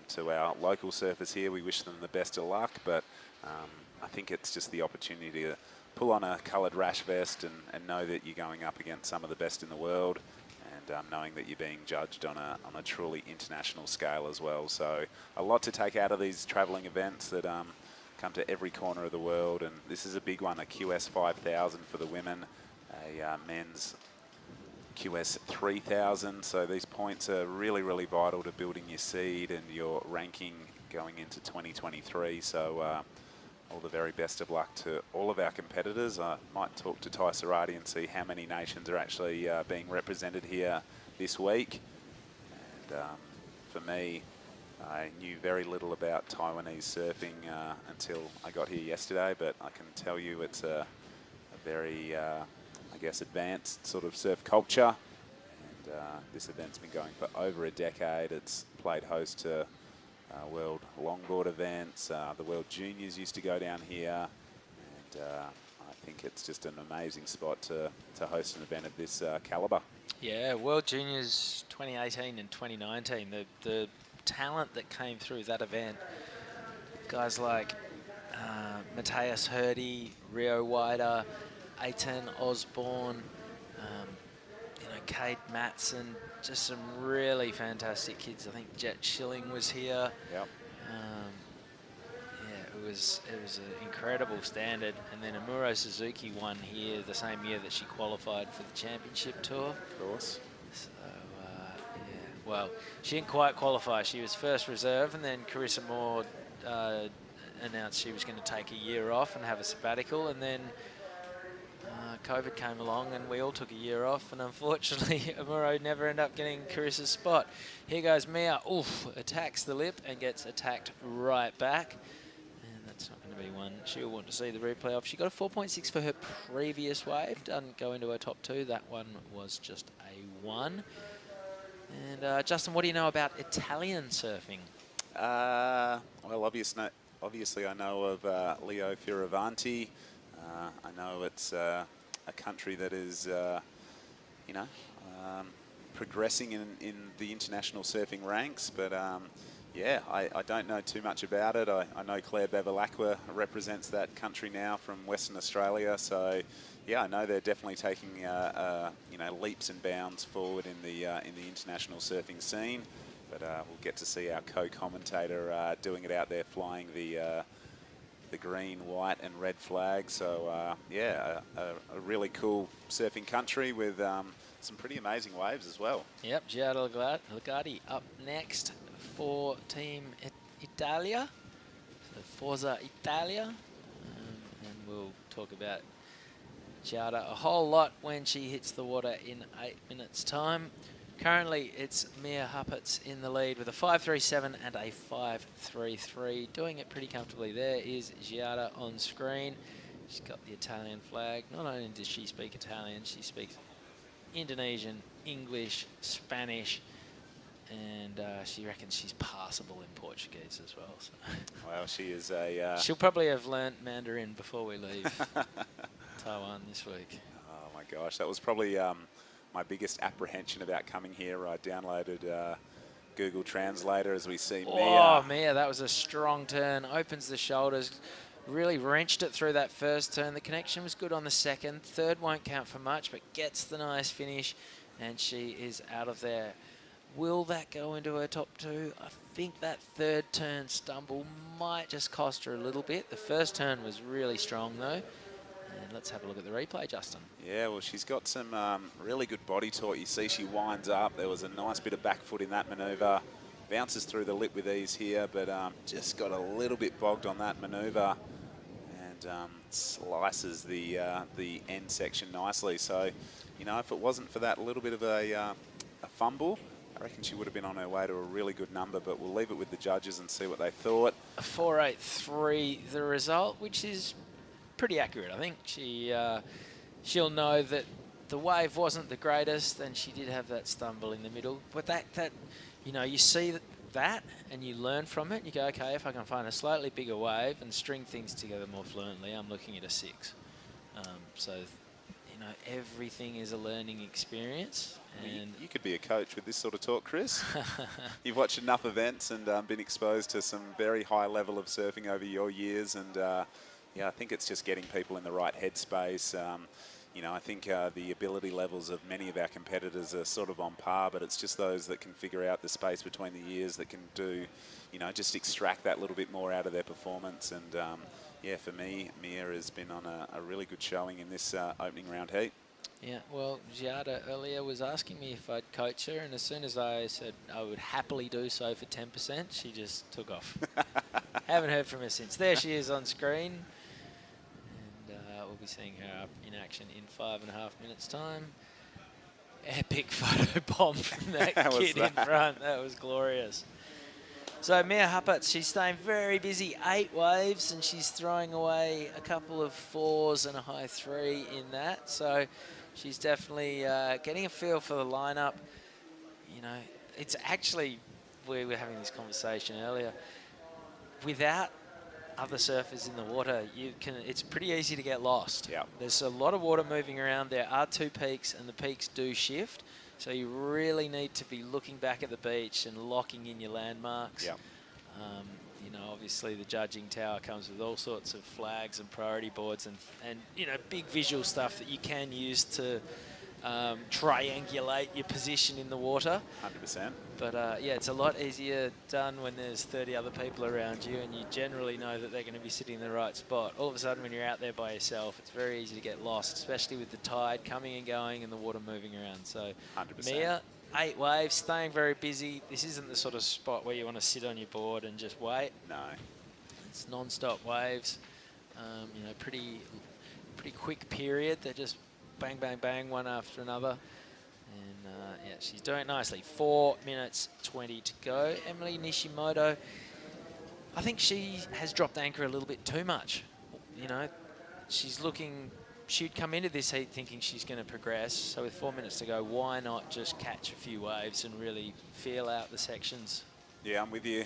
to our local surfers here, we wish them the best of luck, but I think it's just the opportunity to pull on a coloured rash vest and know that you're going up against some of the best in the world, and knowing that you're being judged on a truly international scale as well. So a lot to take out of these travelling events that come to every corner of the world, and this is a big one, a QS 5000 for the women, a men's QS 3000. So these points are really, really vital to building your seed and your ranking going into 2023. So all the very best of luck to all of our competitors. I might talk to Ty Sarati and see how many nations are actually being represented here this week. And for me, I knew very little about Taiwanese surfing until I got here yesterday, but I can tell you it's a very, I guess, advanced sort of surf culture. And this event's been going for over a decade. It's played host to World Longboard events. The World Juniors used to go down here, and I think it's just an amazing spot to host an event of this calibre. Yeah, World Juniors 2018 and 2019, the talent that came through that event, guys like Matthias Hurdy, Rio Wider, Aitan Osborne, you know, Kate Matson, just some really fantastic kids. I think Jet Schilling was here. Yep. Yeah, it was an incredible standard. And then Amuro Suzuki won here the same year that she qualified for the championship tour. Of course. So, yeah, well, she didn't quite qualify. She was first reserve, and then Carissa Moore announced she was going to take a year off and have a sabbatical, and then COVID came along and we all took a year off, and unfortunately Amuro never ended up getting Carissa's spot. Here goes Mia, oof, attacks the lip and gets attacked right back. And that's not going to be one she'll want to see the replay of. She got a 4.6 for her previous wave, doesn't go into her top 2. That one was just a 1. And Justin, what do you know about Italian surfing? Well, obviously I know of Leo Fioravanti. I know it's a country that is, you know, progressing in the international surfing ranks, but yeah, I don't know too much about it. I know Claire Bevilacqua represents that country now from Western Australia, so yeah, I know they're definitely taking you know, leaps and bounds forward in the international surfing scene. But we'll get to see our co-commentator doing it out there, flying the green, white and red flag. So yeah, a really cool surfing country with some pretty amazing waves as well. Yep, Giada Legati up next for Team Italia. So Forza Italia. And we'll talk about Giada a whole lot when she hits the water in 8 minutes' time. Currently, it's Mia Huppatz in the lead with a 5.37 and a 5.33. Doing it pretty comfortably. There is Giada on screen. She's got the Italian flag. Not only does she speak Italian, she speaks Indonesian, English, Spanish, and she reckons she's passable in Portuguese as well. So. Well, she is a... She'll probably have learnt Mandarin before we leave Taiwan this week. Oh my gosh, that was probably my biggest apprehension about coming here. I downloaded Google Translator as we see Mia. Oh, Mia, that was a strong turn. Opens the shoulders, really wrenched it through that first turn. The connection was good on the second. Third won't count for much, but gets the nice finish, and she is out of there. Will that go into her top two? I think that third turn stumble might just cost her a little bit. The first turn was really strong, though. And let's have a look at the replay, Justin. Yeah, well, she's got some really good body torque. You see she winds up. There was a nice bit of back foot in that manoeuvre. Bounces through the lip with ease here, but just got a little bit bogged on that manoeuvre and slices the end section nicely. So, you know, if it wasn't for that little bit of a fumble, I reckon she would have been on her way to a really good number, but we'll leave it with the judges and see what they thought. A 4.83 the result, which is pretty accurate. I think she'll know that the wave wasn't the greatest, and she did have that stumble in the middle. But that you know, you see that and you learn from it. You go, okay, if I can find a slightly bigger wave and string things together more fluently, I'm looking at a 6. So, you know, everything is a learning experience. And you could be a coach with this sort of talk, Chris. You've watched enough events and been exposed to some very high level of surfing over your years, and yeah, I think it's just getting people in the right headspace. You know, I think the ability levels of many of our competitors are sort of on par, but it's just those that can figure out the space between the ears that can do, you know, just extract that little bit more out of their performance. And yeah, for me, Mia has been on a really good showing in this opening round heat. Yeah, well, Giada earlier was asking me if I'd coach her, and as soon as I said I would happily do so for 10%, she just took off. Haven't heard from her since. There she is on screen. We'll be seeing her up in action in 5.5 minutes' time. Epic photo bomb from that kid in front. That was glorious. So Mia Huppatz, she's staying very busy. 8 waves, and she's throwing away a couple of 4s and a high 3 in that. So she's definitely getting a feel for the lineup. You know, it's actually, we were having this conversation earlier, without other surfers in the water, it's pretty easy to get lost. Yeah. There's a lot of water moving around. There are 2 peaks, and the peaks do shift. So you really need to be looking back at the beach and locking in your landmarks. Yeah. You know, obviously the judging tower comes with all sorts of flags and priority boards and you know, big visual stuff that you can use to triangulate your position in the water. 100%. But yeah, it's a lot easier done when there's 30 other people around you and you generally know that they're going to be sitting in the right spot. All of a sudden when you're out there by yourself, it's very easy to get lost, especially with the tide coming and going and the water moving around. So 100%. Mia, 8 waves, staying very busy. This isn't the sort of spot where you want to sit on your board and just wait. No. It's non-stop waves. You know, pretty quick period. They're just bang, bang, bang, one after another. And yeah, she's doing it nicely. 4 minutes 20 to go. Emily Nishimoto, I think she has dropped anchor a little bit too much. You know, she'd come into this heat thinking she's going to progress. So with 4 minutes to go, why not just catch a few waves and really feel out the sections? Yeah, I'm with you.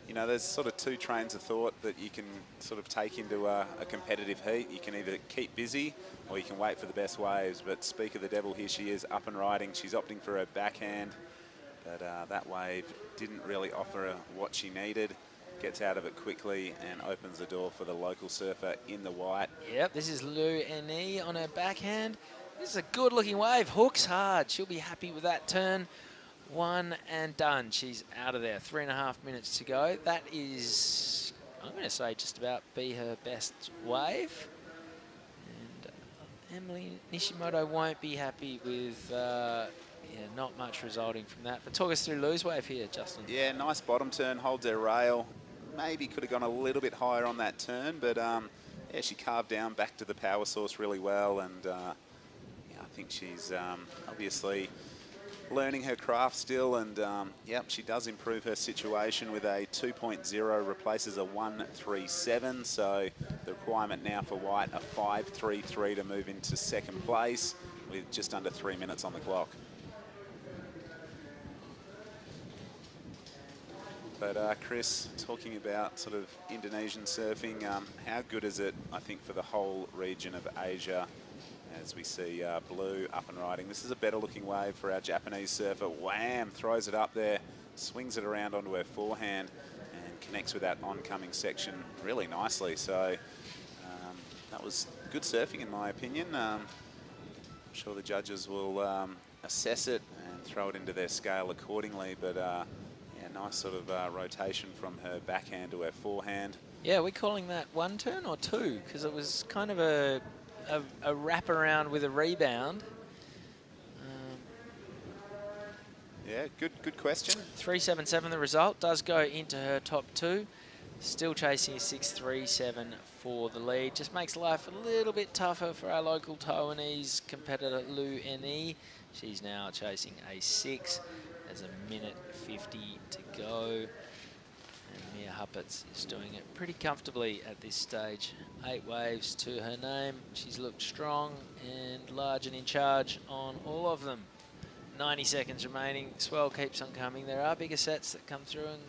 You know, there's sort of 2 trains of thought that you can sort of take into a competitive heat. You can either keep busy or you can wait for the best waves. But speak of the devil, here she is up and riding. She's opting for her backhand, but that wave didn't really offer her what she needed. Gets out of it quickly and opens the door for the local surfer in the white. Yep, this is Lu Eni on her backhand. This is a good looking wave, hooks hard. She'll be happy with that turn. One and done. She's out of there. 3.5 minutes to go. That is, I'm going to say, just about be her best wave. And Emily Nishimoto won't be happy with not much resulting from that. But talk us through Lou's wave here, Justin. Yeah, nice bottom turn, holds her rail. Maybe could have gone a little bit higher on that turn, but yeah, she carved down back to the power source really well. And yeah, I think she's obviously learning her craft still, and yep, she does improve her situation with a 2.0 replaces a 1.37, so the requirement now for White, a 5.33 to move into second place with just under 3 minutes on the clock. But Chris, talking about sort of Indonesian surfing, how good is it, I think, for the whole region of Asia? As we see Blue up and riding. This is a better looking wave for our Japanese surfer. Wham, throws it up there, swings it around onto her forehand and connects with that oncoming section really nicely. So that was good surfing in my opinion. I'm sure the judges will assess it and throw it into their scale accordingly. But yeah, nice sort of rotation from her backhand to her forehand. Yeah, we're calling that one turn or two, because it was kind of a wraparound with a rebound. Yeah, good question. 3.77 the result, does go into her top two. Still chasing a 6.37 for the lead. Just makes life a little bit tougher for our local Taiwanese competitor Lu Ne. She's now chasing a 6. There's a minute 50 to go. And Mia Huppets is doing it pretty comfortably at this stage. 8 waves to her name. She's looked strong and large and in charge on all of them. 90 seconds remaining. Swell keeps on coming. There are bigger sets that come through and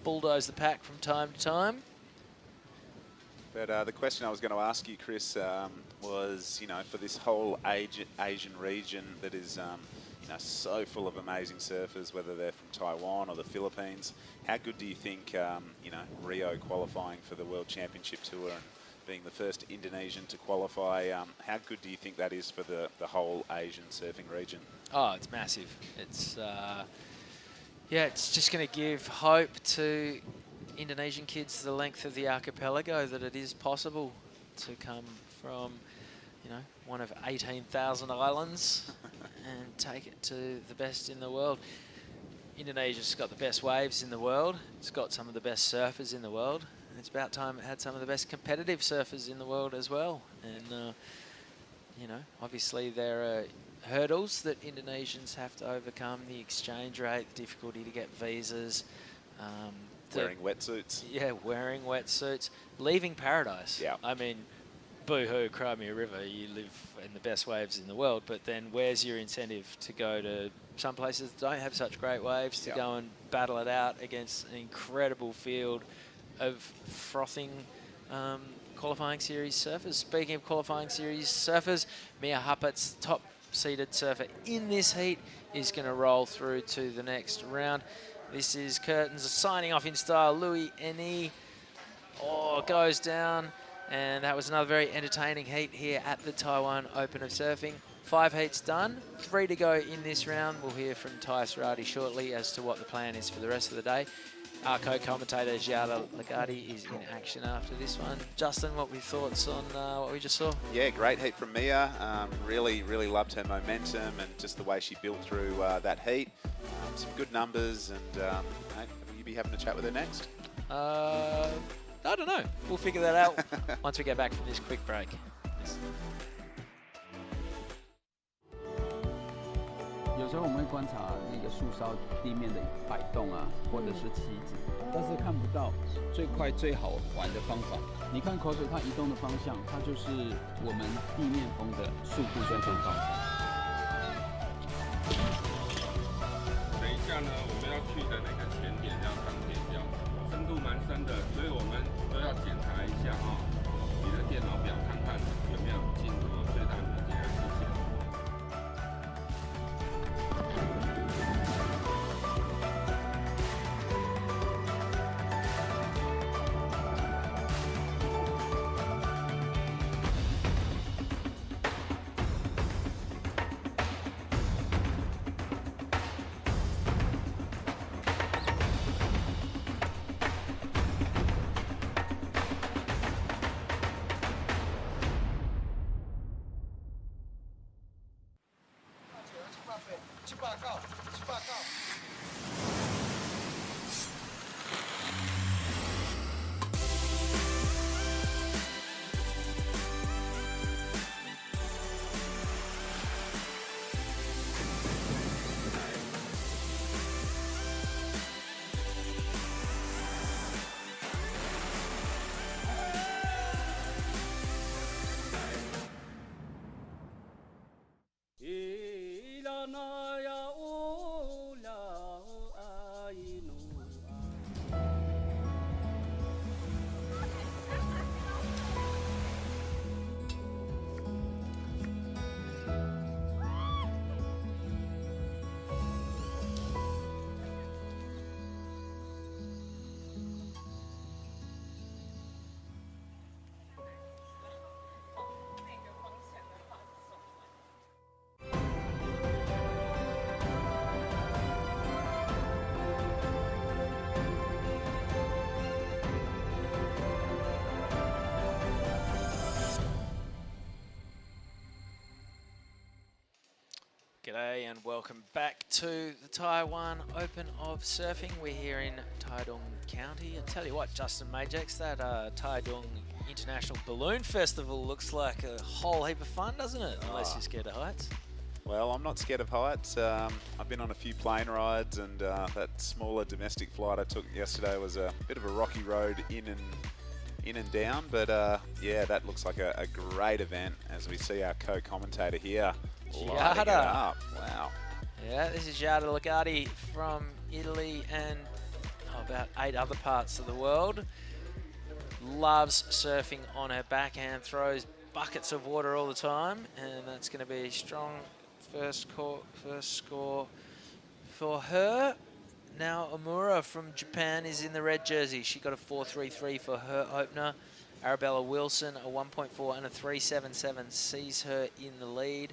bulldoze the pack from time to time. But the question I was going to ask you, Chris, was, for this whole Asian region that is so full of amazing surfers, whether they're from Taiwan or the Philippines. How good do you think, Rio qualifying for the World Championship Tour and being the first Indonesian to qualify, how good do you think that is for the whole Asian surfing region? Oh, it's massive. It's, yeah, it's just going to give hope to Indonesian kids the length of the archipelago that it is possible to come from, one of 18,000 islands and take it to the best in the world. Indonesia's got the best waves in the world. It's got some of the best surfers in the world. And it's about time it had some of the best competitive surfers in the world as well. And, obviously there are hurdles that Indonesians have to overcome, the exchange rate, the difficulty to get visas. Wearing wetsuits. Yeah, wearing wetsuits. Leaving paradise. Yeah. I mean, boo-hoo, cry me a river, you live in the best waves in the world, but then where's your incentive to go to some places that don't have such great waves, to go and battle it out against an incredible field of frothing qualifying series surfers? Speaking of qualifying series surfers, Mia Huppets, top-seeded surfer in this heat, is going to roll through to the next round. This is curtains signing off in style. Louis Ne goes down. And that was another very entertaining heat here at the Taiwan Open of Surfing. 5 heats done, 3 to go in this round. We'll hear from Ty Sarati shortly as to what the plan is for the rest of the day. Our co-commentator Giada Lagardi is in action after this one. Justin, what were your thoughts on what we just saw? Yeah, great heat from Mia. Really loved her momentum and just the way she built through that heat. Some good numbers, and will you be having a chat with her next? I don't know. We'll figure that out once we get back from this quick break. Yes. 有时候我们会观察那个树梢地面的摆动啊，或者是旗子，但是看不到最快最好玩的方法。你看口水它移动的方向，它就是我们地面风的速度跟方向。等一下呢，我们要去的那个前点叫钢铁礁，深度蛮深的，所以我们都要检查一下哈，你的电脑表看看有没有进入最大明显的视线。G'day and welcome back to the Taiwan Open of Surfing. We're here in Taitung County. I tell you what, Justin Majax, that Taitung International Balloon Festival looks like a whole heap of fun, doesn't it? Unless you're scared of heights. Well, I'm not scared of heights. I've been on a few plane rides, and that smaller domestic flight I took yesterday was a bit of a rocky road in and down. But yeah, that looks like a great event as we see our co-commentator here. Lighting it up. Wow. Yeah, this is Giada Legati from Italy and about 8 other parts of the world. Loves surfing on her backhand, throws buckets of water all the time, and that's going to be a strong first score for her. Now Omura from Japan is in the red jersey. She got a 4.33 for her opener. Arabella Wilson, a 1.4 and a 3.77 sees her in the lead.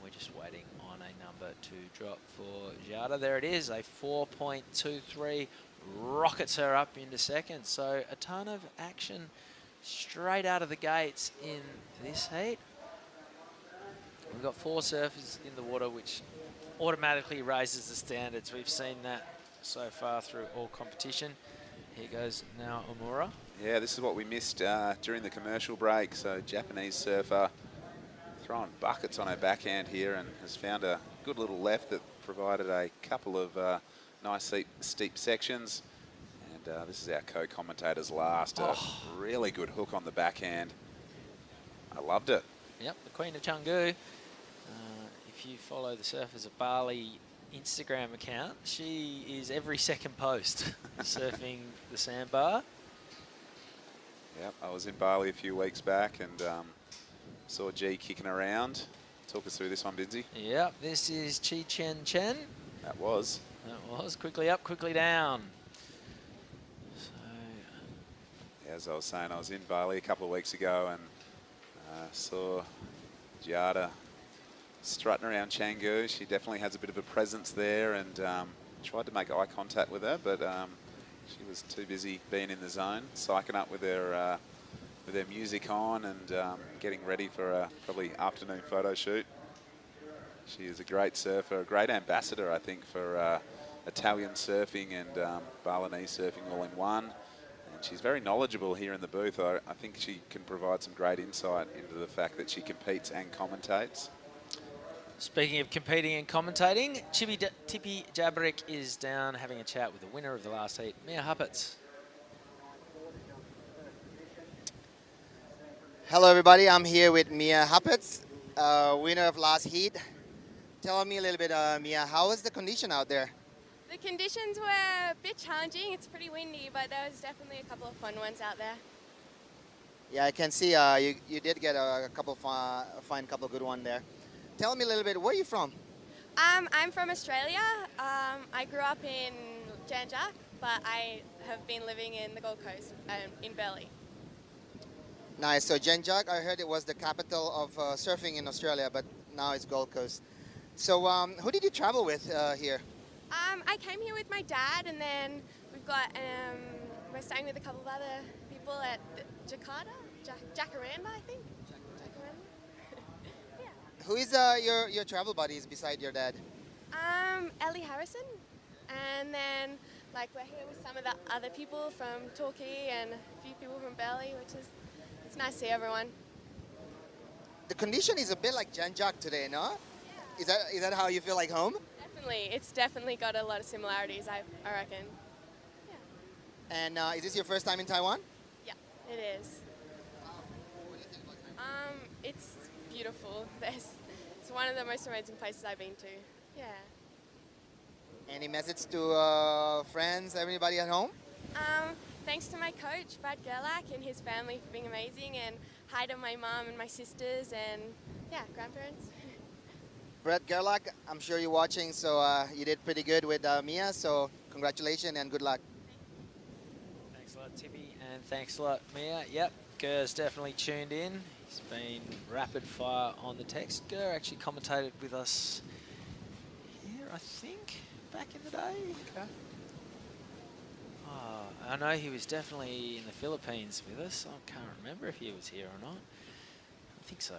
We're just waiting on a number to drop for Giada. There it is, a 4.23 rockets her up into second. So a ton of action straight out of the gates in this heat. We've got 4 surfers in the water, which automatically raises the standards. We've seen that so far through all competition. Here goes now Omura. Yeah, this is what we missed during the commercial break. So Japanese surfer throwing buckets on her backhand here and has found a good little left that provided a couple of nice steep sections. And this is our co-commentator's last. A really good hook on the backhand. I loved it. Yep, the Queen of Canggu. If you follow the Surfers of Bali Instagram account, she is every second post surfing the sandbar. Yep, I was in Bali a few weeks back and saw G kicking around. Talk us through this one, Binzi. Yep, this is Chi Chen Chen. That was. Quickly up, quickly down. So, yeah, as I was saying, I was in Bali a couple of weeks ago and saw Giada strutting around Canggu. She definitely has a bit of a presence there and tried to make eye contact with her, but she was too busy being in the zone, psyching up with her music on and getting ready for a probably afternoon photo shoot. She is a great surfer, a great ambassador, I think, for Italian surfing and Balinese surfing all in one. And she's very knowledgeable here in the booth. I think she can provide some great insight into the fact that she competes and commentates. speaking of competing and commentating, Tippy Jabrick is down having a chat with the winner of the last heat, Mia Huppets. Hello everybody, I'm here with Mia Huppets, winner of last heat. Tell me a little bit, Mia, how is the condition out there? The conditions were a bit challenging. It's pretty windy, but there was definitely a couple of fun ones out there. Yeah, I can see you did get a couple find a couple of good ones there. Tell me a little bit, where are you from? I'm from Australia. I grew up in Janjak, but I have been living in the Gold Coast, in Burleigh. Nice, so Janjak, I heard it was the capital of surfing in Australia, but now it's Gold Coast. So who did you travel with here? I came here with my dad, and then we've got, we're staying with a couple of other people at Jakarta, Jacaranda, I think. Who is your travel buddies beside your dad? Ellie Harrison, and then like we're here with some of the other people from Torquay and a few people from Burleigh, which is it's nice to see everyone. The condition is a bit like Janjak today, no? Is that how you feel like home? Definitely, it's definitely got a lot of similarities. I reckon. And is this your first time in Taiwan? Yeah, it is. It's beautiful. It's one of the most amazing places I've been to. Yeah. Any message to friends, everybody at home? Thanks to my coach, Brad Gerlach, and his family for being amazing, and hi to my mom and my sisters and, yeah, grandparents. Brad Gerlach, I'm sure you're watching, so you did pretty good with Mia, so congratulations and good luck. Thanks a lot, Timmy, and thanks a lot, Mia. Yep, Gur's definitely tuned in. He's been rapid fire on the text. Gur actually commentated with us here, I think, back in the day. Okay. Oh, I know he was definitely in the Philippines with us. I can't remember if he was here or not. I think so.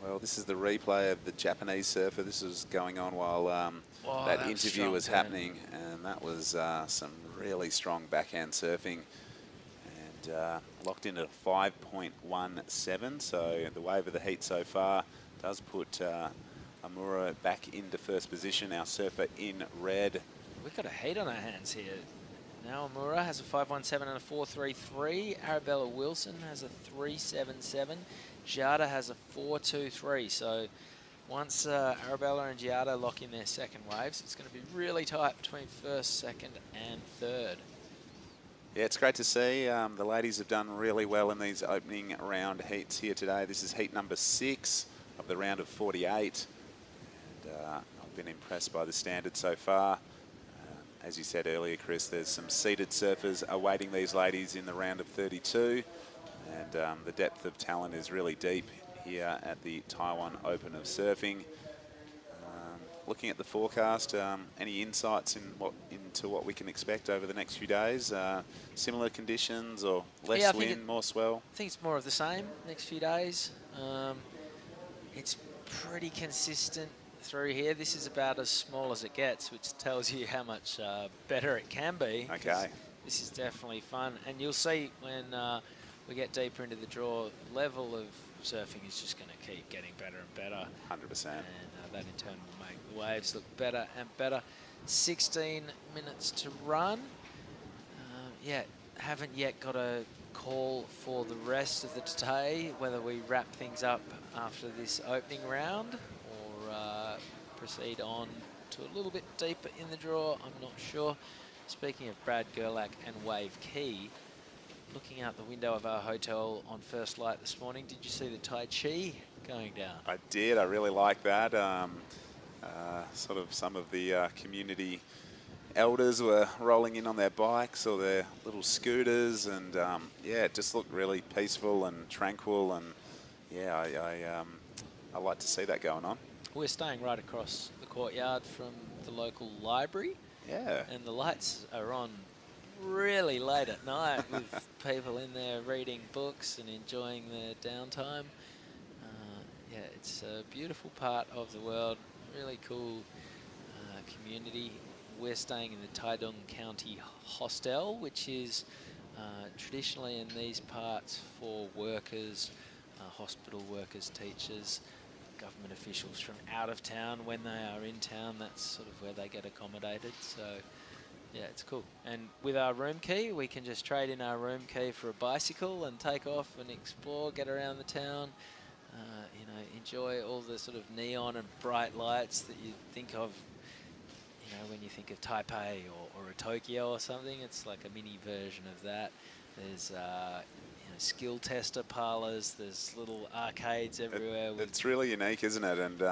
Well, this is the replay of the Japanese surfer. This was going on while that interview was happening, and that was some really strong backhand surfing, and locked into 5.17. So the wave of the heat so far does put Amura back into first position. Our surfer in red. We've got a heat on our hands here. Now Amura has a 5.17 and a 4.33. Arabella Wilson has a 3.77. Giada has a 4.23. So once Arabella and Giada lock in their second waves, it's going to be really tight between first, second, and third. Yeah, it's great to see. The ladies have done really well in these opening round heats here today. This is heat number 6 of the round of 48. And I've been impressed by the standard so far. As you said earlier, Chris, there's some seated surfers awaiting these ladies in the round of 32. And the depth of talent is really deep here at the Taiwan Open of Surfing. Looking at the forecast, any insights into what we can expect over the next few days? Similar conditions or less wind, more swell? I think it's more of the same next few days. It's pretty consistent through here. This is about as small as it gets, which tells you how much better it can be. Okay. This is definitely fun, and you'll see when we get deeper into the draw, level of surfing is just going to keep getting better and better. 100%. And that in turn will make the waves look better and better. 16 minutes to run. Yeah, haven't yet got a call for the rest of the day, whether we wrap things up after this opening round or proceed on to a little bit deeper in the draw. I'm not sure. Speaking of Brad Gerlach and Wave Key, looking out the window of our hotel on first light this morning, did you see the Tai Chi going down? I did. I really like that. Sort of some of the community elders were rolling in on their bikes or their little scooters, and yeah, it just looked really peaceful and tranquil, and yeah, I like to see that going on. We're staying right across the courtyard from the local library. Yeah. And the lights are on really late at night with people in there reading books and enjoying their downtime. Yeah, it's a beautiful part of the world, really cool community. We're staying in the Taitung County Hostel, which is traditionally in these parts for workers, hospital workers, teachers, government officials from out of town. When they are in town, that's sort of where they get accommodated. So yeah, it's cool. And with our room key, we can just trade in our room key for a bicycle and take off and explore, get around the town, you know, enjoy all the sort of neon and bright lights that you think of, you know, when you think of Taipei or a Tokyo or something. It's like a mini version of that. There's you know, skill tester parlors, there's little arcades everywhere. It's really unique, isn't it? And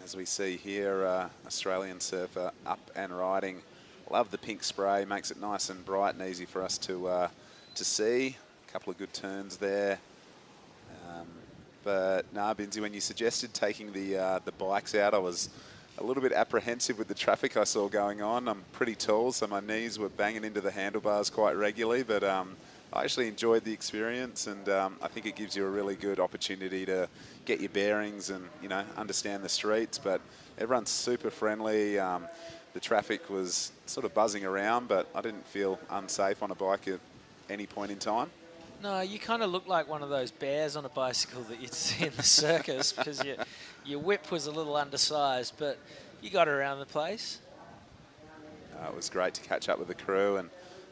as we see here, Australian surfer up and riding. Love the pink spray, makes it nice and bright and easy for us to see. A couple of good turns there. But nah, Binzi, when you suggested taking the bikes out, I was a little bit apprehensive with the traffic I saw going on. I'm pretty tall, so my knees were banging into the handlebars quite regularly, but I actually enjoyed the experience, and I think it gives you a really good opportunity to get your bearings and, you know, understand the streets. But everyone's super friendly. The traffic was sort of buzzing around, but I didn't feel unsafe on a bike at any point in time. No, you kind of look like one of those bears on a bicycle that you'd see in the circus, because your whip was a little undersized, but you got around the place. It was great to catch up with the crew and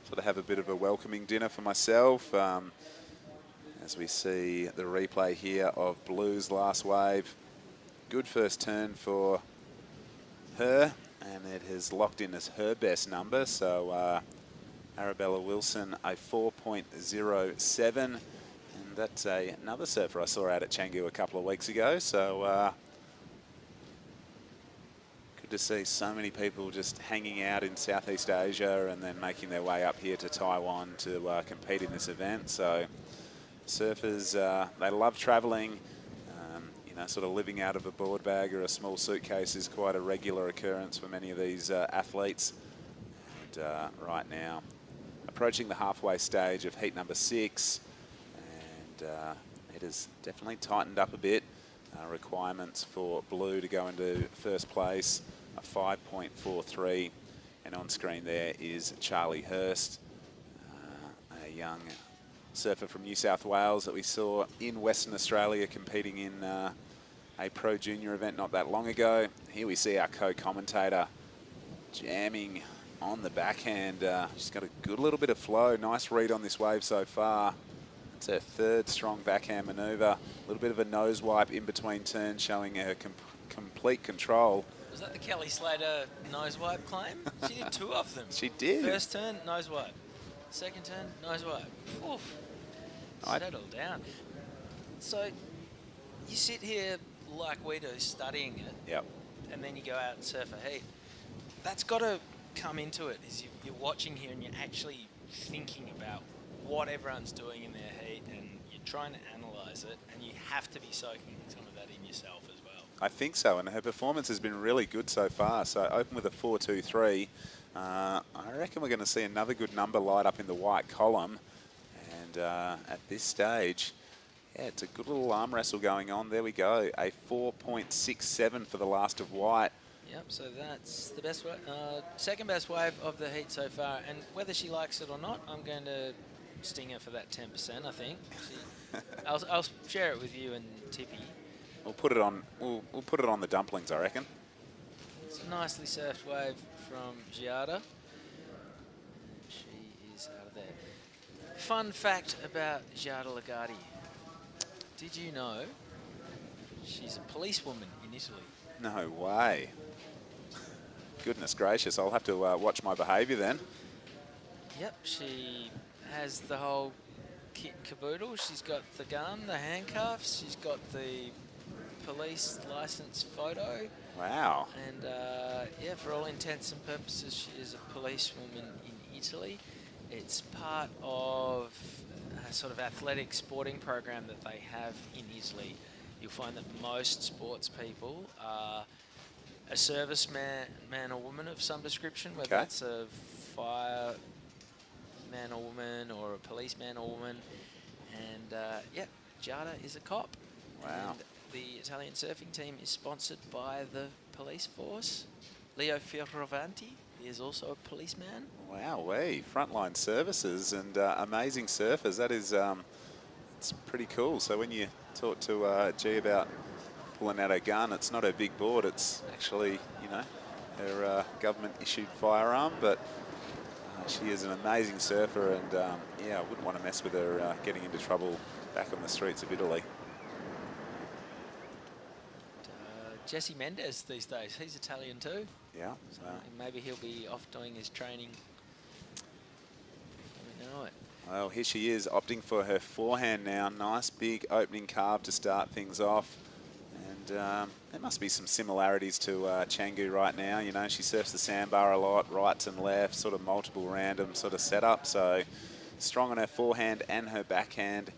sort of have a bit of a welcoming dinner for myself. As we see the replay here of Blue's last wave. Good first turn for her, and it has locked in as her best number. So Arabella Wilson, a 4.07, and that's another surfer I saw out at Canggu a couple of weeks ago. So good to see so many people just hanging out in Southeast Asia and then making their way up here to Taiwan to compete in this event. So surfers, they love traveling. You know, sort of living out of a board bag or a small suitcase is quite a regular occurrence for many of these athletes. And right now, approaching the halfway stage of heat number 6, and it has definitely tightened up a bit. Requirements for Blue to go into first place, a 5.43, and on screen there is Charlie Hurst, a young surfer from New South Wales that we saw in Western Australia competing in a pro junior event not that long ago. Here we see our co-commentator jamming on the backhand. She's got a good little bit of flow. Nice read on this wave so far. It's her third strong backhand maneuver. A little bit of a nose wipe in between turns, showing her complete control. Was that the Kelly Slater nose wipe claim? She did 2 of them. She did. First turn, nose wipe. Second turn, nose wipe. Oof. Settle down. So you sit here like we do, studying it. Yep. And then you go out and surf a heat. That's got to come into it. Is you're watching here and you're actually thinking about what everyone's doing in their heat, and you're trying to analyse it, and you have to be soaking some of that in yourself as well. I think so, and her performance has been really good so far. So open with a 4.23. I reckon we're going to see another good number light up in the white column. And at this stage, yeah, it's a good little arm wrestle going on. There we go, a 4.67 for the last of white. Yep, so that's the best second best wave of the heat so far. And whether she likes it or not, I'm going to sting her for that 10%, I think. I'll share it with you and Tippy. We'll put it on. We'll put it on the dumplings, I reckon. It's a nicely surfed wave from Giada. She is out of there. Fun fact about Giada Lagarde. Did you know she's a policewoman in Italy? No way. Goodness gracious, I'll have to watch my behaviour then. Yep, she has the whole kit and caboodle. She's got the gun, the handcuffs, she's got the police license photo. Wow. And yeah, for all intents and purposes, she is a policewoman in Italy. It's part of a sort of athletic sporting program that they have in Italy. You'll find that most sports people are a serviceman, man or woman of some description, whether it's a fireman or woman or a policeman or woman. And yeah, Giada is a cop. Wow. And the Italian surfing team is sponsored by the police force. Leo Fioravanti is also a policeman. Wow, frontline services and amazing surfers. That is, it's pretty cool. So when you talk to G about pulling out her gun, it's not her big board, it's actually, you know, her government-issued firearm, but she is an amazing surfer, and yeah, I wouldn't want to mess with her getting into trouble back on the streets of Italy. Jesse Mendes these days, he's Italian too. Yeah. So maybe he'll be off doing his training. We know it. Well, here she is, opting for her forehand now. Nice big opening carve to start things off. And there must be some similarities to Canggu right now. You know, she surfs the sandbar a lot, rights and left, sort of multiple random sort of setup. So strong on her forehand and her backhand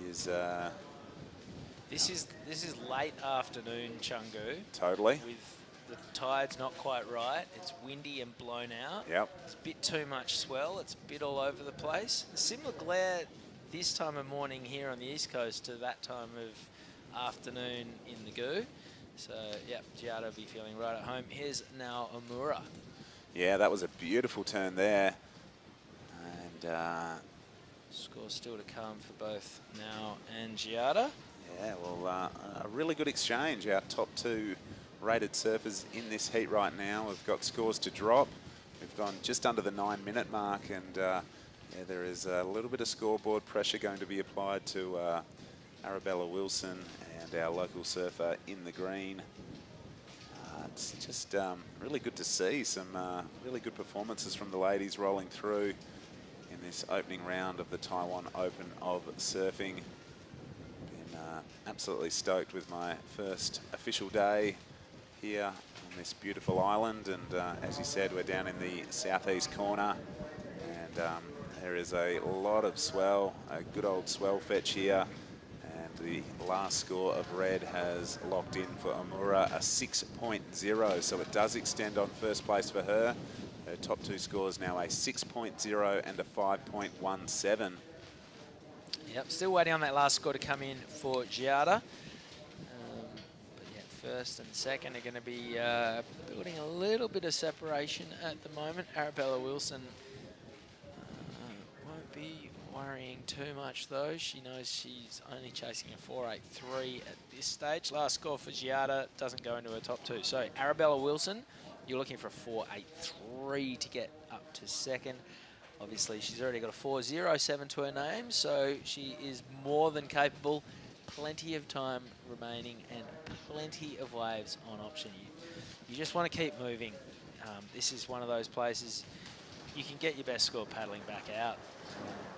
is... This is late afternoon Canggu. Totally. With the tide's not quite right. It's windy and blown out. Yep. It's a bit too much swell. It's a bit all over the place. A similar glare this time of morning here on the East Coast to that time of afternoon in the Goo. So, yeah, Giada will be feeling right at home. Here's now Amura. Yeah, that was a beautiful turn there. And score still to come for both Now and Giada. Yeah, well, a really good exchange. Our top two rated surfers in this heat right now. We've got scores to drop. We've gone just under the 9-minute mark, and yeah, there is a little bit of scoreboard pressure going to be applied to Arabella Wilson and our local surfer in the green. It's just really good to see some really good performances from the ladies rolling through in this opening round of the Taiwan Open of Surfing. Been absolutely stoked with my first official day here on this beautiful island, and as you said, we're down in the southeast corner, and there is a lot of swell, a good old swell fetch here. The last score of red has locked in for Amura a 6.0, so it does extend on first place for her. Her top two scores now a 6.0 and a 5.17. Yep, still waiting on that last score to come in for Giada. But yeah, first and second are going to be building a little bit of separation at the moment. Arabella Wilson won't be worrying too much though. She knows she's only chasing a 4.83 at this stage. Last score for Giada doesn't go into her top two. So Arabella Wilson, you're looking for a 4.83 to get up to second. Obviously she's already got a 4.07 to her name, so she is more than capable. Plenty of time remaining and plenty of waves on option. You just want to keep moving. This is one of those places you can get your best score paddling back out.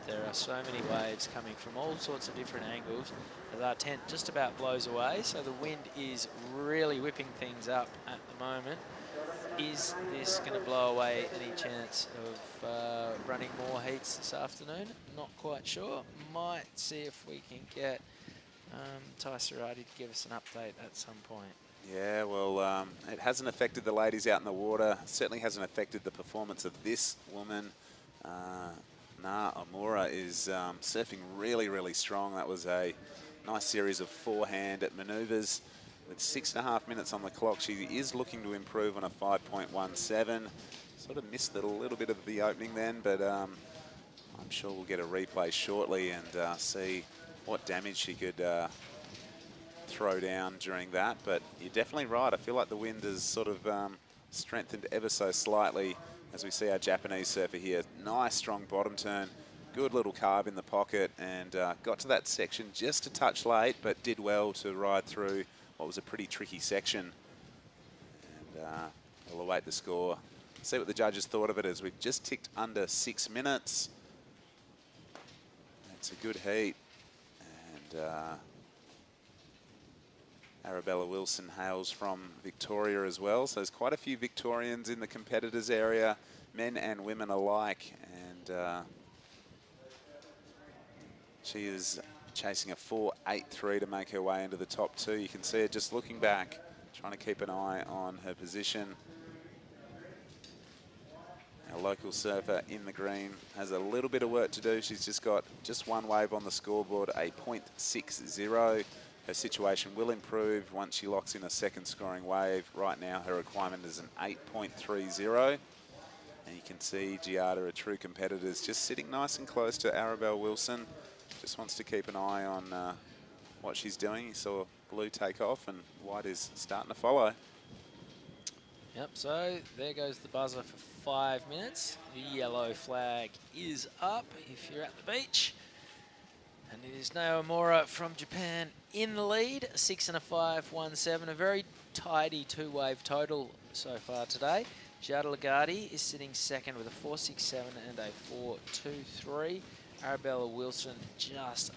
There are so many waves coming from all sorts of different angles. The tent just about blows away, so the wind is really whipping things up at the moment. Is this going to blow away any chance of running more heats this afternoon? Not quite sure. Might see if we can get Tai Sarati to give us an update at some point. Yeah, well, it hasn't affected the ladies out in the water. Certainly hasn't affected the performance of this woman. Amura is surfing really, really strong. That was a nice series of forehand maneuvers. With 6.5 minutes on the clock, she is looking to improve on a 5.17. Sort of missed a little bit of the opening then, but I'm sure we'll get a replay shortly and see what damage she could throw down during that. But you're definitely right. I feel like the wind has sort of strengthened ever so slightly as we see our Japanese surfer here. Nice strong bottom turn, good little carve in the pocket, and got to that section just a touch late, but did well to ride through what was a pretty tricky section. And we'll await the score. See what the judges thought of it as we've just ticked under 6 minutes. It's a good heat. And Arabella Wilson hails from Victoria as well, so there's quite a few Victorians in the competitors area, men and women alike, and she is chasing a 4.83 to make her way into the top two. You can see her just looking back, trying to keep an eye on her position. Our local surfer in the green has a little bit of work to do. She's just got just one wave on the scoreboard, a 0.60. Her situation will improve once she locks in a second scoring wave. Right now, her requirement is an 8.30. And you can see Giada, a true competitor, is just sitting nice and close to Arabella Wilson. Just wants to keep an eye on what she's doing. You saw blue take off and white is starting to follow. Yep, so there goes the buzzer for 5 minutes. The yellow flag is up if you're at the beach. And it is Naomura from Japan in the lead, 6 and a 5.17, a very tidy two-wave total so far today. Giada Lagarde is sitting second with a 4.67 and a 4.23. Arabella Wilson just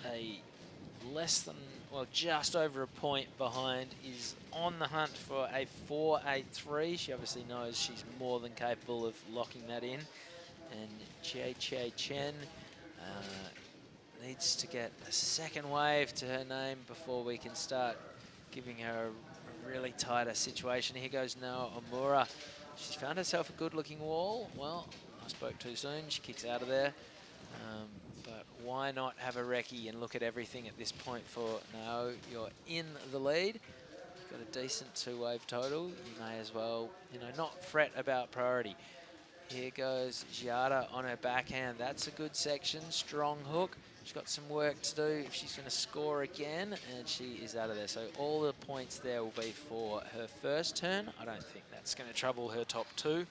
just over a point behind, is on the hunt for a 4.83. She obviously knows she's more than capable of locking that in. And Chie Chen needs to get a second wave to her name before we can start giving her a really tighter situation. Here goes Noah Omura. She's found herself a good-looking wall. Well, I spoke too soon. She kicks out of there. But why not have a recce and look at everything at this point for Nao? You're in the lead. You've got a decent two-wave total. You may as well, you know, not fret about priority. Here goes Giada on her backhand. That's a good section. Strong hook. She's got some work to do if she's going to score again, and she is out of there. So all the points there will be for her first turn. I don't think that's going to trouble her top two.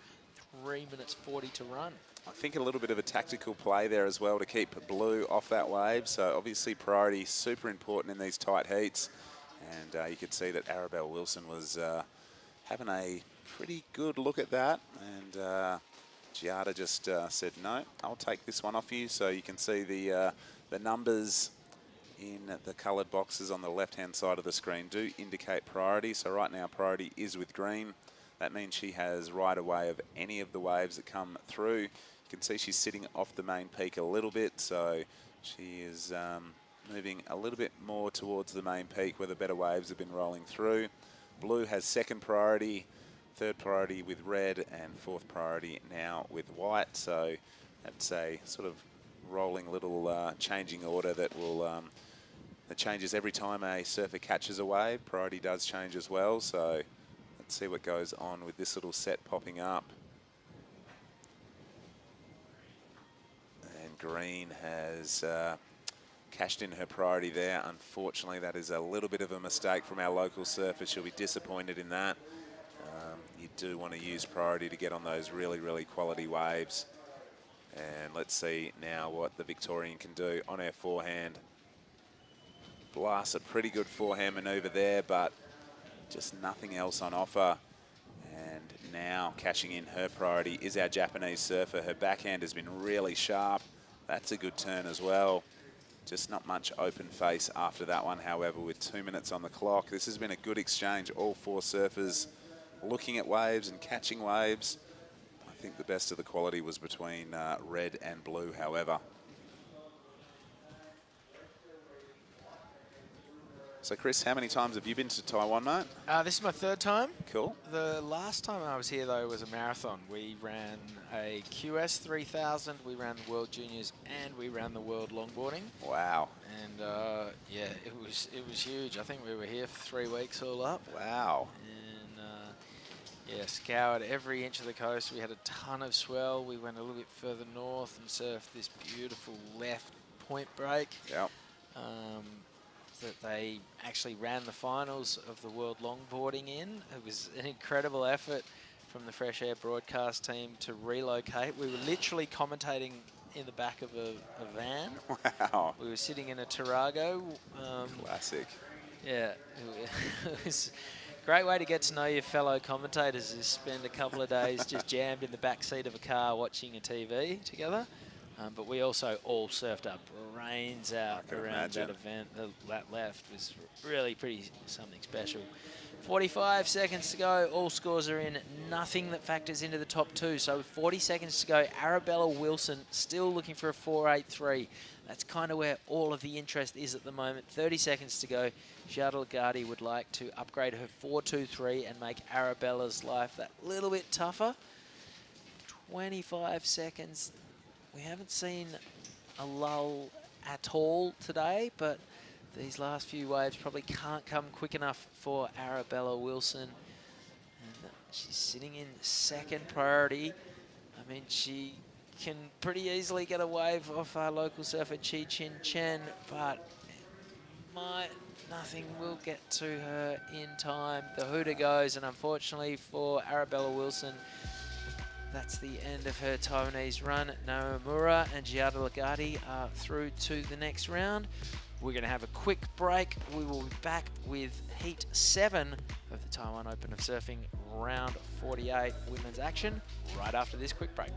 3 minutes 40 to run. I think a little bit of a tactical play there as well to keep Blue off that wave. So obviously priority super important in these tight heats. And you could see that Arabelle Wilson was having a pretty good look at that. And Giada just said, no, I'll take this one off you. So you can see the numbers in the coloured boxes on the left-hand side of the screen do indicate priority. So right now priority is with green. That means she has right away of any of the waves that come through. You can see she's sitting off the main peak a little bit, so she is moving a little bit more towards the main peak where the better waves have been rolling through. Blue has second priority, third priority with red, and fourth priority now with white. So that's a sort of rolling little changing order that will that changes every time a surfer catches a wave. Priority does change as well, so let's see what goes on with this little set popping up. And green has cashed in her priority there. Unfortunately, that is a little bit of a mistake from our local surfer. She'll be disappointed in that. You do want to use priority to get on those really, really quality waves. And let's see now what the Victorian can do on her forehand. Blasts a pretty good forehand manoeuvre there, but just nothing else on offer. And now cashing in her priority is our Japanese surfer. Her backhand has been really sharp. That's a good turn as well. Just not much open face after that one, however, with 2 minutes on the clock. This has been a good exchange. All four surfers looking at waves and catching waves. I think the best of the quality was between red and blue, however. So, Chris, how many times have you been to Taiwan, mate? This is my third time. Cool. The last time I was here, though, was a marathon. We ran a QS 3000, we ran the World Juniors, and we ran the World Longboarding. Wow. And, yeah, it was huge. I think we were here for 3 weeks all up. Wow. And, yeah, scoured every inch of the coast. We had a ton of swell. We went a little bit further north and surfed this beautiful left point break. Yep. That they actually ran the finals of the World Longboarding in. It was an incredible effort from the Fresh Air broadcast team to relocate. We were literally commentating in the back of a van. Wow. We were sitting in a Tarago. Classic. Yeah, it was a great way to get to know your fellow commentators, is spend a couple of days just jammed in the back seat of a car watching a TV together. But we also all surfed up brains out around that event. That left was really pretty something special. 45 seconds to go. All scores are in. Nothing that factors into the top two. So with 40 seconds to go, Arabella Wilson still looking for a 4.83. That's kind of where all of the interest is at the moment. 30 seconds to go. Giada Lagarde would like to upgrade her 4.23 and make Arabella's life that little bit tougher. 25 seconds. We haven't seen a lull at all today, but these last few waves probably can't come quick enough for Arabella Wilson. And she's sitting in second priority. I mean, she can pretty easily get a wave off our local surfer, Chi Chin Chen, but nothing will get to her in time. The hooter goes, and unfortunately for Arabella Wilson, that's the end of her Taiwanese run. Naomura and Giada Lagarde are through to the next round. We're going to have a quick break. We will be back with Heat 7 of the Taiwan Open of Surfing round 48 women's action right after this quick break.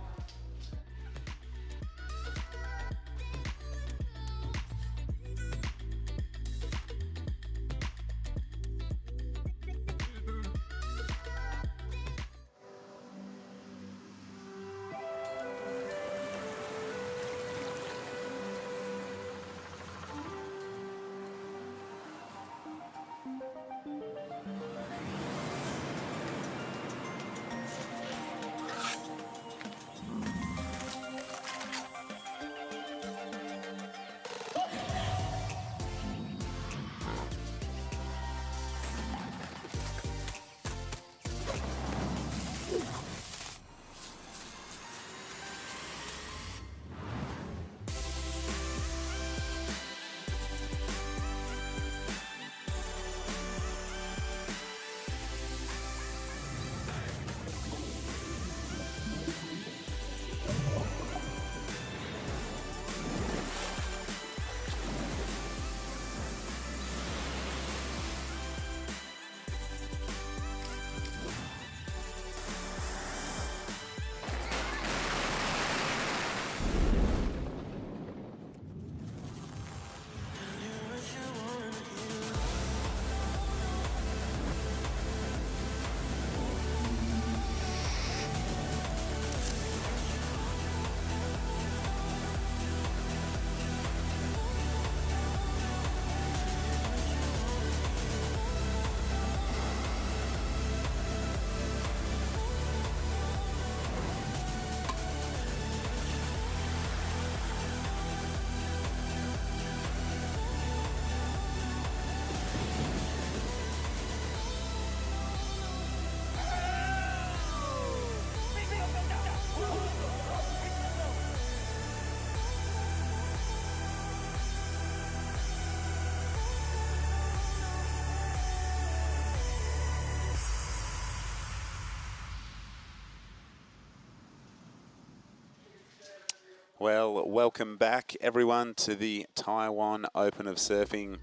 Well, welcome back everyone to the Taiwan Open of Surfing.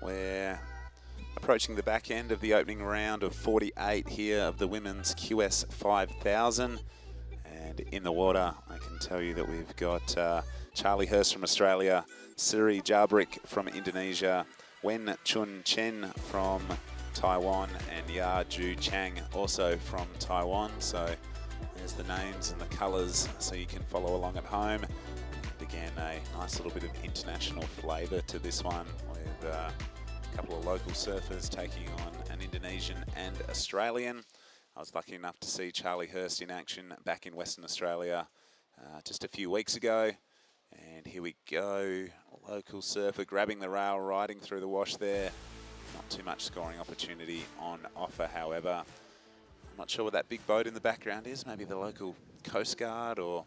We're approaching the back end of the opening round of 48 here of the women's QS 5000. And in the water, I can tell you that we've got Charlie Hurst from Australia, Siri Jabrik from Indonesia, Wen Chun Chen from Taiwan, and Ya Ju Chang also from Taiwan. So there's the names and the colours so you can follow along at home. And again, a nice little bit of international flavour to this one with a couple of local surfers taking on an Indonesian and Australian. I was lucky enough to see Charlie Hurst in action back in Western Australia just a few weeks ago. And here we go, local surfer grabbing the rail, riding through the wash there. Not too much scoring opportunity on offer, however. I'm not sure what that big boat in the background is, maybe the local Coast Guard or...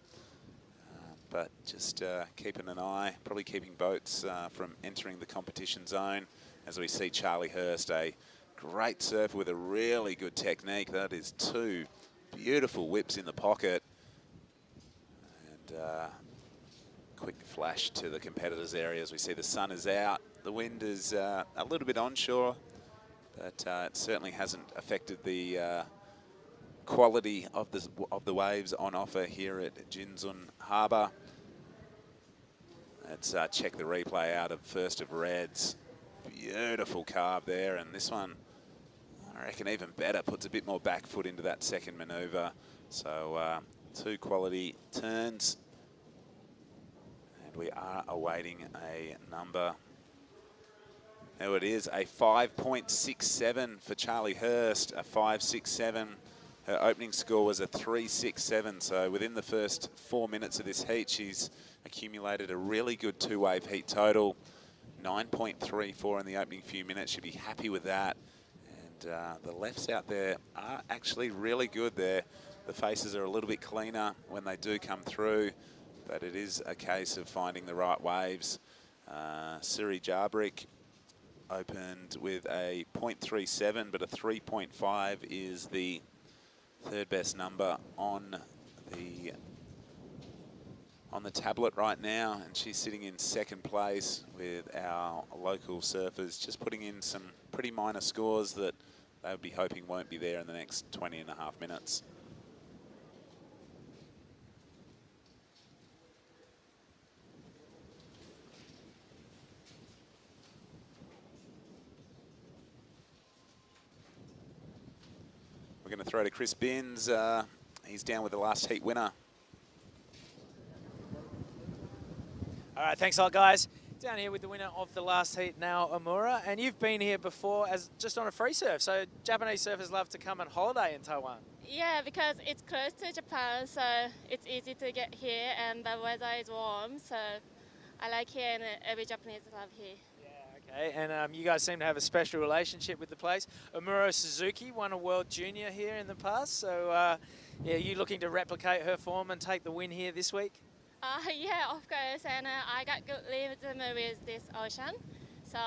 but just keeping an eye, probably keeping boats from entering the competition zone as we see Charlie Hurst, a great surfer with a really good technique. That is two beautiful whips in the pocket. And quick flash to the competitors' area as we see the sun is out. The wind is a little bit onshore, but it certainly hasn't affected the quality of the waves on offer here at Jinzun Harbour. Let's check the replay out of first of Reds. Beautiful carve there, and this one, I reckon even better, puts a bit more back foot into that second manoeuvre. So two quality turns, and we are awaiting a number. There it is, a 5.67 for Charlie Hurst, a 5.67. Her opening score was a 3.67, so within the first 4 minutes of this heat, she's accumulated a really good two-wave heat total. 9.34 in the opening few minutes. She'd be happy with that. And the lefts out there are actually really good there. The faces are a little bit cleaner when they do come through, but it is a case of finding the right waves. Siri Jabrik opened with a 0.37, but a 3.5 is the third best number on the tablet right now, and she's sitting in second place with our local surfers just putting in some pretty minor scores that they would be hoping won't be there in the next 20.5 minutes. We're going to throw to Chris Binns. He's down with the last heat winner. All right, thanks a lot, guys. Down here with the winner of the last heat, Nao Amura, and you've been here before as just on a free surf, so Japanese surfers love to come and holiday in Taiwan. Yeah, because it's close to Japan, so it's easy to get here, and the weather is warm, so I like here, and every Japanese love here. Okay, and you guys seem to have a special relationship with the place. Amuro Suzuki won a World Junior here in the past, so yeah, you looking to replicate her form and take the win here this week? Yeah, of course, and I got good rhythm with this ocean, so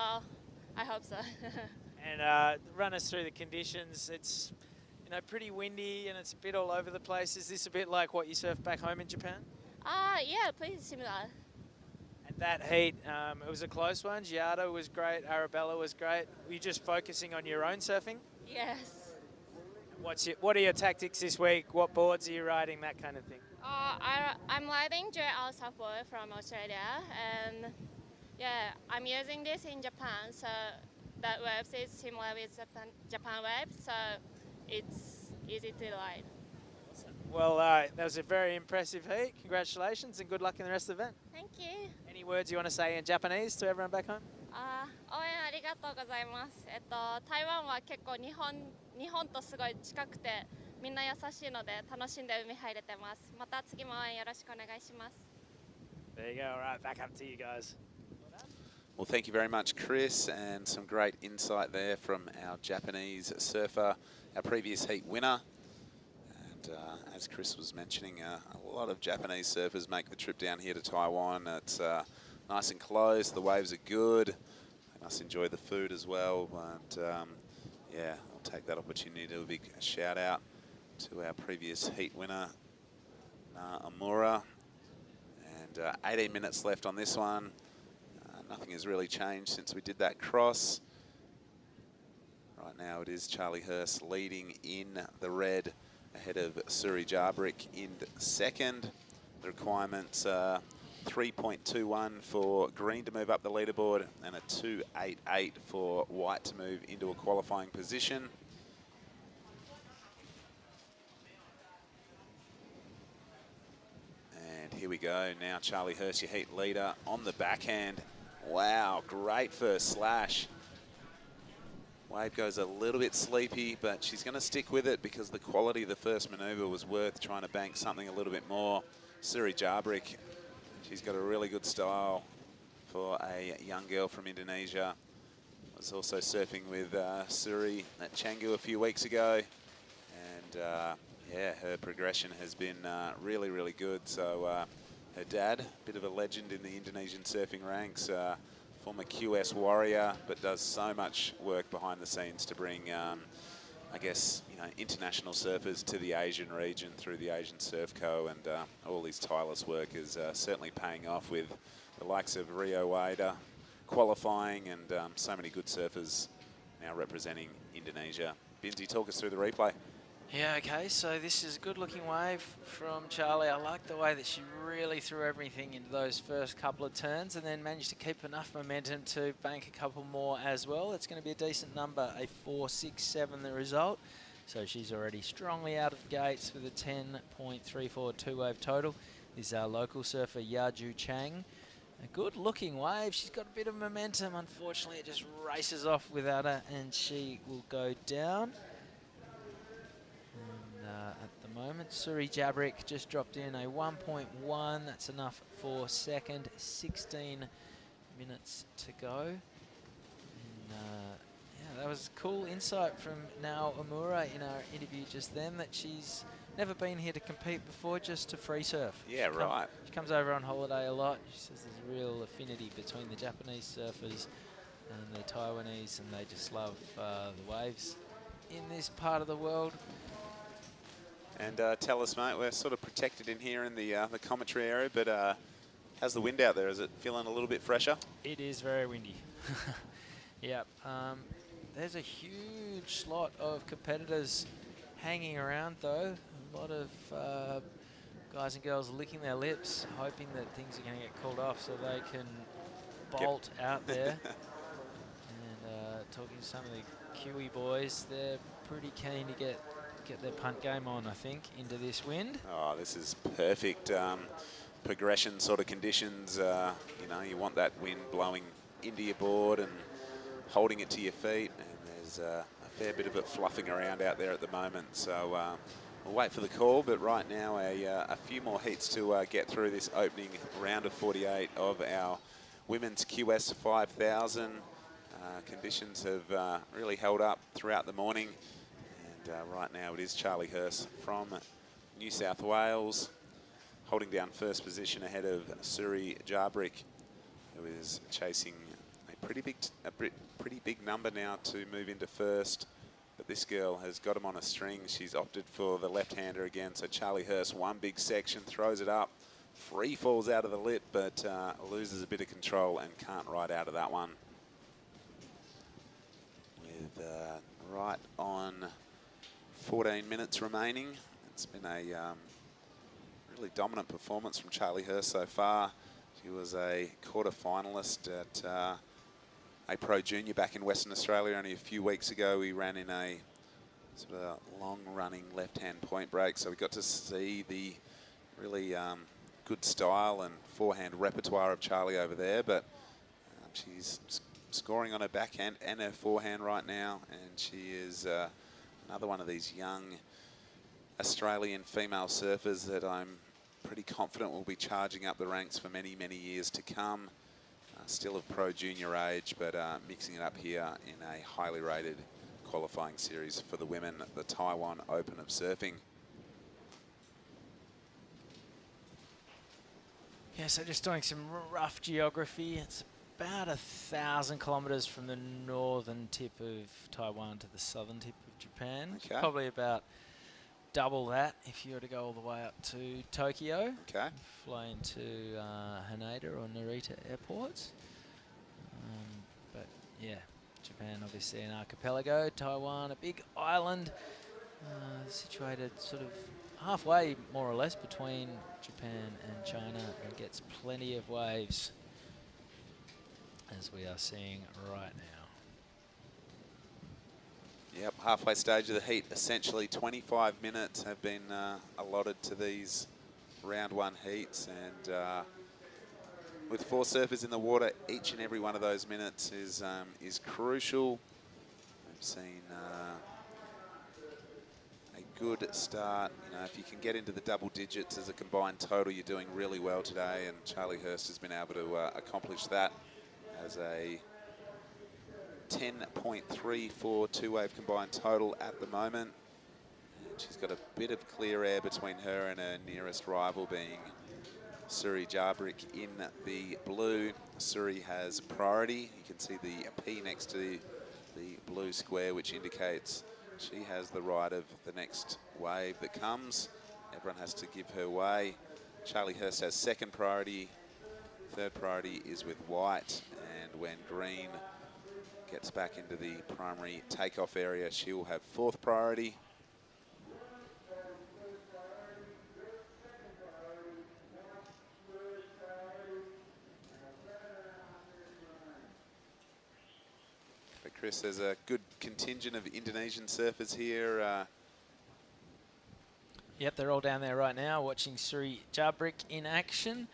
I hope so. And run us through the conditions. It's pretty windy and it's a bit all over the place. Is this a bit like what you surf back home in Japan? Yeah, pretty similar. And that heat, it was a close one. Giada was great, Arabella was great. Were you just focusing on your own surfing? Yes. What are your tactics this week? What boards are you riding? That kind of thing. I'm riding JL Support from Australia, and yeah, I'm using this in Japan, so that waves is similar with Japan waves, so it's easy to ride. Well, that was a very impressive heat. Congratulations and good luck in the rest of the event. Thank you. Any words you want to say in Japanese to everyone back home? 応援ありがとうございます。台湾は結構日本とすごい近くてみんな優しいので楽しんで海入れてます。また次も応援よろしくお願いします。There you go. All right, back up to you guys. Well, thank you very much, Chris, and some great insight there from our Japanese surfer, our previous heat winner. And as Chris was mentioning, a lot of Japanese surfers make the trip down here to Taiwan. It's nice and close, the waves are good, they must enjoy the food as well. But yeah, I'll take that opportunity to do a big shout out to our previous heat winner, Amura. And 18 minutes left on this one. Nothing has really changed since we did that cross. Right now it is Charlie Hurst leading in the red ahead of Suri Jarbrik in second. The requirements are 3.21 for green to move up the leaderboard and a 2.88 for white to move into a qualifying position. And here we go. Now Charlie Hurst, your heat leader, on the backhand. Wow, great first slash. Wave goes a little bit sleepy, but she's going to stick with it because the quality of the first manoeuvre was worth trying to bank something a little bit more. Suri Jarbrik, she's got a really good style for a young girl from Indonesia. Was also surfing with Suri at Canggu a few weeks ago. And yeah, her progression has been really, really good. So her dad, bit of a legend in the Indonesian surfing ranks, former QS warrior, but does so much work behind the scenes to bring, I guess, international surfers to the Asian region through the Asian Surf Co. And all his tireless work is certainly paying off with the likes of Rio Waida qualifying and so many good surfers now representing Indonesia. Binzi, talk us through the replay. Yeah, okay, so this is a good-looking wave from Charlie. I like the way that she really threw everything into those first couple of turns and then managed to keep enough momentum to bank a couple more as well. It's going to be a decent number, a 4.67 the result. So she's already strongly out of the gates with a 10.34 two-wave total. This is our local surfer, Yaju Chang. A good-looking wave. She's got a bit of momentum. Unfortunately, it just races off without her, and she will go down. At the moment, Suri Jarbrik just dropped in a 1.1. That's enough for second. 16 minutes to go. And, yeah, that was cool insight from Nao Amura in our interview just then, that she's never been here to compete before, just to free surf. Yeah, right. She comes over on holiday a lot. She says there's a real affinity between the Japanese surfers and the Taiwanese, and they just love the waves in this part of the world. And tell us, mate, we're sort of protected in here in the commentary area, but how's the wind out there? Is it feeling a little bit fresher? It is very windy. Yep. There's a huge slot of competitors hanging around, though. A lot of guys and girls licking their lips, hoping that things are going to get called off so they can bolt out there. And talking to some of the Kiwi boys, they're pretty keen to get their punt game on, I think, into this wind. Oh, this is perfect progression sort of conditions. You want that wind blowing into your board and holding it to your feet, and there's a fair bit of it fluffing around out there at the moment. So we'll wait for the call, but right now a few more heats to get through this opening round of 48 of our women's QS 5000. Conditions have really held up throughout the morning. Right now it is Charlie Hurst from New South Wales holding down first position ahead of Suri Jarbrik, who is chasing a pretty big number now to move into first. But this girl has got him on a string. She's opted for the left-hander again. So Charlie Hurst, one big section, throws it up, free falls out of the lip, but loses a bit of control and can't ride out of that one. With right on 14 minutes remaining. It's been a really dominant performance from Charlie Hurst so far. She was a quarter-finalist at a Pro Junior back in Western Australia only a few weeks ago. We ran in a sort of long-running left-hand point break, so we got to see the really good style and forehand repertoire of Charlie over there, but she's scoring on her backhand and her forehand right now, and she is another one of these young Australian female surfers that I'm pretty confident will be charging up the ranks for many, many years to come. Still of Pro Junior age, but mixing it up here in a highly rated qualifying series for the women at the Taiwan Open of Surfing. Yeah, so just doing some rough geography. It's about 1,000 kilometers from the northern tip of Taiwan to the southern tip of Japan. Okay. Probably about double that if you were to go all the way up to Tokyo. Okay. Fly into Haneda or Narita airports. But yeah, Japan obviously an archipelago. Taiwan, a big island, situated sort of halfway more or less between Japan and China, and gets plenty of waves, as we are seeing right now. Yep, halfway stage of the heat. Essentially 25 minutes have been allotted to these round one heats, and with 4 surfers in the water, each and every one of those minutes is crucial. We've seen a good start. You know, if you can get into the double digits as a combined total, you're doing really well today, and Charlie Hurst has been able to accomplish that as a 10.34 two-wave combined total at the moment. And she's got a bit of clear air between her and her nearest rival, being Suri Jabrik in the blue. Suri has priority. You can see the P next to the blue square, which indicates she has the right of the next wave that comes. Everyone has to give her way. Charlie Hurst has second priority. Third priority is with white, and when green gets back into the primary takeoff area, she will have fourth priority. But Chris, there's a good contingent of Indonesian surfers here. Yep, they're all down there right now watching Suri Jabrik in action.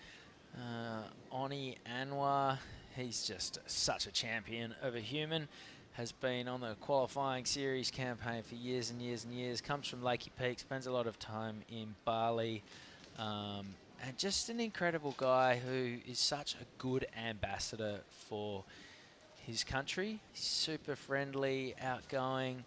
Oni Anwar, he's just such a champion of a human. Has been on the qualifying series campaign for years and years and years. Comes from Lakey Peak, spends a lot of time in Bali. And just an incredible guy who is such a good ambassador for his country. He's super friendly, outgoing,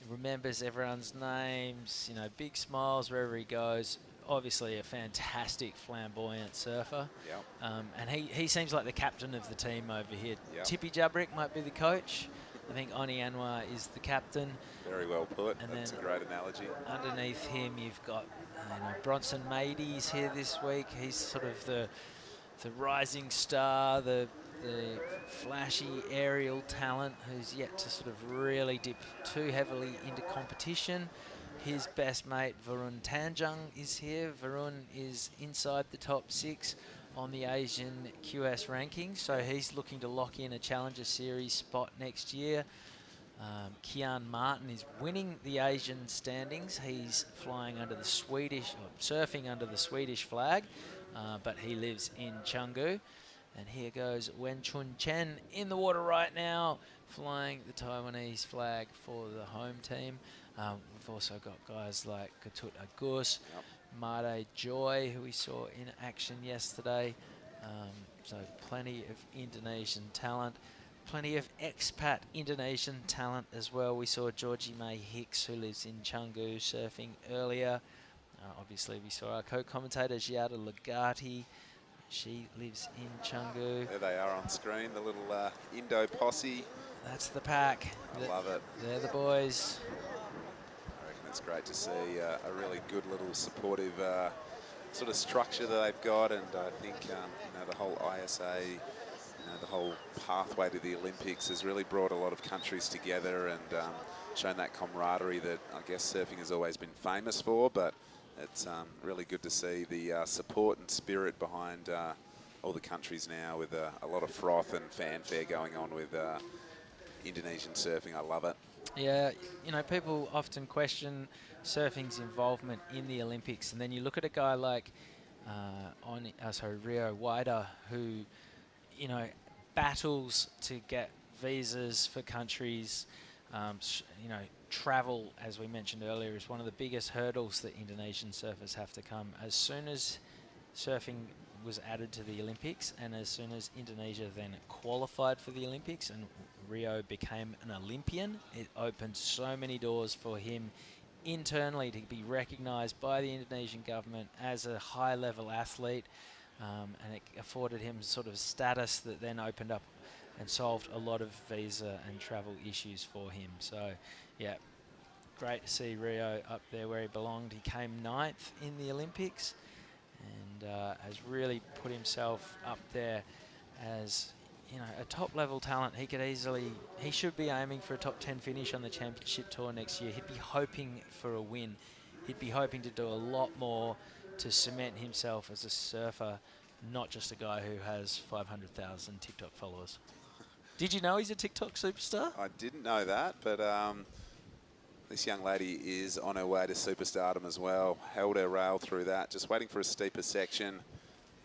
remembers everyone's names, you know, big smiles wherever he goes. Obviously a fantastic flamboyant surfer. Yep. And he seems like the captain of the team over here. Yep. Tippy Jabrik might be the coach. I think Oni Anwar is the captain. Very well put. And that's then a great analogy. Underneath him you've got Bronson Mady's here this week. He's sort of the rising star, the flashy aerial talent who's yet to sort of really dip too heavily into competition. His best mate, Varun Tanjung, is here. Varun is inside the top 6 on the Asian QS rankings, so he's looking to lock in a Challenger Series spot next year. Kian Martin is winning the Asian standings. He's flying under the Swedish, or surfing under the Swedish flag, but he lives in Chengdu. And here goes Wen Chun Chen in the water right now, flying the Taiwanese flag for the home team. We've also got guys like Katut Agus, Made Joy, who we saw in action yesterday. So plenty of Indonesian talent, plenty of expat Indonesian talent as well. We saw Georgie May Hicks, who lives in Chengdu, surfing earlier. Obviously, we saw our co-commentator Giada Legati. She lives in Chengdu. There they are on screen, the little Indo posse. That's the pack. I love it. They're the boys. I reckon it's great to see a really good little supportive sort of structure that they've got, and I think you know, the whole ISA, you know, the whole pathway to the Olympics has really brought a lot of countries together and shown that camaraderie that I guess surfing has always been famous for, but it's really good to see the support and spirit behind all the countries now, with a lot of froth and fanfare going on with Indonesian surfing. I love it. Yeah, you know, people often question surfing's involvement in the Olympics, and then you look at a guy like Rio Waida, who, you know, battles to get visas for countries. You know, travel, as we mentioned earlier, is one of the biggest hurdles that Indonesian surfers have to come. As soon as surfing was added to the Olympics, and as soon as Indonesia then qualified for the Olympics and Rio became an Olympian, it opened so many doors for him internally to be recognised by the Indonesian government as a high-level athlete, and it afforded him sort of status that then opened up and solved a lot of visa and travel issues for him. So, yeah, great to see Rio up there where he belonged. He came 9th in the Olympics and has really put himself up there as, you know, a top-level talent. He should be aiming for a top 10 finish on the championship tour next year. He'd be hoping for a win. He'd be hoping to do a lot more to cement himself as a surfer, not just a guy who has 500,000 TikTok followers. Did you know he's a TikTok superstar? I didn't know that, but this young lady is on her way to superstardom as well. Held her rail through that, just waiting for a steeper section,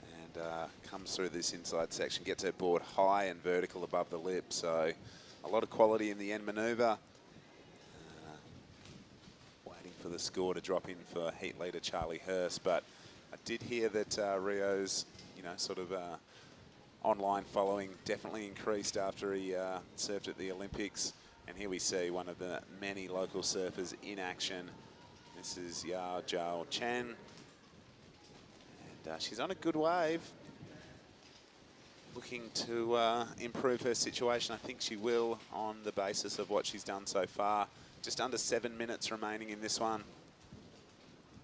and comes through this inside section, gets her board high and vertical above the lip. So a lot of quality in the end manoeuvre. Waiting for the score to drop in for heat leader Charlie Hurst, but I did hear that Rio's, you know, sort of online following definitely increased after he surfed at the Olympics. And here we see one of the many local surfers in action. This is Ya Zhao Chen. And she's on a good wave. Looking to improve her situation. I think she will on the basis of what she's done so far. Just under 7 minutes remaining in this one.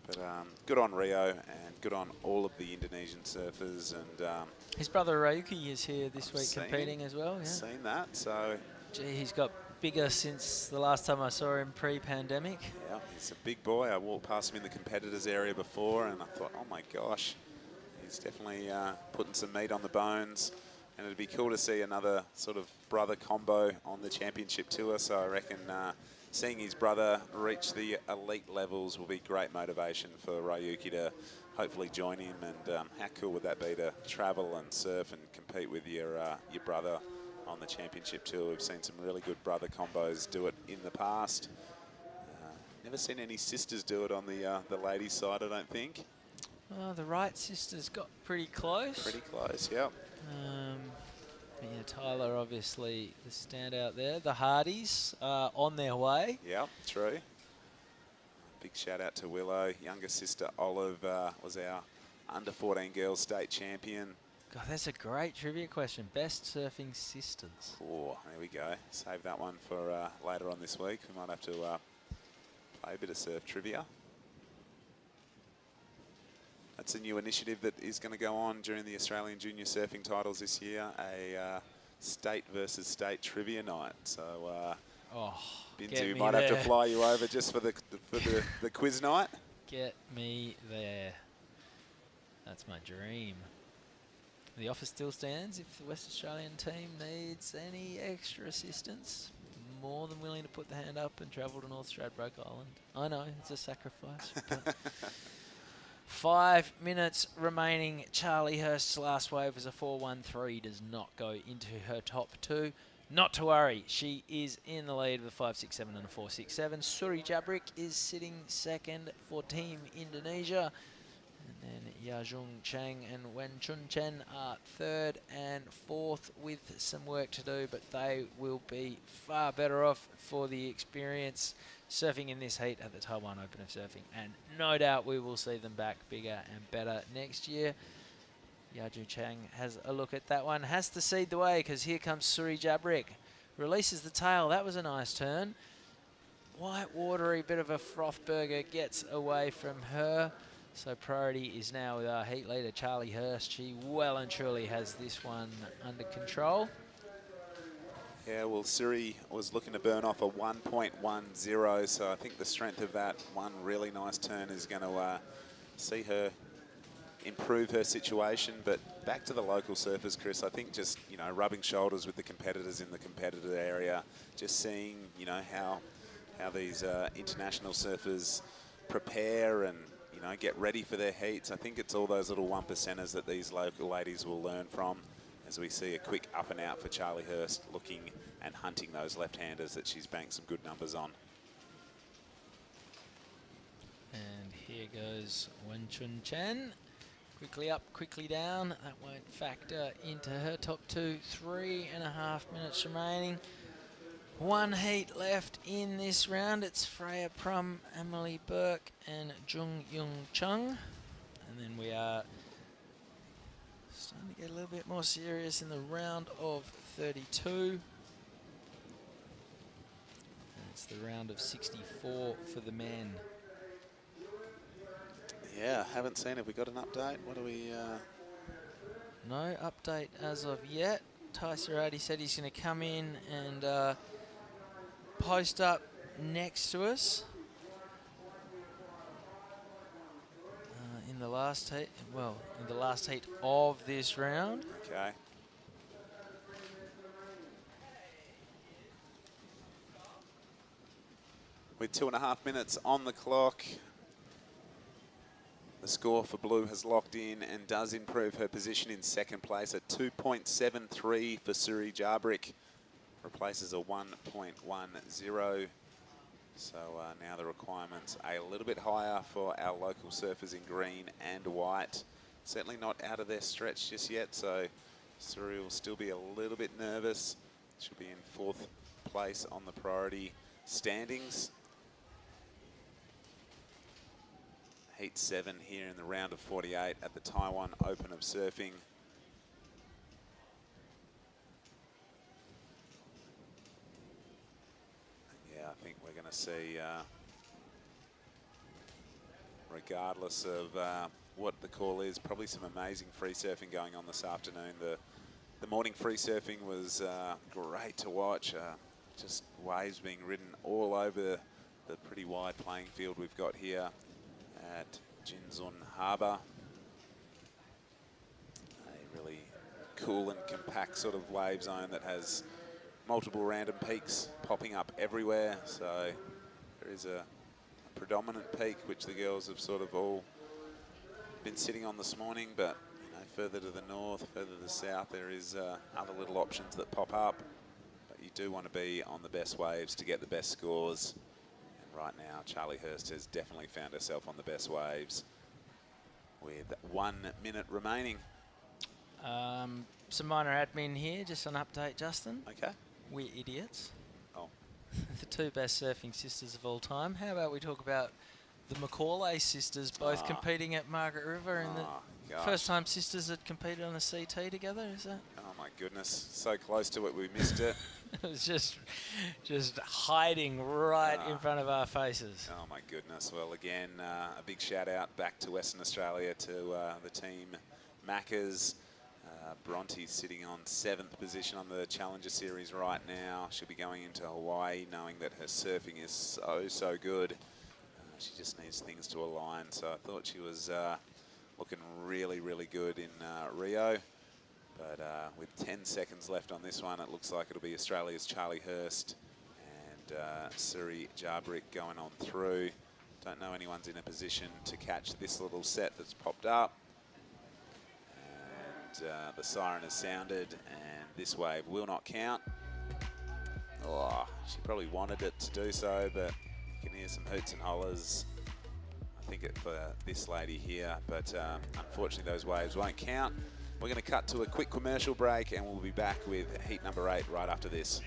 But good on Rio and good on all of the Indonesian surfers. And his brother Ryuki is here this week competing as well. Yeah. Seen that. So, gee, he's got bigger since the last time I saw him pre-pandemic. Yeah, he's a big boy. I walked past him in the competitors area before and I thought, oh my gosh, he's definitely putting some meat on the bones. And it'd be cool to see another sort of brother combo on the championship tour. So I reckon seeing his brother reach the elite levels will be great motivation for Ryuki to hopefully join him. And how cool would that be to travel and surf and compete with your brother on the championship tour? We've seen some really good brother combos do it in the past. Never seen any sisters do it on the ladies' side, I don't think. The Wright sisters got pretty close. Pretty close, yep. Yeah, Tyler obviously the standout there. The Hardys are on their way. Yep, true. Big shout out to Willow. Younger sister Olive was our under-14 girls state champion. God, that's a great trivia question. Best surfing sisters. Oh, there we go. Save that one for later on this week. We might have to play a bit of surf trivia. That's a new initiative that is going to go on during the Australian Junior Surfing Titles this year, a state versus state trivia night. So, Bintu might have to fly you over just for the quiz night. Get me there. That's my dream. The offer still stands. If the West Australian team needs any extra assistance, more than willing to put the hand up and travel to North Stradbroke Island. I know, it's a sacrifice. But 5 minutes remaining. Charlie Hurst's last wave was a 4.13. Does not go into her top two. Not to worry. She is in the lead with a 5.67 and a 4.67. Suri Jabrik is sitting second for Team Indonesia. And then Yajung Chang and Wen Chun Chen are third and fourth with some work to do, but they will be far better off for the experience surfing in this heat at the Taiwan Open of Surfing. And no doubt we will see them back bigger and better next year. Yaju Chang has a look at that one. Has to seed the way because here comes Suri Jabrik. Releases the tail. That was a nice turn. White watery bit of a froth burger gets away from her. So priority is now with our heat leader, Charlie Hurst. She well and truly has this one under control. Yeah, well, Suri was looking to burn off a 1.10, so I think the strength of that one really nice turn is going to see her improve her situation. But back to the local surfers, Chris, I think just, you know, rubbing shoulders with the competitors in the competitor area, just seeing, you know, how these international surfers prepare and, you know, get ready for their heats. I think it's all those little 1%ers that these local ladies will learn from, as we see a quick up and out for Charlie Hurst, looking and hunting those left-handers that she's banked some good numbers on. And here goes Wen Chun Chen. Quickly up, quickly down. That won't factor into her top two. 3.5 minutes remaining. One heat left in this round. It's Freya Prum, Emily Burke, and Jung Yung Chung. And then we are starting to get a little bit more serious in the round of 32. And it's It's the round of 64 for the men. Yeah, haven't seen it. We got an update. What do we... No update as of yet. Taisarati said he's going to come in and post up next to us. In the last heat, well, in the last heat of this round. Okay. With 2.5 minutes on the clock, the score for Blue has locked in and does improve her position in second place at 2.73 for Suri Jarbrick. Replaces a 1.10. So now the requirements a little bit higher for our local surfers in green and white. Certainly not out of their stretch just yet, so Suri will still be a little bit nervous. She'll be in 4th place on the priority standings. Heat 7 here in the round of 48 at the Taiwan Open of Surfing. Yeah, I think we're going to see, regardless of what the call is, probably some amazing free surfing going on this afternoon. The morning free surfing was great to watch. Just waves being ridden all over the pretty wide playing field we've got here at Jinzun Harbour. A really cool and compact sort of wave zone that has multiple random peaks popping up everywhere. So there is a predominant peak which the girls have sort of all been sitting on this morning, but you know, further to the north, further to the south, there is other little options that pop up. But you do want to be on the best waves to get the best scores. And right now, Charlie Hurst has definitely found herself on the best waves with 1 minute remaining. Some minor admin here, just an update, Justin. Okay. We're idiots. Oh. The 2 best surfing sisters of all time. How about we talk about the Macaulay sisters, both competing at Margaret River, and the first time sisters had competed on a CT together, is that? Oh my goodness, so close to it, we missed it. It was just hiding right in front of our faces. Oh my goodness. Well, again, a big shout out back to Western Australia, to the team Maccas. Bronte's sitting on 7th position on the Challenger Series right now. She'll be going into Hawaii knowing that her surfing is so good. She just needs things to align. So I thought she was looking really good in Rio. But with 10 seconds left on this one, it looks like it'll be Australia's Charlie Hurst and Suri Jarbrick going on through. Don't know anyone's in a position to catch this little set that's popped up. The siren has sounded, and this wave will not count. Oh, she probably wanted it to do so, but you can hear some hoots and hollers. I think it for this lady here, but unfortunately those waves won't count. We're going to cut to a quick commercial break, and we'll be back with heat number 8 right after this.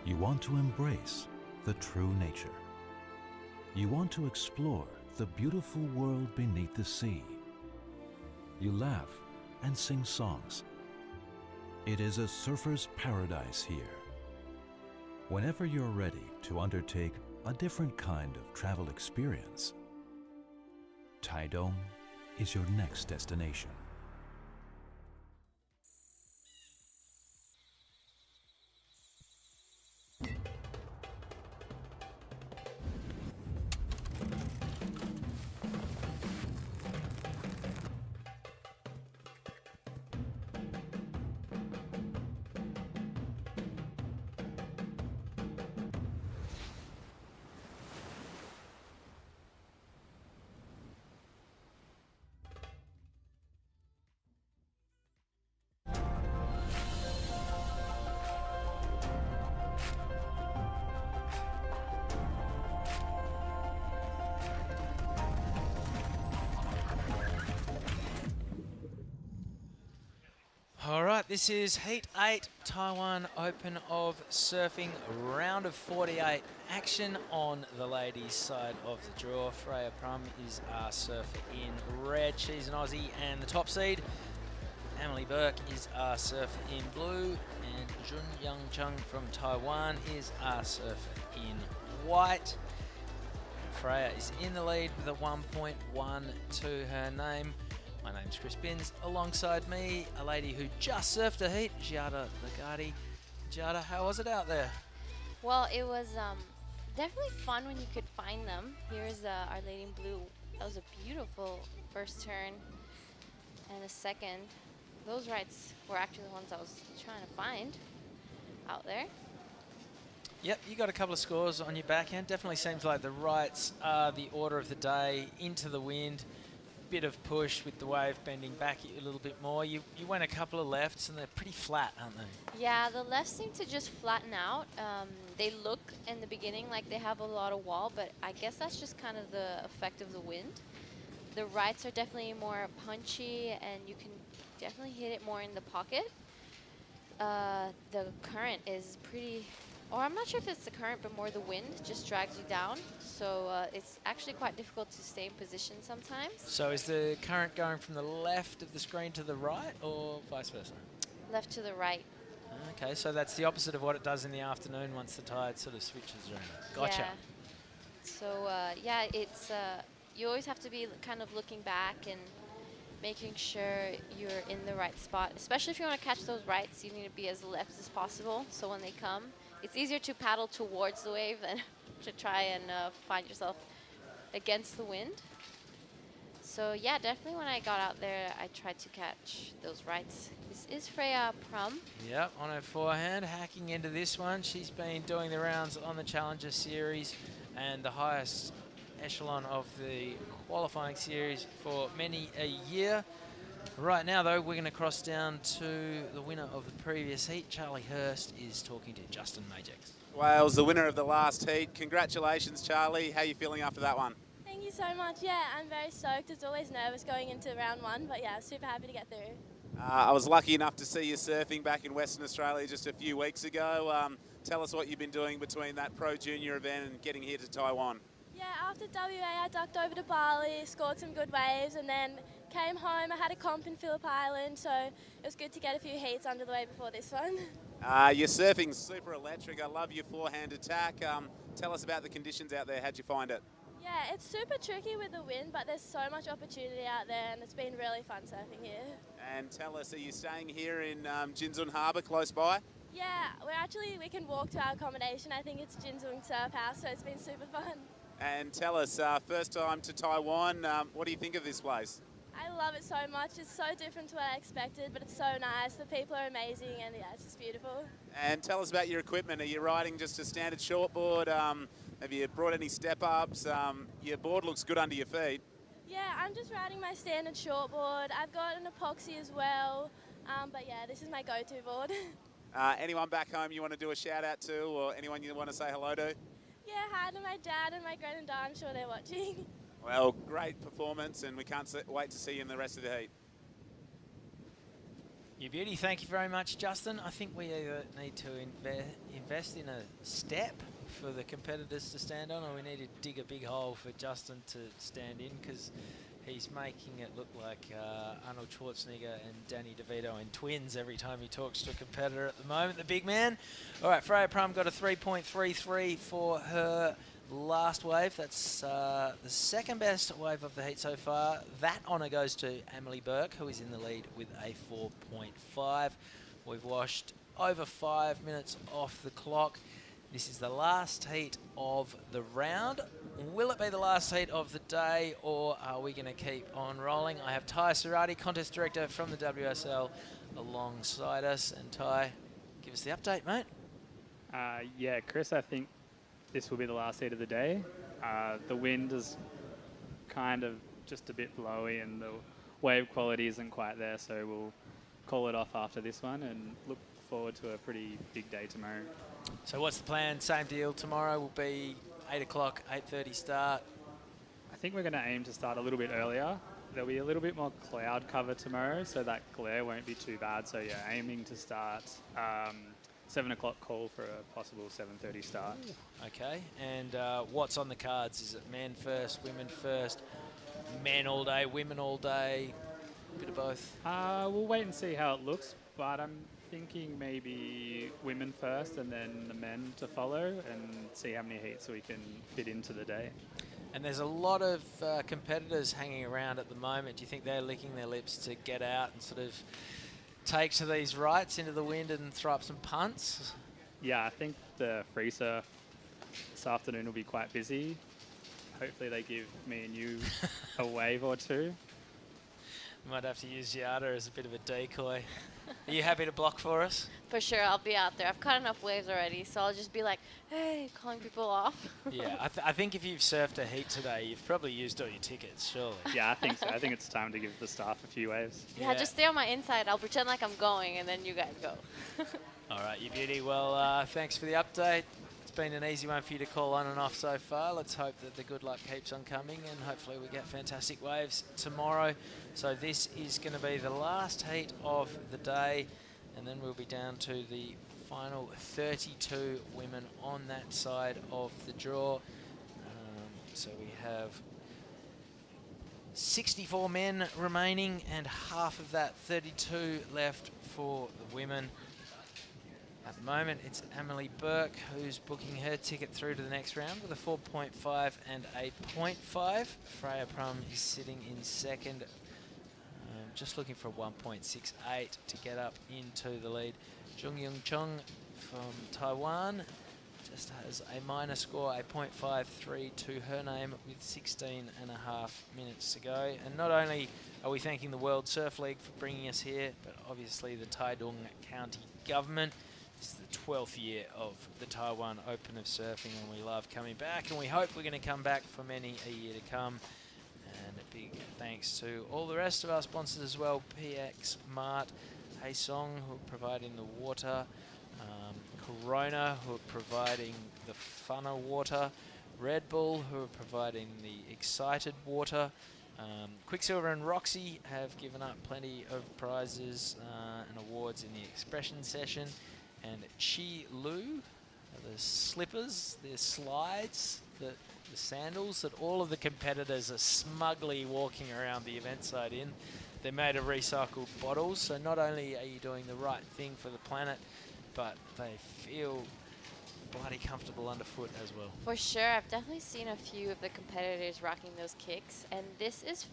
You want to embrace the true nature. You want to explore the beautiful world beneath the sea. You laugh and sing songs. It is a surfer's paradise here. Whenever you're ready to undertake a different kind of travel experience, Taitung is your next destination. All right, this is Heat 8, Taiwan Open of Surfing, round of 48. Action on the ladies' side of the draw. Freya Prum is our surfer in red. She's an Aussie and the top seed. Emily Burke is our surfer in blue. And Jun Young Chung from Taiwan is our surfer in white. Freya is in the lead with a 1.1 to her name. My name's Chris Binns. Alongside me, a lady who just surfed a heat, Giada Lagarde. Giada, how was it out there? Well, it was definitely fun when you could find them. Here's Our Lady in Blue. That was a beautiful first turn and a second. Those rights were actually the ones I was trying to find out there. Yep, you got a couple of scores on your backhand. Definitely seems like the rights are the order of the day. Into the wind. Bit of push with the wave bending back a little bit more. You went a couple of lefts and they're pretty flat, aren't they? Yeah, the lefts seem to just flatten out. They look in the beginning like they have a lot of wall, but I guess that's just kind of the effect of the wind. The rights are definitely more punchy and you can definitely hit it more in the pocket. The current is pretty, or I'm not sure if it's the current, but more the wind just drags you down. So it's actually quite difficult to stay in position sometimes. So is the current going from the left of the screen to the right or vice versa? Left to the right. Okay, so that's the opposite of what it does in the afternoon once the tide sort of switches around. Gotcha. Yeah. So yeah, it's you always have to be kind of looking back and making sure you're in the right spot. Especially if you want to catch those rights, you need to be as left as possible. So when they come, it's easier to paddle towards the wave than to try and find yourself against the wind. So yeah, definitely when I got out there, I tried to catch those rights. This is Freya Prum. Yep, on her forehand, hacking into this one. She's been doing the rounds on the Challenger Series and the highest echelon of the qualifying series for many a year. Right now, though, we're going to cross down to the winner of the previous heat. Charlie Hurst is talking to Justin Majex. Wales, the winner of the last heat. Congratulations, Charlie. How are you feeling after that one? Thank you so much. Yeah, I'm very stoked. It's always nervous going into round one, but yeah, super happy to get through. I was lucky enough to see you surfing back in Western Australia just a few weeks ago. Tell us what you've been doing between that Pro Junior event and getting here to Taiwan. Yeah, after WA, I ducked over to Bali, scored some good waves, and then came home. I had a comp in Phillip Island, so it was good to get a few heats under the way before this one. Your surfing's super electric. I love your forehand attack. Tell us about the conditions out there. How'd you find it? Yeah, it's super tricky with the wind, but there's so much opportunity out there, and it's been really fun surfing here. And tell us, are you staying here in Jinzun Harbour, close by? Yeah, we can walk to our accommodation. I think it's Jinzun Surf House, so it's been super fun. And tell us, first time to Taiwan, what do you think of this place? I love it so much. It's so different to what I expected, but it's so nice. The people are amazing, and yeah, it's just beautiful. And tell us about your equipment. Are you riding just a standard shortboard? Have you brought any step-ups? Your board looks good under your feet. Yeah, I'm just riding my standard shortboard. I've got an epoxy as well, but yeah, this is my go-to board. Anyone back home you want to do a shout-out to, or anyone you want to say hello to? Yeah, hi to my dad and my gran and dad. I'm sure they're watching. Well, great performance, and we can't wait to see you in the rest of the heat. You beauty, thank you very much, Justin. I think we either need to invest in a step for the competitors to stand on, or we need to dig a big hole for Justin to stand in, because he's making it look like Arnold Schwarzenegger and Danny DeVito in twins every time he talks to a competitor at the moment, the big man. All right, Freya Prum got a 3.33 for her last wave. That's the second best wave of the heat so far. That honour goes to Emily Burke, who is in the lead with a 4.5. We've washed over 5 minutes off the clock. This is the last heat of the round. Will it be the last heat of the day, or are we going to keep on rolling? I have Ty Sarati, contest director from the WSL, alongside us. And Ty, give us the update, mate. Yeah, Chris, I think this will be the last heat of the day. The wind is kind of just a bit blowy and the wave quality isn't quite there, so we'll call it off after this one and look forward to a pretty big day tomorrow. So what's the plan? Same deal. Tomorrow will be 8 o'clock, 8:30 start. I think we're going to aim to start a little bit earlier. there'll be a little bit more cloud cover tomorrow, so that glare won't be too bad. So yeah, aiming to start 7 o'clock call for a possible 7:30 start. Okay, and what's on the cards? Is it men first, women first, men all day, women all day, a bit of both? We'll wait and see how it looks, but I'm thinking maybe women first and then the men to follow, and see how many heats we can fit into the day. And there's a lot of competitors hanging around at the moment. Do you think they're licking their lips to get out and sort of take to these rights into the wind and throw up some punts? Yeah, I think the free surf this afternoon will be quite busy. Hopefully they give me and you a wave or two. Might have to use Yada as a bit of a decoy. Are you happy to block for us? For sure, I'll be out there. I've caught enough waves already, so I'll just be like, hey, calling people off. Yeah, I think if you've surfed a heat today, you've probably used all your tickets, surely. Yeah, I think so. I think it's time to give the staff a few waves. Yeah, just stay on my inside. I'll pretend like I'm going, and then you guys go. All right, you beauty. Well, thanks for the update. It's been an easy one for you to call on and off so far. Let's hope that the good luck keeps on coming, and hopefully we get fantastic waves tomorrow. So this is going to be the last heat of the day, and then we'll be down to the final 32 women on that side of the draw. So we have 64 men remaining, and half of that 32 left for the women. At the moment, it's Emily Burke who's booking her ticket through to the next round with a 4.5 and a 0.5. Freya Prum is sitting in second, just looking for a 1.68 to get up into the lead. Jung Young Chung from Taiwan just has a minor score, a 0.53 to her name with 16 and a half minutes to go. And not only are we thanking the World Surf League for bringing us here, but obviously the Taitung County government. This is the 12th year of the Taiwan Open of Surfing, and we love coming back, and we hope we're going to come back for many a year to come. And a big thanks to all the rest of our sponsors as well, PX Mart, Hey Song, who are providing the water, Corona, who are providing the funner water, Red Bull, who are providing the excited water, Quicksilver and Roxy have given up plenty of prizes and awards in the expression session, and Chi Lu, the slippers, the slides, the sandals that all of the competitors are smugly walking around the event site in. They're made of recycled bottles, so not only are you doing the right thing for the planet, but they feel bloody comfortable underfoot as well. For sure, I've definitely seen a few of the competitors rocking those kicks, and this is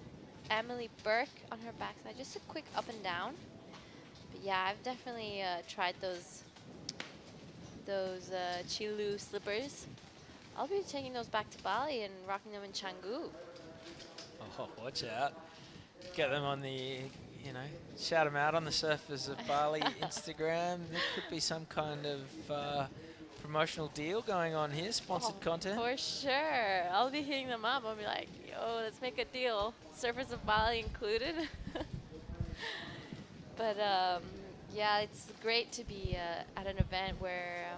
Emily Burke on her backside, just a quick up and down. But yeah, I've definitely tried those Chilu slippers. I'll be taking those back to Bali and rocking them in Canggu. Oh, watch out. Get them on the, shout them out on the Surfers of Bali Instagram. There could be some kind of promotional deal going on here, sponsored content. For sure. I'll be hitting them up. I'll be like, yo, let's make a deal. Surfers of Bali included. But yeah, it's great to be at an event where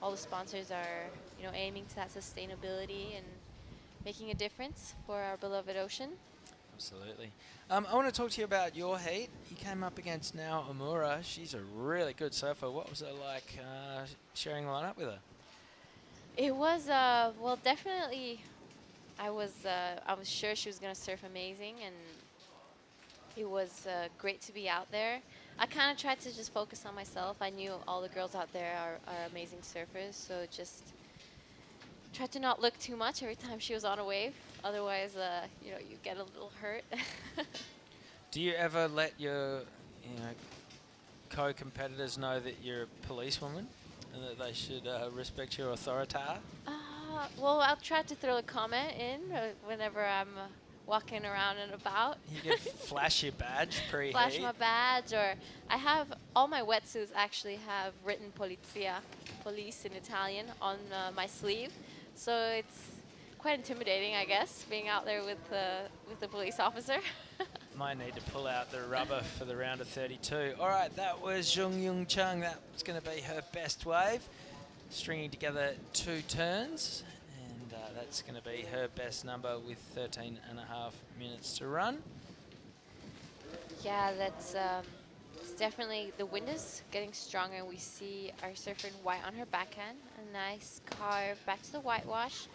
all the sponsors are, aiming to that sustainability and making a difference for our beloved ocean. Absolutely. I want to talk to you about your heat. You came up against Nao Omura. She's a really good surfer. What was it like sharing the lineup with her? It was, well, definitely, I was sure she was going to surf amazing, and it was great to be out there. I kind of tried to just focus on myself. I knew all the girls out there are amazing surfers, so just tried to not look too much every time she was on a wave. Otherwise, you get a little hurt. Do you ever let your, co-competitors know that you're a policewoman and that they should respect your authority? Well, I'll try to throw a comment in whenever I'm walking around and about. You can flash your badge pre-heat. Flash my badge, or I have all my wetsuits actually have written Polizia, police in Italian, on my sleeve. So it's quite intimidating, I guess, being out there with the police officer. Might need to pull out the rubber for the round of 32. All right, that was Jung Young Chung. That was going to be her best wave. Stringing together 2 turns. And that's going to be her best number with 13 and a half minutes to run. Yeah, that's it's definitely, the wind is getting stronger. We see our surfer in white on her backhand. A nice carve back to the whitewash.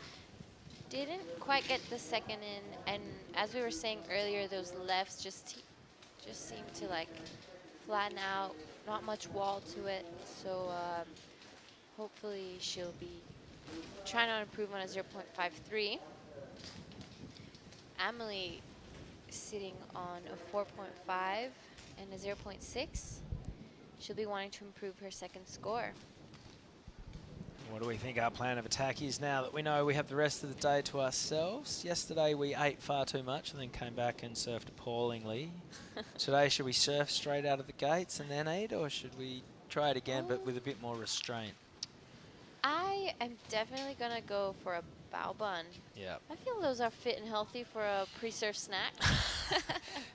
Didn't quite get the second in, and as we were saying earlier, those lefts just seem to like flatten out, not much wall to it. So hopefully she'll be trying to improve on a 0.53. Emily sitting on a 4.5 and a 0.6. She'll be wanting to improve her second score. What do we think our plan of attack is now that we know we have the rest of the day to ourselves? Yesterday we ate far too much and then came back and surfed appallingly. Today, should we surf straight out of the gates and then eat, or should we try it again but with a bit more restraint? I am definitely going to go for a bao bun. Yeah. I feel those are fit and healthy for a pre-surf snack.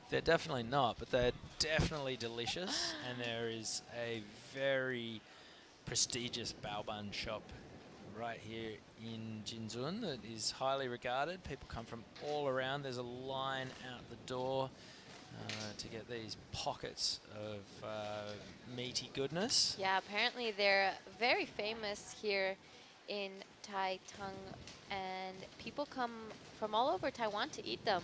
They're definitely not, but they're definitely delicious. And there is a very prestigious bao bun shop right here in Jinzun that is highly regarded. People come from all around. There's a line out the door to get these pockets of meaty goodness. Yeah, apparently they're very famous here in Taitung, and people come from all over Taiwan to eat them.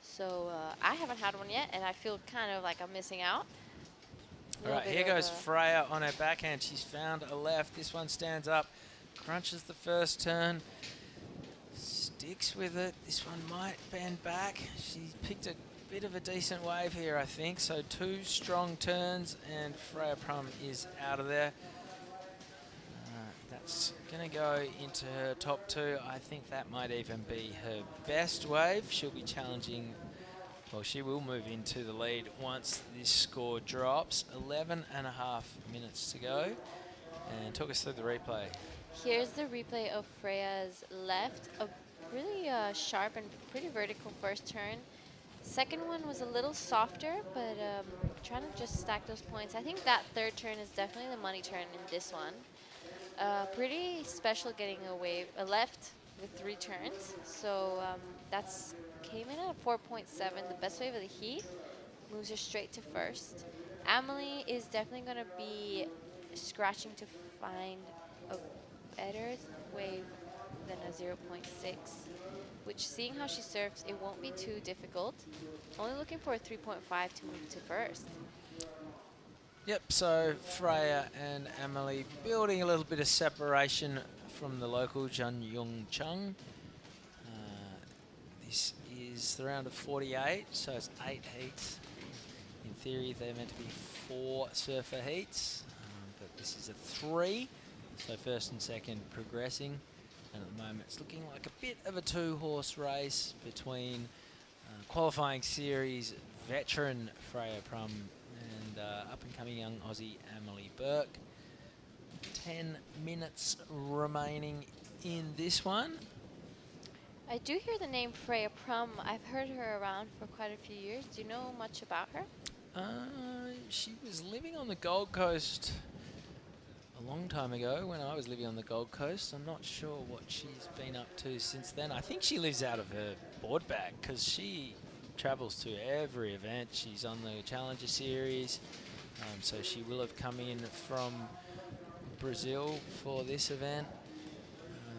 So I haven't had one yet, and I feel kind of like I'm missing out. All right, here goes Freya on her backhand. She's found a left. This one stands up, crunches the first turn, sticks with it. This one might bend back. She's picked a bit of a decent wave here, I think. So 2 strong turns, and Freya Prum is out of there. That's going to go into her top 2. I think that might even be her best wave. She'll be challenging, well, she will move into the lead once this score drops. 11 and a half minutes to go. And talk us through the replay. Here's the replay of Freya's left. A really sharp and pretty vertical first turn. Second one was a little softer, but trying to just stack those points. I think that third turn is definitely the money turn in this one. Pretty special getting a left with 3 turns. So that's came in at a 4.7, the best wave of the heat. Moves her straight to first. Emily is definitely going to be scratching to find a better wave than a 0.6, which, seeing how she surfs, it won't be too difficult. Only looking for a 3.5 to move to first. Yep, so Freya and Emily building a little bit of separation from the local Jun Chung. This is the round of 48, so it's 8 heats. In theory, they're meant to be 4 surfer heats, but this is a 3, so first and second progressing. And at the moment, it's looking like a bit of a 2-horse race between qualifying series veteran Freya Prum and up-and-coming young Aussie Emily Burke. 10 minutes remaining in this one. I do hear the name Freya Prum. I've heard her around for quite a few years. Do you know much about her? She was living on the Gold Coast a long time ago when I was living on the Gold Coast. I'm not sure what she's been up to since then. I think she lives out of her board bag because she travels to every event. She's on the Challenger Series, so she will have come in from Brazil for this event.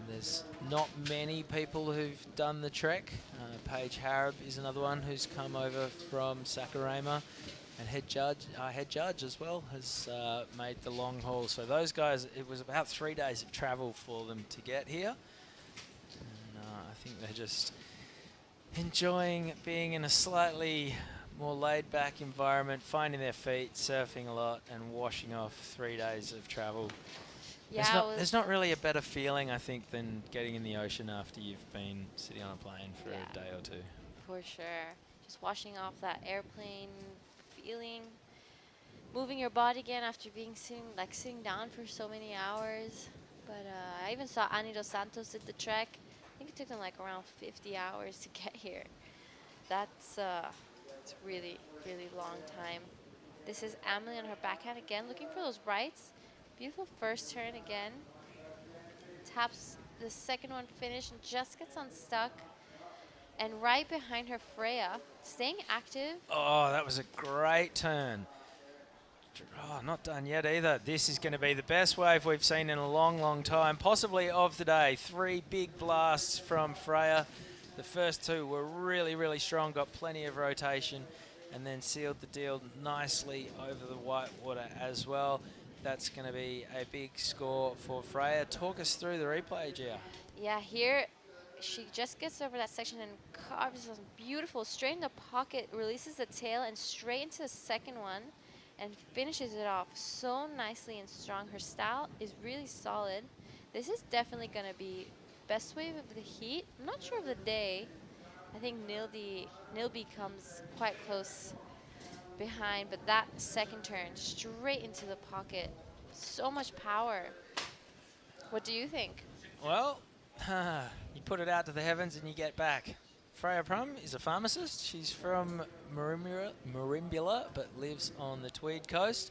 There's not many people who've done the trek. Paige Harab is another one who's come over from Saquarema, and head judge as well has made the long haul. So those guys, it was about 3 days of travel for them to get here. And I think they're just enjoying being in a slightly more laid-back environment, finding their feet, surfing a lot, and washing off 3 days of travel. Yeah, there's not really a better feeling, I think, than getting in the ocean after you've been sitting on a plane for a day or 2. For sure. Just washing off that airplane feeling, moving your body again after being sitting down for so many hours. But I even saw Ani Dos Santos did the trek. I think it took them like around 50 hours to get here. That's it's really, really long time. This is Emily on her backhand again, looking for those rights. Beautiful first turn again. Taps the second one finished and just gets unstuck. And right behind her, Freya, staying active. Oh, that was a great turn. Oh, not done yet either. This is going to be the best wave we've seen in a long, long time, possibly of the day. 3 big blasts from Freya. The first 2 were really, really strong, got plenty of rotation, and then sealed the deal nicely over the white water as well. That's going to be a big score for Freya. Talk us through the replay, Gia. Yeah, here she just gets over that section and carves something beautiful straight in the pocket, releases the tail and straight into the second one and finishes it off so nicely and strong. Her style is really solid. This is definitely going to be best wave of the heat. I'm not sure of the day. I think Nilby comes quite close behind, but that second turn straight into the pocket, so much power. What do you think? Well, you put it out to the heavens and you get back. Freya Prum is a pharmacist. She's from Merimbula, but lives on the Tweed coast.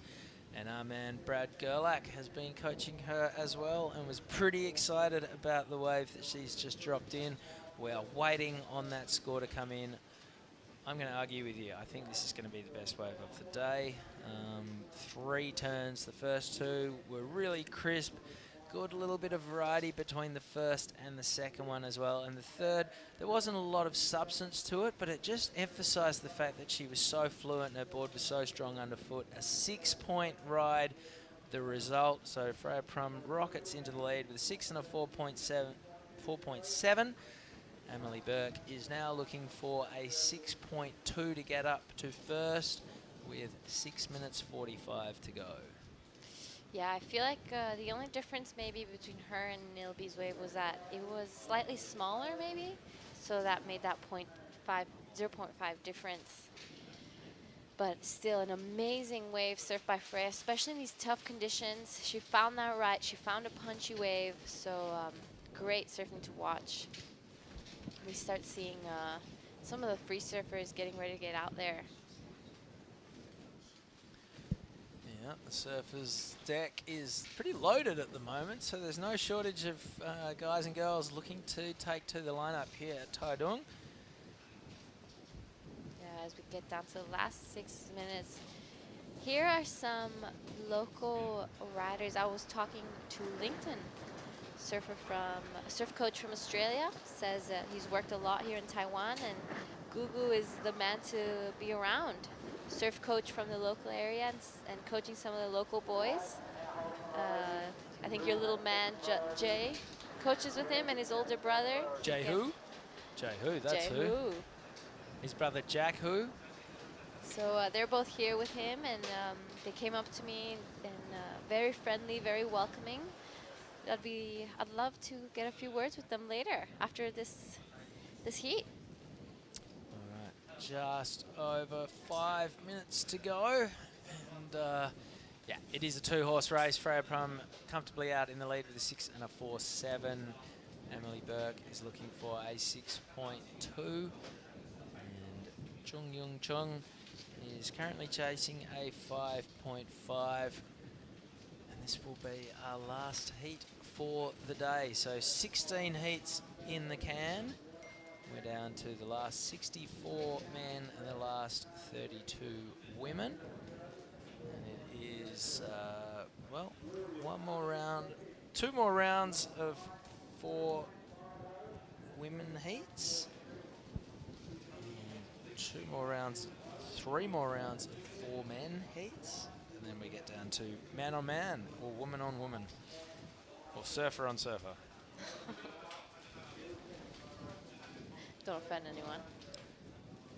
And our man Brad Gerlach has been coaching her as well and was pretty excited about the wave that she's just dropped in. We are waiting on that score to come in. I'm going to argue with you. I think this is going to be the best wave of the day. 3 turns. The first 2 were really crisp. Good little bit of variety between the first and the second one as well. And the third, there wasn't a lot of substance to it, but it just emphasized the fact that she was so fluent and her board was so strong underfoot. A 6-point ride, the result. So Freya Prum rockets into the lead with a 6 and a 4.7. Emily Burke is now looking for a 6.2 to get up to first with 6 minutes 45 to go. Yeah, I feel like the only difference maybe between her and Nilby's wave was that it was slightly smaller maybe, so that made that 0.5 difference. But still an amazing wave surfed by Freya, especially in these tough conditions. She found that right, she found a punchy wave, so great surfing to watch. We start seeing some of the free surfers getting ready to get out there. Yeah, the surfers' deck is pretty loaded at the moment, so there's no shortage of guys and girls looking to take to the lineup here at Taitung. Yeah, as we get down to the last 6 minutes. Here are some local riders. I was talking to Lincoln, surf coach from Australia, says he's worked a lot here in Taiwan, and Gugu is the man to be around. Surf coach from the local area and coaching some of the local boys. I think your little man, Jay, coaches with him and his older brother. Jay who? Jay who, that's Jay who. His brother Jack who? So they're both here with him, and they came up to me and very friendly, very welcoming. I'd love to get a few words with them later after this heat. Just over 5 minutes to go, and yeah, it is a 2-horse race. Freya Prum comfortably out in the lead with a 6 and a 4.7. Emily Burke is looking for a 6.2, and Chung Yung Chung is currently chasing a 5.5, and this will be our last heat for the day. So 16 heats in the can. We're down to the last 64 men and the last 32 women. And it is, well, 1 more round, 2 more rounds of 4 women heats. And 2 more rounds, 3 more rounds of 4 men heats. And then we get down to man on man, or woman on woman, or surfer on surfer. Don't offend anyone.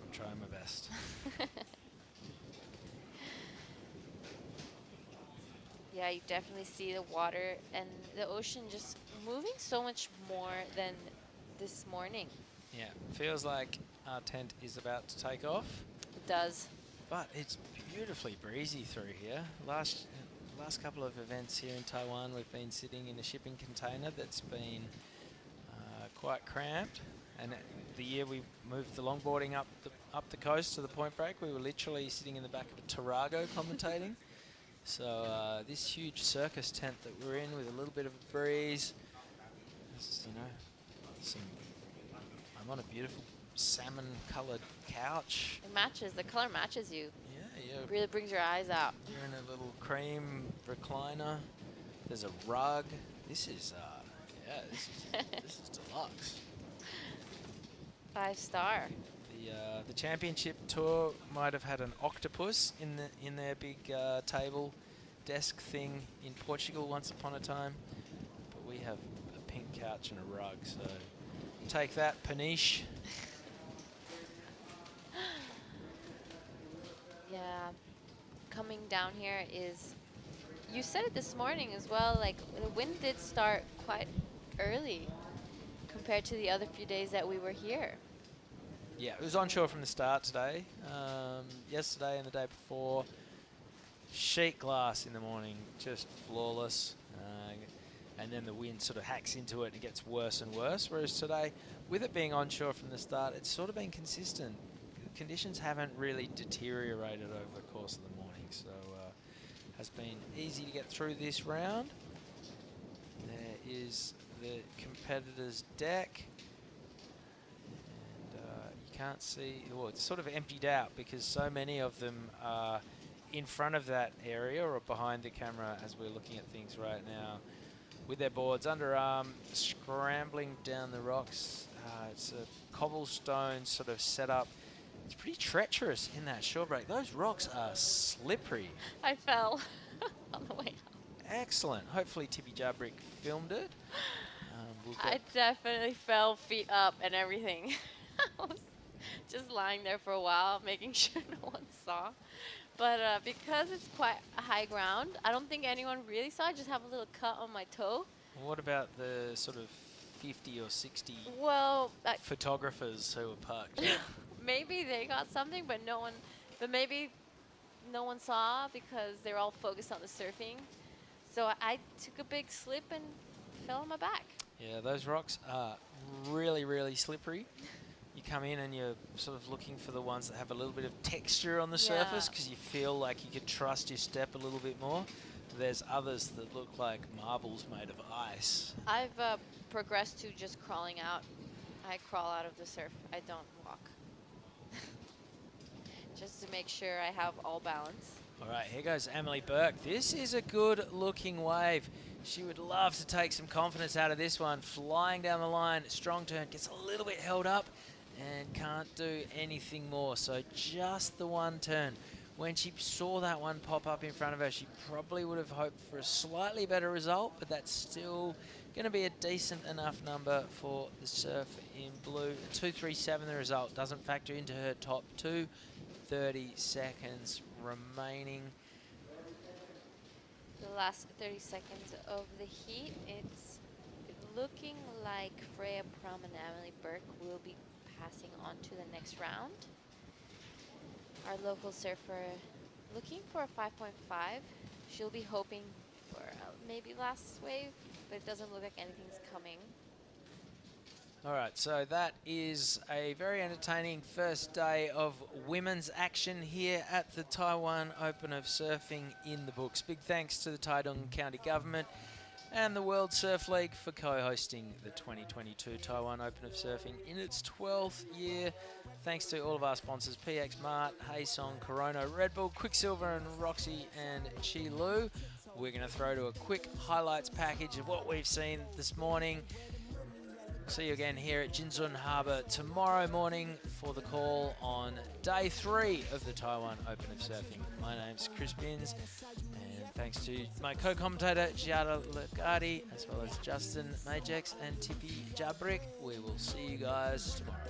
I'm trying my best. Yeah, you definitely see the water and the ocean just moving so much more than this morning. Yeah, feels like our tent is about to take off. It does. But it's beautifully breezy through here. Last couple of events here in Taiwan, we've been sitting in a shipping container that's been quite cramped. And the year we moved the longboarding up the coast to the Point Break, we were literally sitting in the back of a Tarago commentating. So this huge circus tent that we're in with a little bit of a breeze, This, I'm on a beautiful salmon-coloured couch. It matches. The color matches you. Yeah. It really brings your eyes out. You're in a little cream recliner. There's a rug. This is, this is deluxe. 5-star. The championship tour might have had an octopus in their big table desk thing in Portugal once upon a time, but we have a pink couch and a rug, so take that, Paniche. Yeah, coming down here is, you said it this morning as well, like the wind did start quite early compared to the other few days that we were here. Yeah, it was onshore from the start today. Yesterday and the day before, sheet glass in the morning, just flawless. And then the wind sort of hacks into it and it gets worse and worse. Whereas today, with it being onshore from the start, it's sort of been consistent. Conditions haven't really deteriorated over the course of the morning, so has been easy to get through this round. There is the competitors' deck. Can't see, well, it's sort of emptied out because so many of them are in front of that area or behind the camera as we're looking at things right now with their boards underarm, scrambling down the rocks. It's a cobblestone sort of setup. It's pretty treacherous in that shore break. Those rocks are slippery. I fell on the way up. Excellent. Hopefully Tippy Jabrick filmed it. I definitely fell feet up and everything. I was just lying there for a while, making sure no one saw. But because it's quite a high ground, I don't think anyone really saw. I just have a little cut on my toe. What about the sort of 50 or 60 photographers who were parked? Maybe they got something, but maybe no one saw because they're all focused on the surfing. So I took a big slip and fell on my back. Yeah, those rocks are really, really slippery. You come in and you're sort of looking for the ones that have a little bit of texture on the surface because you feel like you could trust your step a little bit more. There's others that look like marbles made of ice. I've progressed to just crawling out. I crawl out of the surf. I don't walk. Just to make sure I have all balance. All right, here goes Emily Burke. This is a good-looking wave. She would love to take some confidence out of this one. Flying down the line, strong turn, gets a little bit held up and can't do anything more. So just the one turn. When she saw that one pop up in front of her, she probably would have hoped for a slightly better result, but that's still going to be a decent enough number for the surf in blue. 2:37 the result, doesn't factor into her top two. 30 seconds remaining. The last 30 seconds of the heat, it's looking like Freya Prum and Emily Burke will be passing on to the next round. Our local surfer looking for a 5.5. She'll be hoping for maybe last wave, but it doesn't look like anything's coming. All right, so that is a very entertaining first day of women's action here at the Taiwan Open of Surfing in the books. Big thanks to the Taitung County Government and the World Surf League for co-hosting the 2022 Taiwan Open of Surfing in its 12th year. Thanks to all of our sponsors, PX Mart, Haesong, Corona, Red Bull, Quicksilver, and Roxy and Chi Lu. We're going to throw to a quick highlights package of what we've seen this morning. See you again here at Jinzun Harbour tomorrow morning for the call on day 3 of the Taiwan Open of Surfing. My name's Chris Binns, and thanks to my co-commentator Giada Legardi, as well as Justin Majex and Tippy Jabrick. We will see you guys tomorrow.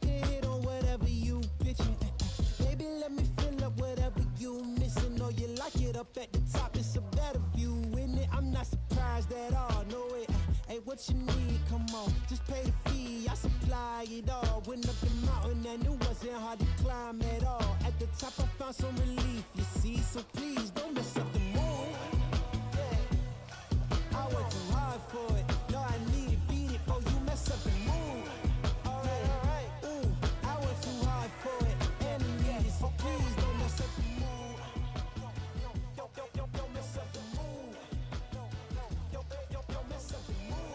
make a hit on whatever you pitching. Baby, let me fill up whatever you missing. Or you like it up at the top, it's a better view in it. I'm not surprised at all, no way. Hey, what you need? Come on, just pay the fee. I supply it all. Went up the mountain and it wasn't hard to climb at all. At the top, I found some relief, you see. So please don't mess up the mood. Yeah. I worked too hard for it. No, I need it, beat it. Oh, you mess up the mood. Alright. Ooh, I worked too hard for it. And I need it. So please don't mess up the mood. Don't mess up the mood. Don't mess up the mood.